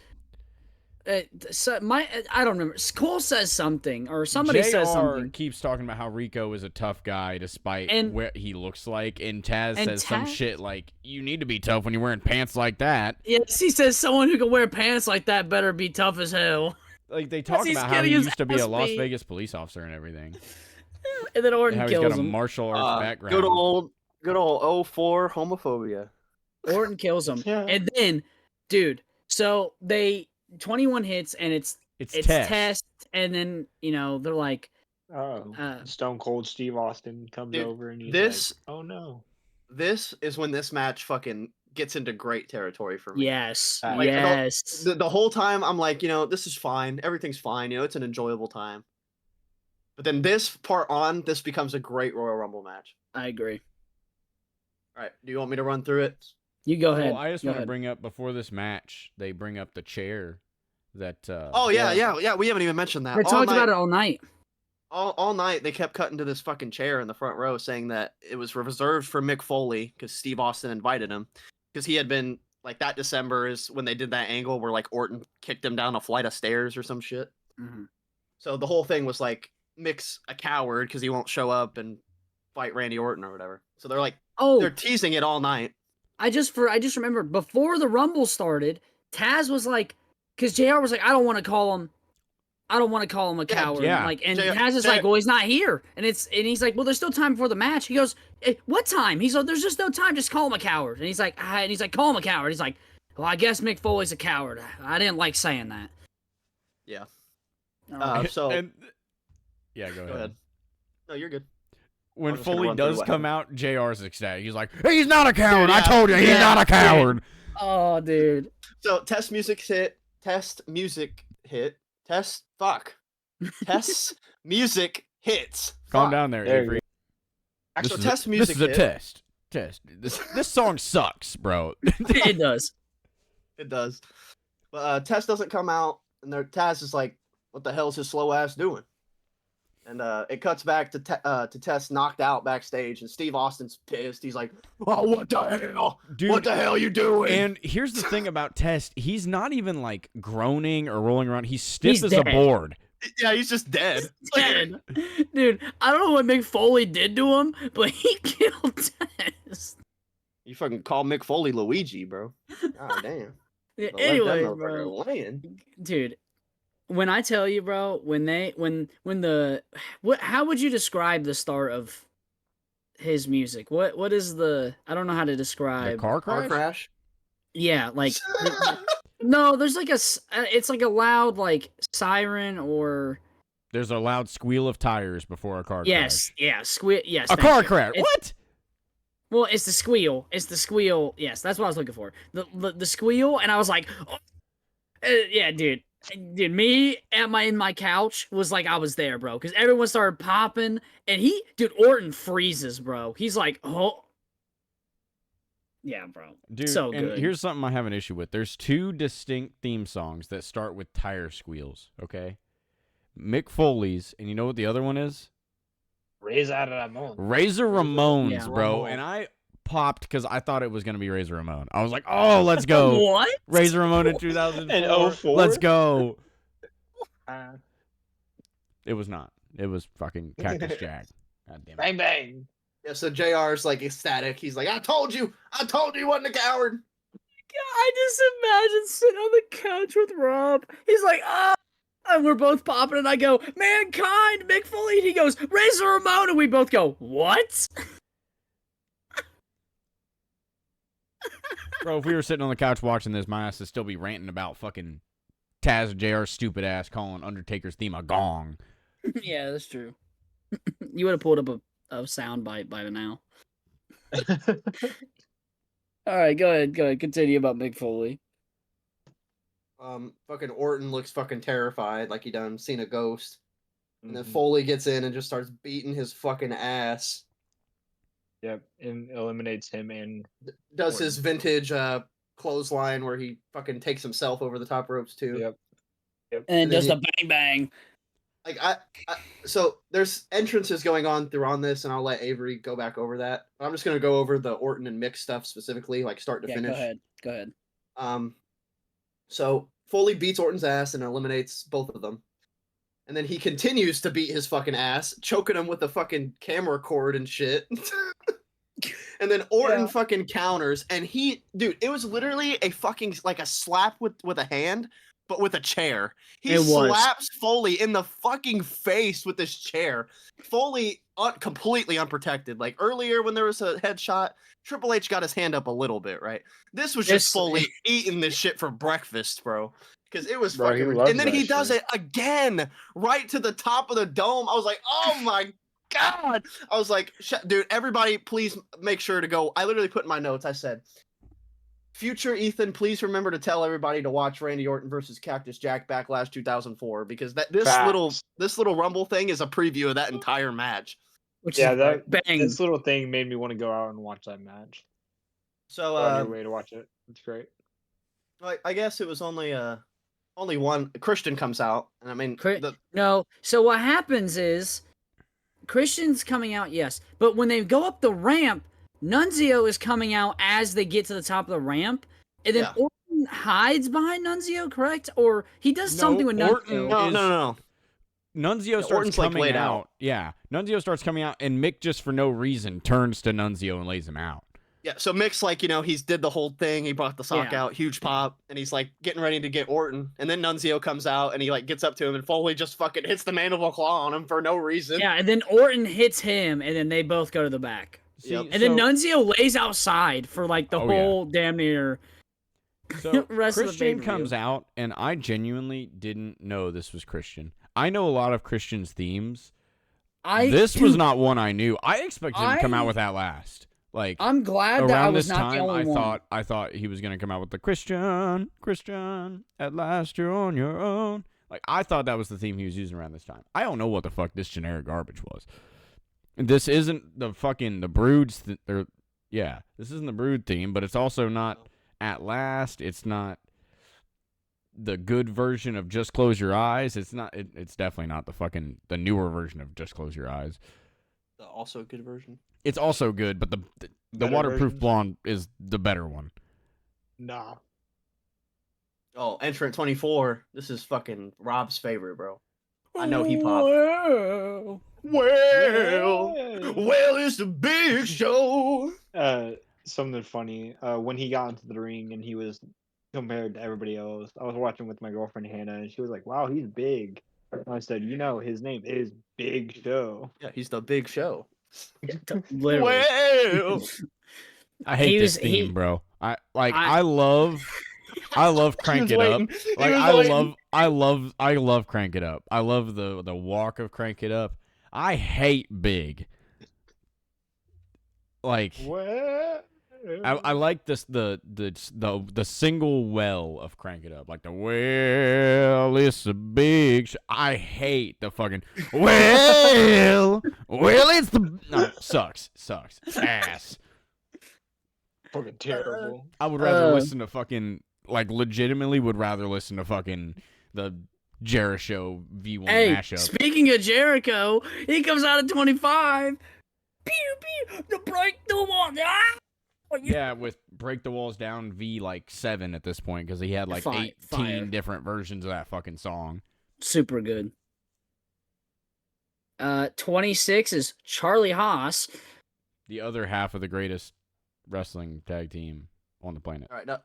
I don't remember. Cole says something, or somebody says JR something. keeps talking about how Rico is a tough guy despite And- what he looks like, and Taz and says some Taz- shit like, "You need to be tough when you're wearing pants like that." Yes, he says someone who can wear pants like that better be tough as hell. Like they talk he's about how getting he his used to be ass a Las beat. Vegas police officer and everything. And then Orton How he's kills got a him. martial arts background. Good old 04 homophobia. Orton kills him. Yeah. And then, dude, so they 21 hits, and it's It's test. test. And then, they're like, Oh, Uh, Stone Cold Steve Austin comes Dude, over and he's this- like, "Oh no." This is when this match fucking gets into great territory for me. yes, Like, yes. The whole time I'm like, this is fine. Everything's fine. It's an enjoyable time. But then this part on, this becomes a great Royal Rumble match. I agree. All right. Do you want me to run through it? You go ahead. Well, I just Go want to ahead. bring up before this match, they bring up the chair that. Oh yeah. We haven't even mentioned that. They All talked night- about it all night. all night they kept cutting to this fucking chair in the front row saying that it was reserved for Mick Foley because Steve Austin invited him because he had been like that December is when they did that angle where like Orton kicked him down a flight of stairs or some shit. Mm-hmm. So the whole thing was like Mick's a coward because he won't show up and fight Randy Orton or whatever. So they're like Oh, they're teasing it all night. I just remembered before the Rumble started, Taz was like, because JR was like, I don't want to call him a coward. yeah. Like, and JR Taz is like, well, he's not here, and he's like, well, there's still time before the match. He goes, what time? He's like, there's just no time. Just call him a coward. And he's like, call him a coward. He's like, well, I guess Mick Foley's a coward. I didn't like saying that. Yeah. All right. Yeah, go Go ahead. No, you're good. When I'm just gonna Foley run through does what come out, JR's ecstatic. He's like, "He's not a coward. Dude, I yeah. told you, he's Yeah. not a coward." Oh, dude. So test music hit. Test music music hits. Calm Fuck. down there, There you Avery. This So is test a, music This is a hit. test. Test. This song sucks, bro. It does. It does. But Tess doesn't come out, and Taz is like, "What the hell's his slow ass doing?" And it cuts back to Tess knocked out backstage, and Steve Austin's pissed. He's like, "Oh, what the hell? Dude, What the hell you doing?" And here's the thing about Test. He's not even like groaning or rolling around. He's stiff He's as dead. a board. yeah, he's just dead. Dead. Dude, I don't know what Mick Foley did to him, but he killed Taz. You fucking call Mick Foley Luigi, bro. God damn. Yeah, Let that anyway, motherfucker bro. land. Dude, when I tell you, bro, how would you describe the start of his music? What is I don't know how to The describe. car Car crash. crash. Yeah, like no, there's like it's like a loud like siren or There's a loud squeal of tires before a car yes, crash. yeah, squeal, yes. A thank car you. crash. It's- What? Well, it's the squeal. It's the squeal. Yes, that's what I was looking for. The squeal, and I was like, oh. Yeah, dude. Dude, me in my couch was like I was there, bro, because everyone started popping, and Orton freezes, bro. He's like, oh, yeah, bro. Dude, So and good. here's something I have an issue with. There's two distinct theme songs that start with tire squeals, okay? Mick Foley's, and you know what the other one is? Raise out of that moon. Razor Ramones, Yeah. bro. And I popped because I thought it was going to be Razor Ramon. I was like, oh, let's go. What? Razor Ramon in 2004. In 04? Let's go. Uh, It was not. It was fucking Cactus Jack. God damn it. bang bang. Yeah, so JR's like ecstatic. He's like, I told you he wasn't a coward. I just imagine sitting on the couch with Rob. He's like, ah. And we're both popping, and I go, Mankind, Mick Foley. And he goes, Razor Ramon. And we both go, what? Bro, if we were sitting on the couch watching this, my ass would still be ranting about fucking Taz and JR's stupid ass calling Undertaker's theme a gong. Yeah, that's true. You would have pulled up a sound bite by now. All right, go ahead. Continue about Mick Foley. Fucking Orton looks fucking terrified, like he done seen a ghost. And then Mhm. Foley gets in and just starts beating his fucking ass. Yep, and eliminates him and Does his vintage clothesline where he fucking takes himself over the top ropes too. yep. And And does then the bang bang. Like so there's entrances going on through this, and I'll let Avery go back over that. I'm just gonna go over the Orton and Mick stuff specifically, like start to Yeah, finish. go ahead. So Foley beats Orton's ass and eliminates both of them. And then he continues to beat his fucking ass, choking him with the fucking camera cord and shit. And then Orton fucking counters, and dude, it was literally a fucking like a slap with a hand, but with a chair. He slaps Foley in the fucking face with this chair. Foley completely unprotected. Like earlier when there was a headshot, Triple H got his hand up a little bit, right? This was just Foley eating this shit for breakfast, bro. Because it was fucking. And then he does it again, right to the top of the dome. I was like, oh my God. I was like, dude, everybody, please make sure to go. I literally put in my notes, I said, future Ethan, please remember to tell everybody to watch Randy Orton versus Cactus Jack Backlash 2004, because this little Rumble thing is a preview of that entire match. Which this little thing made me want to go out and watch that match. So on your way to watch it. It's great. I guess it was only one. Christian comes out, and I mean no. So what happens is Christian's coming out, yes, but when they go up the ramp, Nunzio is coming out as they get to the top of the ramp, and then Orton hides behind Nunzio, correct? Or he does something with Nunzio. No. Nunzio starts coming out. Yeah, Nunzio starts coming out, and Mick just for no reason turns to Nunzio and lays him out. Yeah, so Mick's like, he's did the whole thing. He brought the sock out, huge pop, and he's like getting ready to get Orton. And then Nunzio comes out, and he like gets up to him, and Foley just fucking hits the mandible claw on him for no reason. Yeah, and then Orton hits him, and then they both go to the back. See, and then Nunzio lays outside for like the whole damn near so rest Christian of the comes out, and I genuinely didn't know this was Christian. I know a lot of Christian's themes. This was not one I knew. I expected him to come out with that last. Like, I'm glad that I was not the only one. I thought he was gonna come out with the Christian, at last you're on your own. Like, I thought that was the theme he was using around this time. I don't know what the fuck this generic garbage was. And this isn't the fucking Brood's. This isn't the Brood theme, but it's also not At Last. It's not the good version of Just Close Your Eyes. It's not. It's definitely not the newer version of Just Close Your Eyes. The also good version. It's also good, but the Waterproof Blonde is the better one. Nah. Oh, Entrant 24. This is fucking Rob's favorite, bro. I know he popped. Well, it's the big show. Something funny. When he got into the ring and he was compared to everybody else, I was watching with my girlfriend Hannah, and she was like, "Wow, he's big." And I said, his name is Big Show. Yeah, he's the Big Show. Literally. Well, I hate this theme, bro. I love Crank It Up. Like I love Crank It Up. I love the walk of Crank It Up. I hate Big. Like, I like this the single well of Crank It Up, like the well, it's a big. I hate the fucking well, it's the sucks ass. Fucking terrible. I would rather listen to fucking legitimately would rather listen to fucking the Jericho V1 mashup. Speaking of Jericho, he comes out at 25. Pew pew to break the wall. Yeah, with Break the Walls Down V7 at this point, because he had 18 different versions of that fucking song. Super good. 26 is Charlie Haas. The other half of the greatest wrestling tag team on the planet. All right, now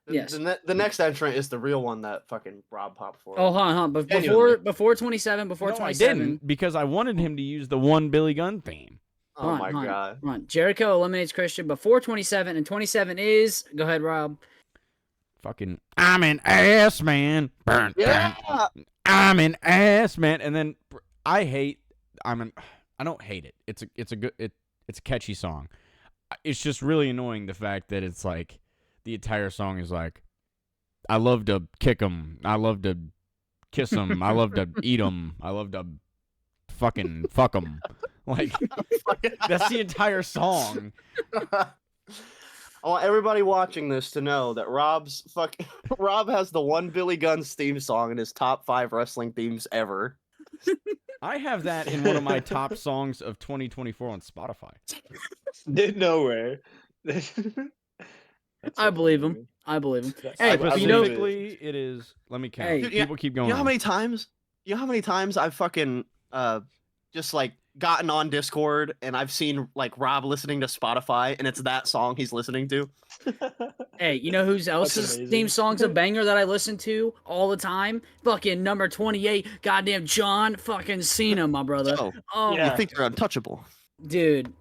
yes. The next entrant is the real one that fucking Rob popped for. Oh, but before 27, before 27, I didn't, because I wanted him to use the one Billy Gunn theme. Oh my god. Come on. Jericho eliminates Christian before 27, and 27 is. Go ahead, Rob. Fucking, I'm an ass man. Burn, burn. Yeah. I'm an ass man. And then I don't hate it. It's a catchy song. It's just really annoying the fact that it's like the entire song is like, I love to kick 'em. I love to kiss 'em. I love to eat 'em. I love to fucking fuck 'em. Like, that's the entire song. I want everybody watching this to know that Rob has the one Billy Gunn's theme song in his top 5 wrestling themes ever. I have that in one of my top songs of 2024 on Spotify. Did nowhere. I believe him. I believe him. Hey, I know, Specifically, it is. Let me count. Hey, Dude, People keep going. You know how on. many times? I've fucking just like gotten on Discord and I've seen like Rob listening to Spotify and it's that song he's listening to. hey, you know whose else's amazing. theme song's a banger that I listen to all the time? Fucking number 28, goddamn John fucking Cena, my brother. Oh, Yeah. You think they're untouchable? dude.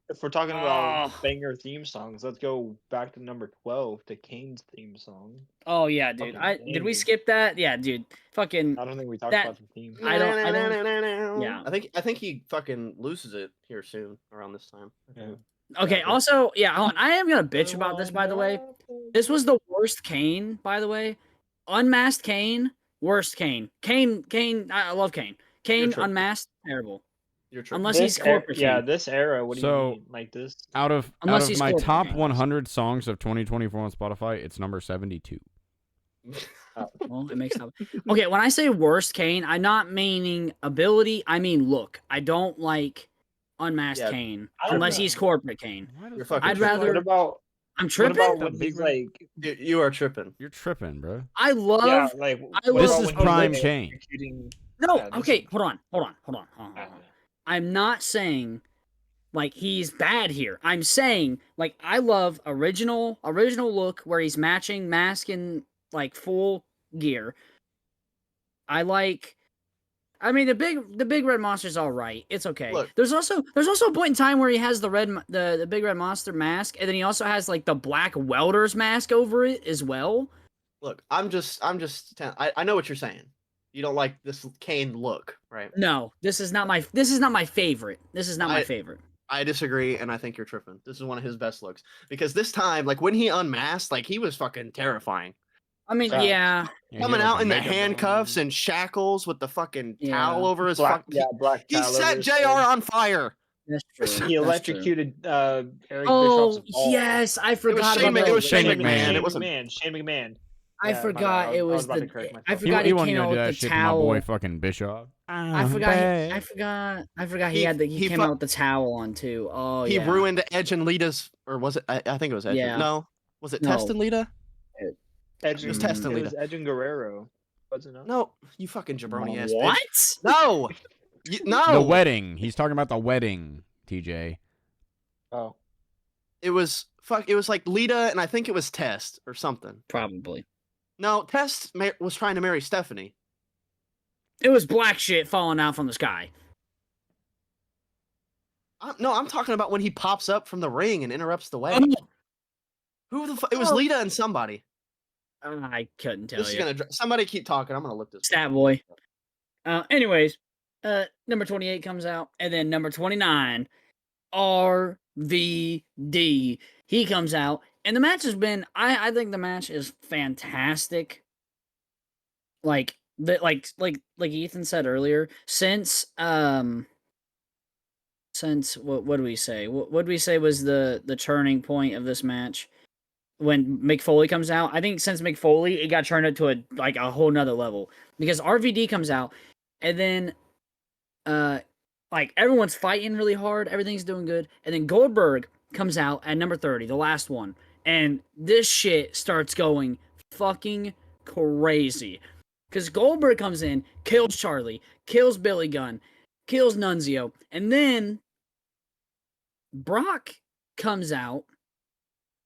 If we're talking about Oh. banger theme songs, let's go back to number 12, to Kane's theme song. Oh yeah, dude. Fucking Did we banger. skip that? Yeah, dude. Fucking. I don't think we talked That- about the theme. I don't. Yeah. I think he fucking loses it here soon around this time. Yeah. Okay. Yeah. Also, yeah. Hold on. I am gonna bitch about this. By the way, this was the worst Kane. By the way, unmasked Kane, worst Kane. Kane. I love Kane. Kane true. unmasked, terrible. You're true. Unless he's corporate. Yeah, Kane. this era. What do So- you mean? Like this? Out of Unless he's my corporate top games. 100 songs of 2024 on Spotify, it's number 72. Well, it makes up. Okay, when I say worst Kane, I'm not meaning ability. I mean look. I don't like unmasked Yeah, Kane I don't unless know. he's corporate Kane. You're fucking I'd tripping. rather- What about I'm what tripping. about The when big he's red- like? You are tripping. You're tripping, bro. I love. Yeah, like I what love- about This is when he's, prime like, Kane. executing- No, Yeah, this okay, is- hold on. I'm not saying like he's bad here. I'm saying like I love original look where he's matching mask and like full gear. I mean the big red monster's all right. It's okay. Look. There's also a point in time where he has the big red monster mask and then he also has like the black welder's mask over it as well. Look, I know what you're saying. You don't like this Kane look, right? No, this is not my favorite. This is not my I- favorite. I disagree, and I think you're tripping. This is one of his best looks because this time, like when he unmasked, like he was fucking terrifying. I mean, Facts. yeah. Coming out in the makeup handcuffs and shackles with the fucking Yeah. towel over his black, fucking. yeah, black. He towel set over his JR face. on fire. That's true. He That's true. electrocuted Eric Oh Bischoff's ball. yes, I forgot Shane about Mc- that. it was Shane Shane McMahon. McMahon. It wasn't. Shane McMahon. I Yeah, my forgot bad. it I was was about to the. correct I myself. forgot He he wasn't came gonna out do with that the shit to my boy towel. fucking Bischoff. I forgot he He- had he he came fu- out with the towel on too. Oh He yeah. ruined Edge and Lita's, or was it? I think it was Edge. Yeah. No, was it No. Test and Lita? Edge It was and- Test and it Lita. was Edge and Guerrero. Was it not? No, you fucking jabroni ass bitch. What? No, no. The wedding. He's talking about the wedding, TJ. Oh, It was It was like Lita, and I think it was Test or something. Probably. No, Test was trying to marry Stephanie. It was black shit falling out from the sky. No, I'm talking about when he pops up from the ring and interrupts the wedding. Who the fuck? It was Oh. Lita and somebody. I couldn't tell This is you. gonna. Somebody keep talking. I'm gonna look this. Stat boy. Anyways, number 28 comes out, and then number 29, RVD. He comes out, and the match has been. I think the match is fantastic. Like Ethan said earlier, since what do we say? What do we say was the turning point of this match? When Mick Foley comes out, I think since Mick Foley, it got turned up to a whole nother level because RVD comes out, and then, everyone's fighting really hard, everything's doing good, and then Goldberg comes out at number 30, the last one, and this shit starts going fucking crazy, because Goldberg comes in, kills Charlie, kills Billy Gunn, kills Nunzio, and then Brock comes out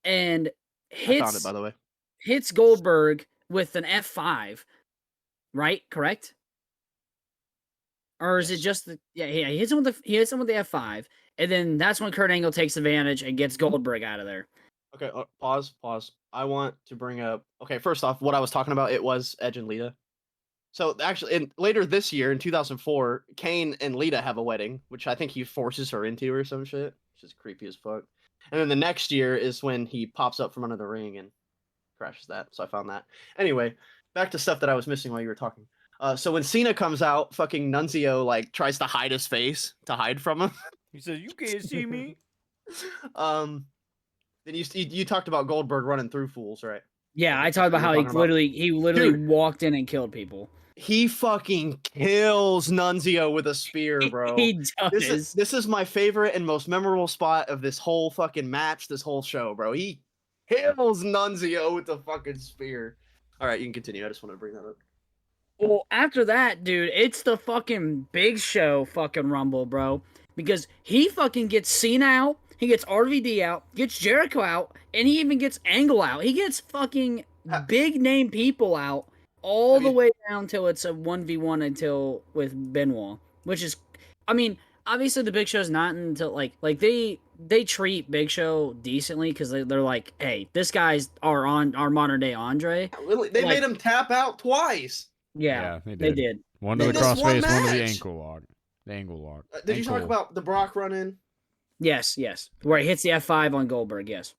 and I found it, by the way. hits Goldberg with an F5, right? Correct? Or is it just the he hits him with the F5, and then that's when Kurt Angle takes advantage and gets Goldberg out of there. Okay, pause. I want to bring up. Okay, first off, what I was talking about, it was Edge and Lita. So actually, later this year in 2004, Kane and Lita have a wedding, which I think he forces her into or some shit, which is creepy as fuck. And then the next year is when he pops up from under the ring and crashes that. So I found that. Anyway, back to stuff that I was missing while you were talking. So when Cena comes out, fucking Nunzio like tries to hide his face to hide from him. He says, "You can't see me." Then you talked about Goldberg running through fools, right? Yeah, I talked about how he literally walked in and killed people. He fucking kills Nunzio with a spear, bro. He does. This is my favorite and most memorable spot of this whole fucking match, this whole show, bro. He kills Nunzio with the fucking spear. All right, you can continue. I just wanted to bring that up. Well, after that, dude, it's the fucking Big Show fucking Rumble, bro. Because he fucking gets Cena out, he gets RVD out, gets Jericho out, and he even gets Angle out. He gets fucking big name people out all the way down till it's a 1v1 until with Benoit. Which is, I mean, obviously the Big Show's not until, like they treat Big Show decently because they're like, hey, this guy's our modern day Andre. They made him tap out twice. Yeah, they did. One to the crossface, one to the ankle lock. The angle lock. Did you talk about the Brock run-in? Yes. Where he hits the F5 on Goldberg, yes.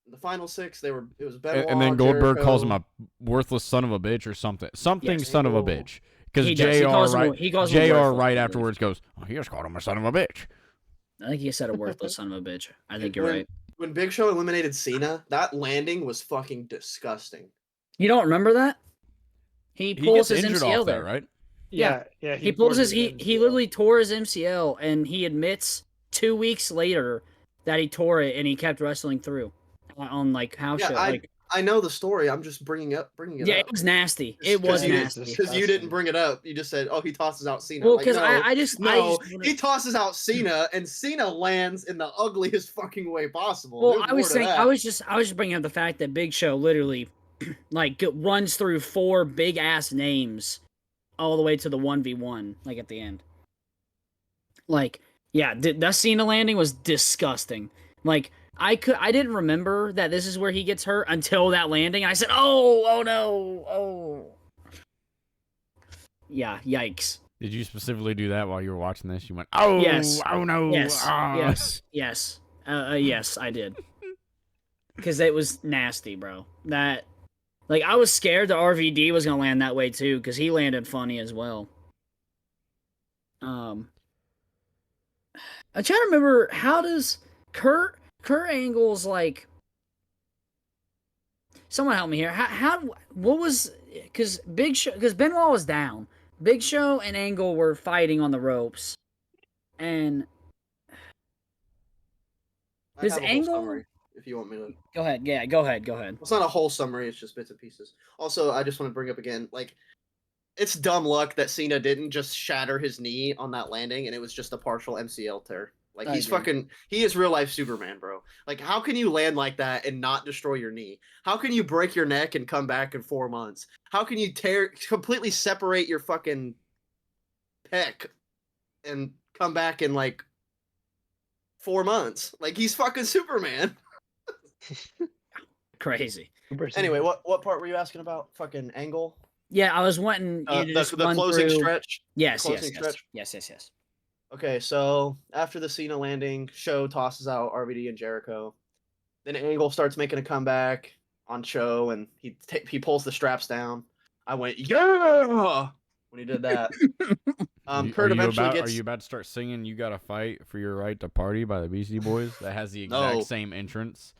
The final six, it was Benoit, and then Goldberg Jericho. calls him a worthless son of a bitch or something. Son of a bitch. Because JR right afterwards goes, oh, he just called him a son of a bitch. I think he said a worthless son of a bitch. I think you're right. When Big Show eliminated Cena, that landing was fucking disgusting. You don't remember that? He pulls his MCL there, right? Yeah. He pulls he literally tore his MCL, and he admits 2 weeks later that he tore it, and he kept wrestling through on like house show. I know the story. I'm just bringing it up. Yeah, it was nasty. It was nasty because you didn't bring it up. You just said, "Oh, he tosses out Cena." Well, because he tosses out Cena, and Cena lands in the ugliest fucking way possible. Well, I was just bringing up the fact that Big Show literally like runs through 4 big ass names all the way to the 1v1, like at the end. Like, yeah, that Cena landing was disgusting. Like, I didn't remember that this is where he gets hurt until that landing. I said, oh no. Yeah, yikes. Did you specifically do that while you were watching this? You went, oh, yes. Oh no. Yes. Yes, I did. Because it was nasty, bro. That, like, I was scared that RVD was going to land that way, too, because he landed funny as well. I'm trying to remember, how does Kurt Angle's, like... Someone help me here. What was... Because Benoit was down. Big Show and Angle were fighting on the ropes. And... Does Angle... If you want me to go ahead, yeah, go ahead. It's not a whole summary; it's just bits and pieces. Also, I just want to bring up again, like, it's dumb luck that Cena didn't just shatter his knee on that landing, and it was just a partial MCL tear. Like, he is real life Superman, bro. Like, how can you land like that and not destroy your knee? How can you break your neck and come back in 4 months? How can you completely separate your fucking pec and come back in like 4 months? Like, he's fucking Superman. Crazy. Anyway, what part were you asking about? Fucking Angle? Yeah, I was wanting you to just the closing stretch. Yes. Okay, so after the Cena landing, Show tosses out RVD and Jericho. Then Angle starts making a comeback on Show, and he pulls the straps down. I went, yeah, when he did that. Kurt eventually gets... Are you about to start singing "You Gotta Fight for Your Right to Party" by the Beastie Boys? That has the exact same entrance.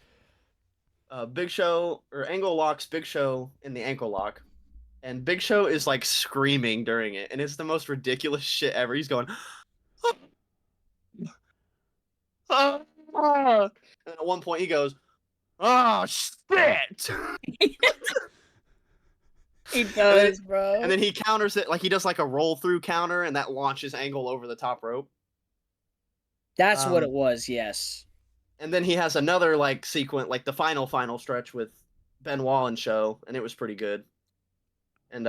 Big Show, or Angle locks Big Show in the ankle lock, and Big Show is like screaming during it, and it's the most ridiculous shit ever. He's going, and at one point he goes, "Oh shit!" He does, bro. And then he counters it, like he does like a roll through counter, and that launches Angle over the top rope. That's what it was, yes. And then he has another like sequence, like the final stretch with Benoit and Show, and it was pretty good. And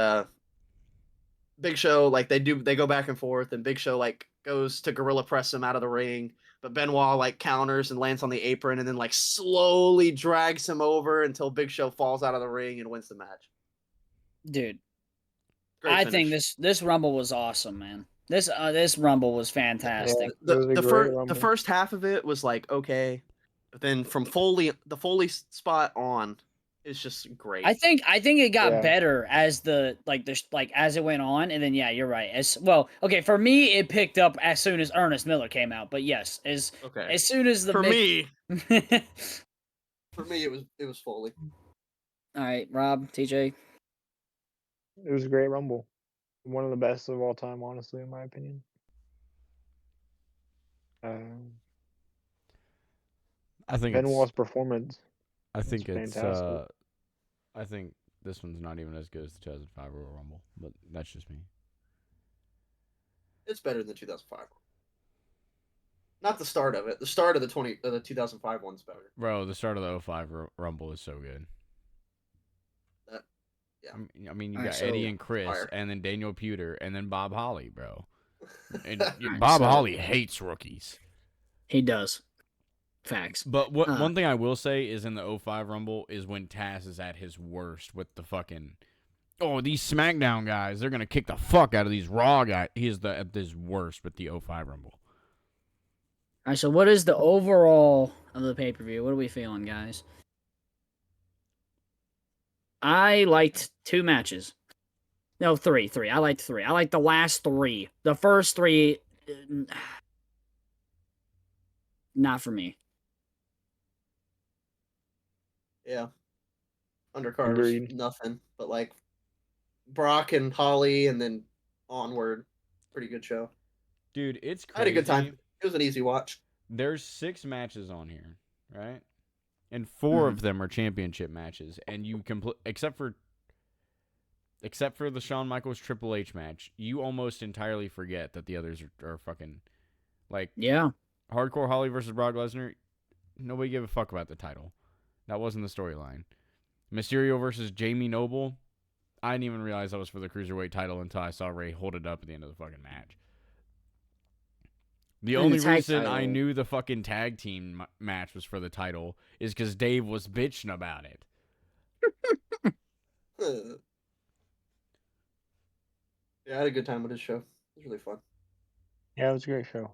Big Show, like they go back and forth, and Big Show like goes to gorilla press him out of the ring, but Benoit like counters and lands on the apron, and then like slowly drags him over until Big Show falls out of the ring and wins the match. Dude, Great I finish. think this Rumble was awesome, man. This Rumble was fantastic. Yeah. It was a great Rumble. The first half of it was like okay, but then from the Foley spot on, it's just great. I think it got better as as it went on, and then yeah, you're right. As well, okay, for me it picked up as soon as Ernest Miller came out, but yes, as soon as the for me it was Foley. All right, Rob, TJ. It was a great Rumble. One of the best of all time, honestly, in my opinion. I think Benoit's performance. I think it's fantastic. I think this one's not even as good as the 2005 Royal Rumble, but that's just me. It's better than the 2005. Not the start of it. The start of the 2005 one's better. Bro, the start of the 05 Rumble is so good. Yeah. I mean, you got Eddie and Chris, and then Daniel Puder, and then Bob Holly, bro. And Bob Holly hates rookies. He does. Facts. But one thing I will say is in the 05 Rumble is when Taz is at his worst with the fucking, these SmackDown guys, they're going to kick the fuck out of these Raw guys. He is at his worst with the 05 Rumble. All right, so what is the overall of the pay-per-view? What are we feeling, guys? I liked 2 matches. No, 3. I liked 3. I liked the last 3. The first 3, not for me. Yeah. Undercard, nothing. But like Brock and Holly and then onward. Pretty good show. Dude, it's crazy. I had a good time. It was an easy watch. There's 6 matches on here, right? And 4 of them are championship matches, and you except for the Shawn Michaels Triple H match, you almost entirely forget that the others are fucking like Hardcore Holly versus Brock Lesnar. Nobody gave a fuck about the title. That wasn't the storyline. Mysterio versus Jamie Noble. I didn't even realize that was for the Cruiserweight title until I saw Ray hold it up at the end of the fucking match. The only reason I knew the fucking tag team match was for the title is because Dave was bitching about it. Yeah, I had a good time with this show. It was really fun. Yeah, it was a great show.